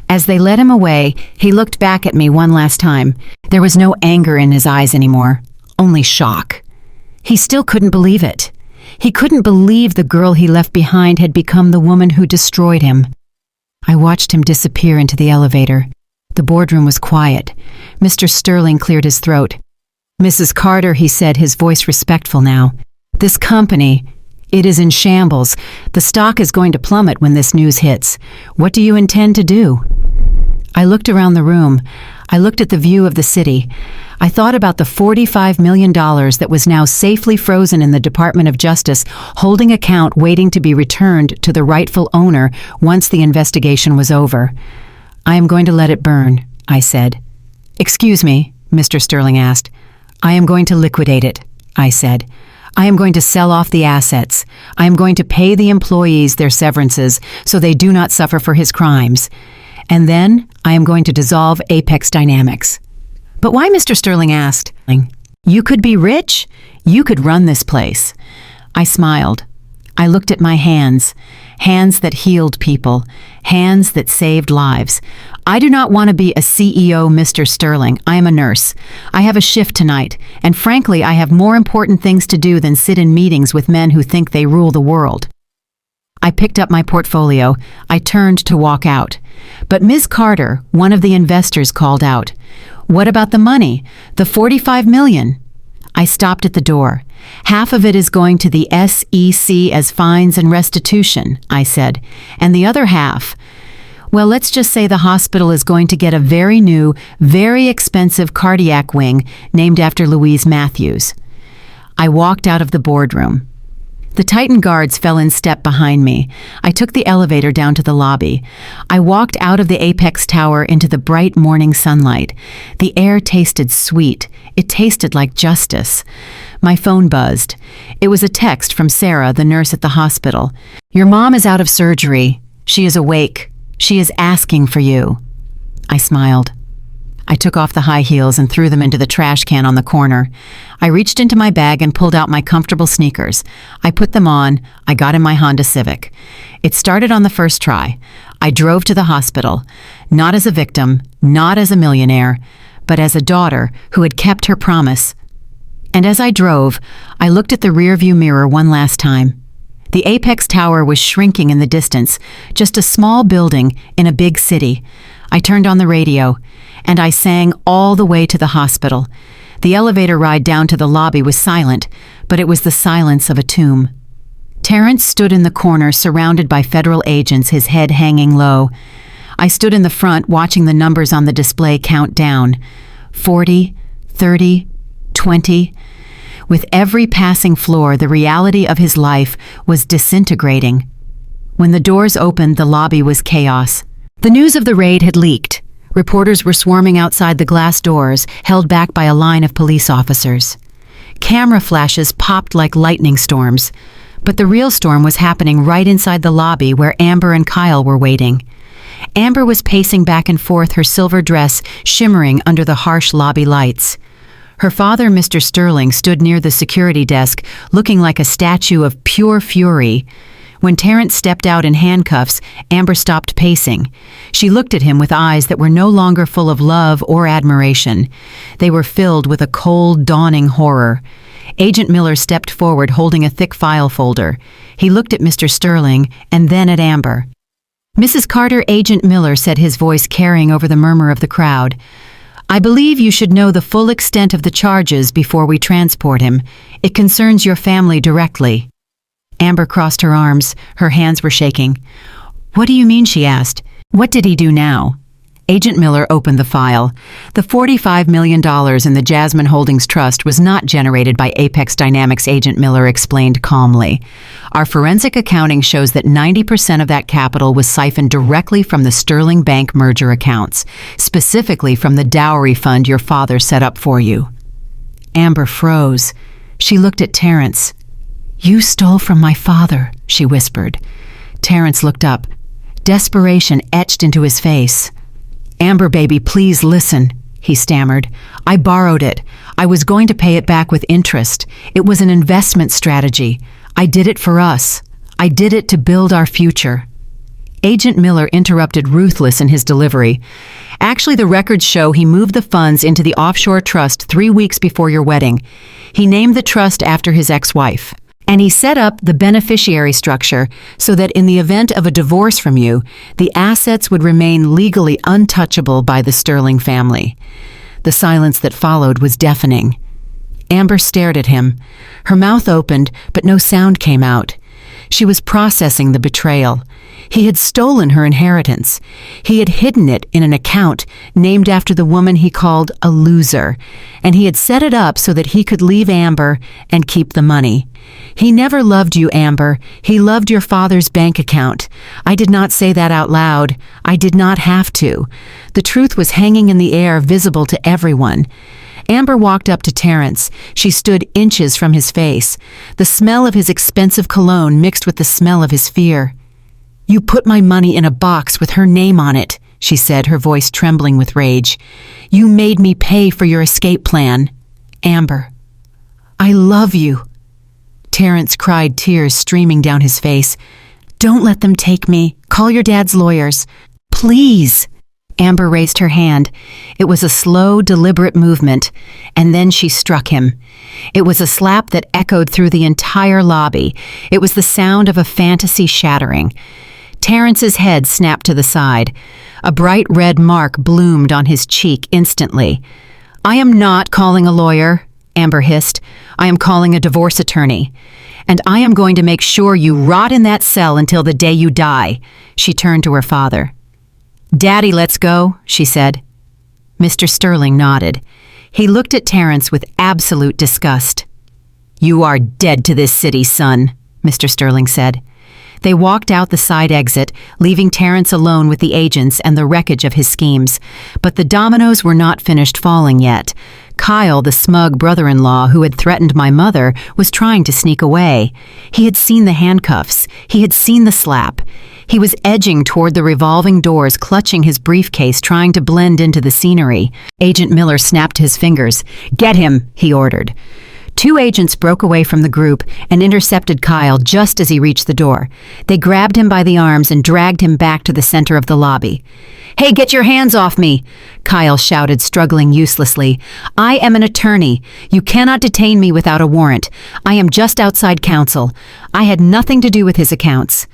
As they led him away, he looked back at me one last time. There was no anger in his eyes anymore, only shock. He still couldn't believe it. He couldn't believe the girl he left behind had become the woman who destroyed him. I watched him disappear into the elevator. The boardroom was quiet. Mr. Sterling cleared his throat. "Mrs. Carter," he said, his voice respectful now. "This company, it is in shambles. The stock is going to plummet when this news hits. What do you intend to do?" I looked around the room. I looked at the view of the city. I thought about the $45 million that was now safely frozen in the Department of Justice, holding account waiting to be returned to the rightful owner once the investigation was over. "I am going to let it burn," I said. "Excuse me," Mr. Sterling asked. "I am going to liquidate it," I said. "I am going to sell off the assets. I am going to pay the employees their severances so they do not suffer for his crimes. And then I am going to dissolve Apex Dynamics." "But why?" Mr. Sterling asked. "You could be rich. You could run this place." I smiled. I looked at my hands, hands that healed people, hands that saved lives. "I do not want to be a CEO, Mr. Sterling. I am a nurse. I have a shift tonight, and frankly, I have more important things to do than sit in meetings with men who think they rule the world." I picked up my portfolio. I turned to walk out. But Ms. Carter, one of the investors, called out, "What about the money? The $45 million?" I stopped at the door. "Half of it is going to the SEC as fines and restitution," I said. "And the other half, well, let's just say the hospital is going to get a very new, very expensive cardiac wing named after Louise Matthews." I walked out of the boardroom. The Titan guards fell in step behind me. I took the elevator down to the lobby. I walked out of the Apex Tower into the bright morning sunlight. The air tasted sweet. It tasted like justice. My phone buzzed. It was a text from Sarah, the nurse at the hospital. "Your mom is out of surgery. She is awake. She is asking for you." I smiled. I took off the high heels and threw them into the trash can on the corner. I reached into my bag and pulled out my comfortable sneakers. I put them on. I got in my Honda Civic. It started on the first try. I drove to the hospital, not as a victim, not as a millionaire, but as a daughter who had kept her promise. And as I drove, I looked at the rearview mirror one last time. The Apex Tower was shrinking in the distance, just a small building in a big city. I turned on the radio, and I sang all the way to the hospital. The elevator ride down to the lobby was silent, but it was the silence of a tomb. Terrence stood in the corner surrounded by federal agents, his head hanging low. I stood in the front watching the numbers on the display count down. 40, 30, 20. With every passing floor, the reality of his life was disintegrating. When the doors opened, the lobby was chaos. The news of the raid had leaked. Reporters were swarming outside the glass doors, held back by a line of police officers. Camera flashes popped like lightning storms. But the real storm was happening right inside the lobby where Amber and Kyle were waiting. Amber was pacing back and forth, her silver dress shimmering under the harsh lobby lights. Her father, Mr. Sterling, stood near the security desk, looking like a statue of pure fury. When Terrence stepped out in handcuffs, Amber stopped pacing. She looked at him with eyes that were no longer full of love or admiration. They were filled with a cold, dawning horror. Agent Miller stepped forward, holding a thick file folder. He looked at Mr. Sterling and then at Amber. "Mrs. Carter," Agent Miller said, his voice carrying over the murmur of the crowd. "I believe you should know the full extent of the charges before we transport him. It concerns your family directly." Amber crossed her arms. Her hands were shaking. "What do you mean?" she asked. "What did he do now?" Agent Miller opened the file. The $45 million in the Jasmine Holdings Trust was not generated by Apex Dynamics, Agent Miller explained calmly. "Our forensic accounting shows that 90% of that capital was siphoned directly from the Sterling Bank merger accounts, specifically from the dowry fund your father set up for you." Amber froze. She looked at Terrence. "You stole from my father," she whispered. Terrence looked up. Desperation etched into his face. "Amber, baby, please listen," he stammered. "I borrowed it. I was going to pay it back with interest. It was an investment strategy. I did it for us. I did it to build our future." Agent Miller interrupted, ruthless in his delivery. "Actually, the records show he moved the funds into the offshore trust 3 weeks before your wedding. He named the trust after his ex-wife. And he set up the beneficiary structure so that in the event of a divorce from you, the assets would remain legally untouchable by the Sterling family." The silence that followed was deafening. Amber stared at him. Her mouth opened, but no sound came out. She was processing the betrayal. He had stolen her inheritance. He had hidden it in an account named after the woman he called a loser, and he had set it up so that he could leave Amber and keep the money. He never loved you, Amber. He loved your father's bank account. I did not say that out loud. I did not have to. The truth was hanging in the air, visible to everyone. Amber walked up to Terrence. She stood inches from his face. The smell of his expensive cologne mixed with the smell of his fear. "You put my money in a box with her name on it," she said, her voice trembling with rage. "You made me pay for your escape plan. Amber, I love you." Terrence cried, tears streaming down his face. "Don't let them take me. Call your dad's lawyers. Please." Amber raised her hand. It was a slow, deliberate movement, and then she struck him. It was a slap that echoed through the entire lobby. It was the sound of a fantasy shattering. Terrence's head snapped to the side. A bright red mark bloomed on his cheek instantly. "I am not calling a lawyer," Amber hissed. "I am calling a divorce attorney. And I am going to make sure you rot in that cell until the day you die." She turned to her father. "Daddy, let's go," she said. Mr. Sterling nodded. He looked at Terrence with absolute disgust. "You are dead to this city, son," Mr. Sterling said. They walked out the side exit, leaving Terrence alone with the agents and the wreckage of his schemes. But the dominoes were not finished falling yet. Kyle, the smug brother-in-law who had threatened my mother, was trying to sneak away. He had seen the handcuffs. He had seen the slap. He was edging toward the revolving doors, clutching his briefcase, trying to blend into the scenery. Agent Miller snapped his fingers. "Get him," he ordered. Two agents broke away from the group and intercepted Kyle just as he reached the door. They grabbed him by the arms and dragged him back to the center of the lobby. "Hey, get your hands off me!" Kyle shouted, struggling uselessly. "I am an attorney. You cannot detain me without a warrant. I am just outside counsel. I had nothing to do with his accounts."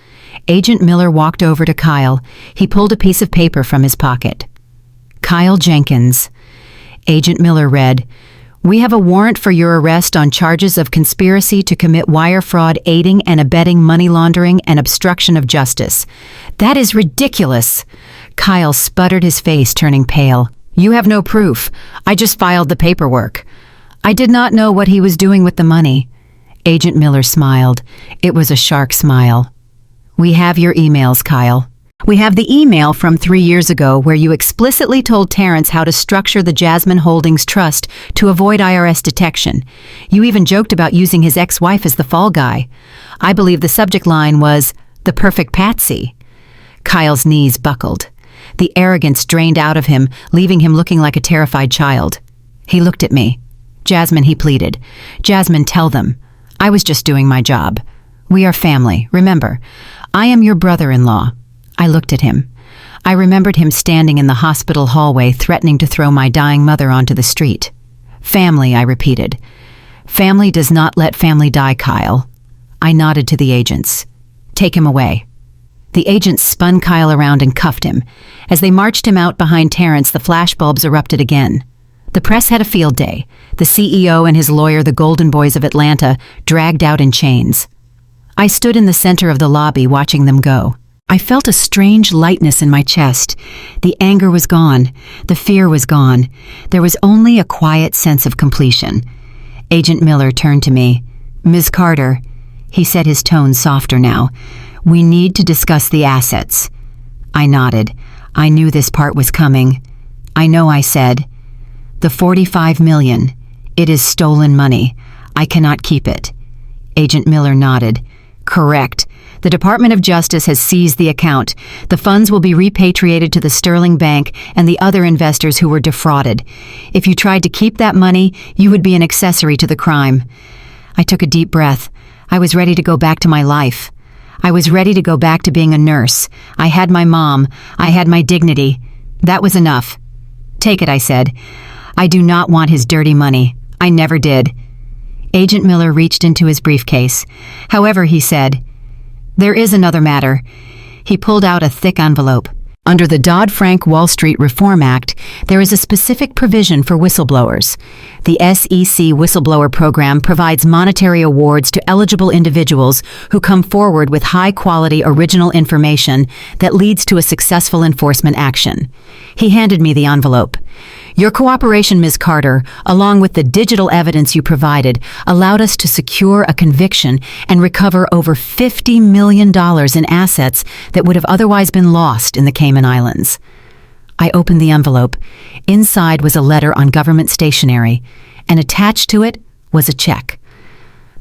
Agent Miller walked over to Kyle. He pulled a piece of paper from his pocket. "Kyle Jenkins." Agent Miller read, "We have a warrant for your arrest on charges of conspiracy to commit wire fraud, aiding and abetting money laundering, and obstruction of justice." "That is ridiculous." Kyle sputtered, his face turning pale. "You have no proof. I just filed the paperwork." "I did not know what he was doing with the money." Agent Miller smiled. It was a shark smile. "We have your emails, Kyle. We have the email from 3 years ago where you explicitly told Terrence how to structure the Jasmine Holdings Trust to avoid IRS detection. You even joked about using his ex-wife as the fall guy. I believe the subject line was, 'The perfect patsy.'" Kyle's knees buckled. The arrogance drained out of him, leaving him looking like a terrified child. He looked at me. "Jasmine," he pleaded. "Jasmine, tell them. I was just doing my job. We are family, remember. I am your brother-in-law." I looked at him. I remembered him standing in the hospital hallway threatening to throw my dying mother onto the street. "Family," I repeated. "Family does not let family die, Kyle." I nodded to the agents. "Take him away." The agents spun Kyle around and cuffed him. As they marched him out behind Terrence, the flashbulbs erupted again. The press had a field day. The CEO and his lawyer, the Golden Boys of Atlanta, dragged out in chains. I stood in the center of the lobby watching them go. I felt a strange lightness in my chest. The anger was gone. The fear was gone. There was only a quiet sense of completion. Agent Miller turned to me. "Ms. Carter," he said, his tone softer now, "we need to discuss the assets." I nodded. I knew this part was coming. "I know," I said. "The $45 million. It is stolen money. I cannot keep it." Agent Miller nodded. "Correct. The Department of Justice has seized the account. The funds will be repatriated to the Sterling Bank and the other investors who were defrauded. If you tried to keep that money, you would be an accessory to the crime." I took a deep breath. I was ready to go back to my life. I was ready to go back to being a nurse. I had my mom. I had my dignity. That was enough. "Take it," I said. "I do not want his dirty money. I never did." Agent Miller reached into his briefcase. "However," he said, "there is another matter." He pulled out a thick envelope. Under the Dodd-Frank Wall Street Reform Act, there is a specific provision for whistleblowers. The SEC Whistleblower Program provides monetary awards to eligible individuals who come forward with high-quality original information that leads to a successful enforcement action. He handed me the envelope. Your cooperation, Ms. Carter, along with the digital evidence you provided, allowed us to secure a conviction and recover over $50 million in assets that would have otherwise been lost in the Cayman Islands. I opened the envelope. Inside was a letter on government stationery, and attached to it was a check.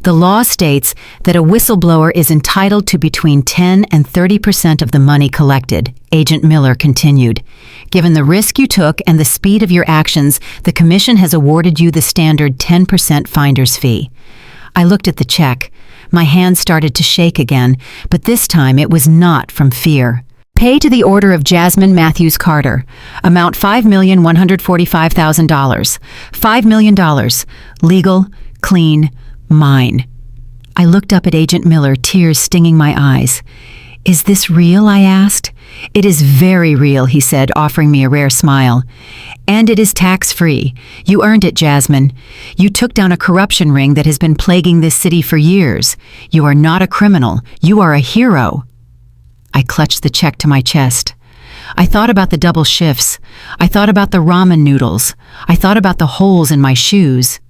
The law states that a whistleblower is entitled to between 10 and 30% of the money collected, Agent Miller continued. Given the risk you took and the speed of your actions, the Commission has awarded you the standard 10% finder's fee. I looked at the check. My hand started to shake again, but this time it was not from fear. Pay to the order of Jasmine Matthews Carter. Amount $5,145,000. $5 million. Legal, clean, mine. I looked up at Agent Miller, tears stinging my eyes. Is this real? I asked. It is very real, he said, offering me a rare smile. And it is tax-free. You earned it, Jasmine. You took down a corruption ring that has been plaguing this city for years. You are not a criminal. You are a hero. I clutched the check to my chest. I thought about the double shifts. I thought about the ramen noodles. I thought about the holes in my shoes.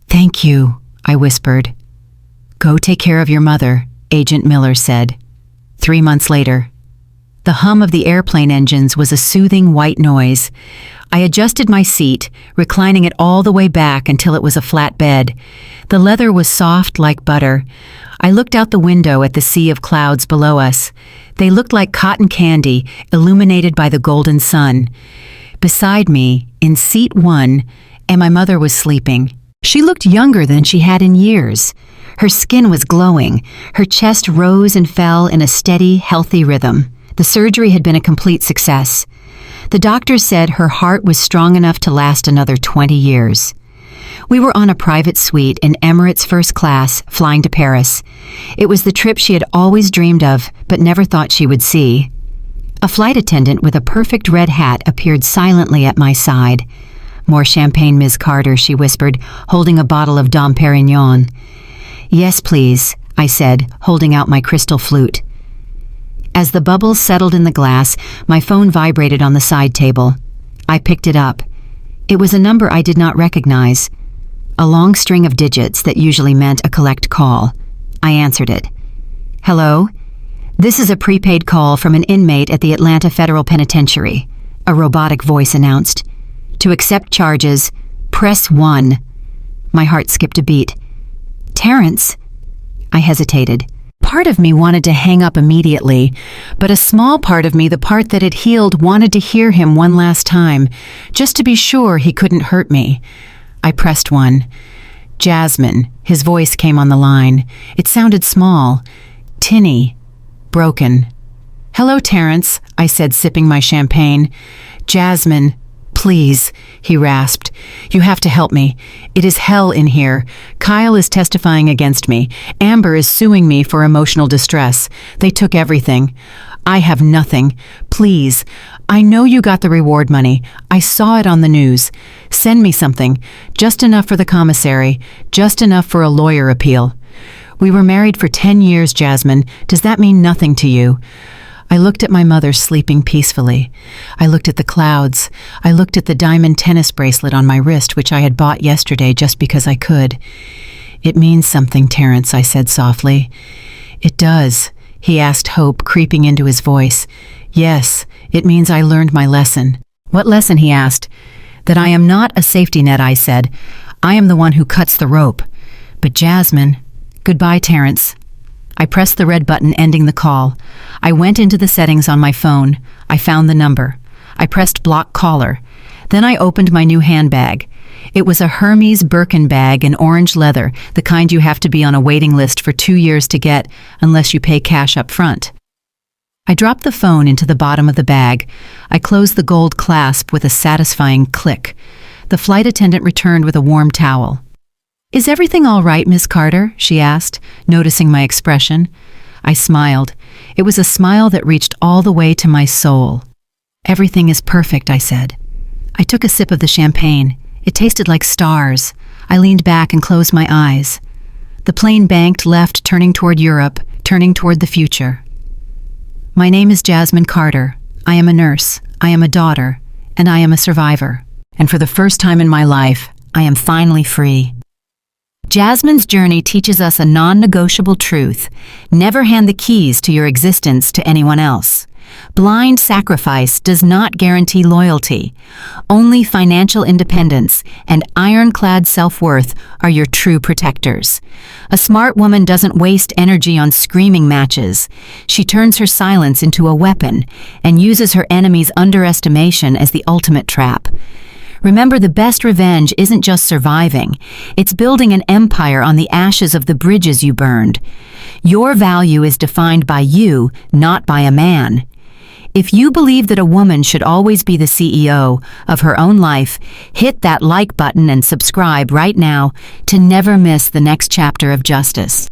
Thank you, I whispered. Go take care of your mother, Agent Miller said. 3 months later. The hum of the airplane engines was a soothing white noise. I adjusted my seat, reclining it all the way back until it was a flat bed. The leather was soft like butter. I looked out the window at the sea of clouds below us. They looked like cotton candy, illuminated by the golden sun. Beside me, in seat 1, and my mother was sleeping. She looked younger than she had in years. Her skin was glowing. Her chest rose and fell in a steady, healthy rhythm. The surgery had been a complete success. The doctor said her heart was strong enough to last another 20 years. We were on a private suite in Emirates First Class, flying to Paris. It was the trip she had always dreamed of, but never thought she would see. A flight attendant with a perfect red hat appeared silently at my side. More champagne, Ms. Carter, she whispered, holding a bottle of Dom Perignon. Yes, please, I said, holding out my crystal flute. As the bubbles settled in the glass, my phone vibrated on the side table. I picked it up. It was a number I did not recognize. A long string of digits that usually meant a collect call. I answered it. Hello? This is a prepaid call from an inmate at the Atlanta Federal Penitentiary, a robotic voice announced. To accept charges, press 1. My heart skipped a beat. Terrence? I hesitated. Part of me wanted to hang up immediately, but a small part of me, the part that had healed, wanted to hear him one last time, just to be sure he couldn't hurt me. I pressed 1. Jasmine, his voice came on the line. It sounded small, tinny, broken. Hello, Terrence, I said, sipping my champagne. Jasmine, please, he rasped. You have to help me. It is hell in here. Kyle is testifying against me. Amber is suing me for emotional distress. They took everything. I have nothing. Please. I know you got the reward money. I saw it on the news. Send me something. Just enough for the commissary. Just enough for a lawyer appeal. We were married for 10 years, Jasmine. Does that mean nothing to you? I looked at my mother sleeping peacefully. I looked at the clouds. I looked at the diamond tennis bracelet on my wrist, which I had bought yesterday just because I could. It means something, Terrence, I said softly. It does, he asked, hope creeping into his voice. Yes, it means I learned my lesson. What lesson, he asked. That I am not a safety net, I said. I am the one who cuts the rope. But Jasmine... Goodbye, Terrence. I pressed the red button ending the call. I went into the settings on my phone. I found the number. I pressed block caller. Then I opened my new handbag. It was a Hermes Birkin bag in orange leather, the kind you have to be on a waiting list for 2 years to get, unless you pay cash up front. I dropped the phone into the bottom of the bag. I closed the gold clasp with a satisfying click. The flight attendant returned with a warm towel. Is everything all right, Miss Carter? She asked, noticing my expression. I smiled. It was a smile that reached all the way to my soul. Everything is perfect, I said. I took a sip of the champagne. It tasted like stars. I leaned back and closed my eyes. The plane banked left, turning toward Europe, turning toward the future. My name is Jasmine Carter. I am a nurse. I am a daughter. And I am a survivor. And for the first time in my life, I am finally free. Jasmine's journey teaches us a non-negotiable truth. Never hand the keys to your existence to anyone else. Blind sacrifice does not guarantee loyalty. Only financial independence and ironclad self-worth are your true protectors. A smart woman doesn't waste energy on screaming matches. She turns her silence into a weapon and uses her enemy's underestimation as the ultimate trap. Remember, the best revenge isn't just surviving. It's building an empire on the ashes of the bridges you burned. Your value is defined by you, not by a man. If you believe that a woman should always be the CEO of her own life, hit that like button and subscribe right now to never miss the next chapter of justice.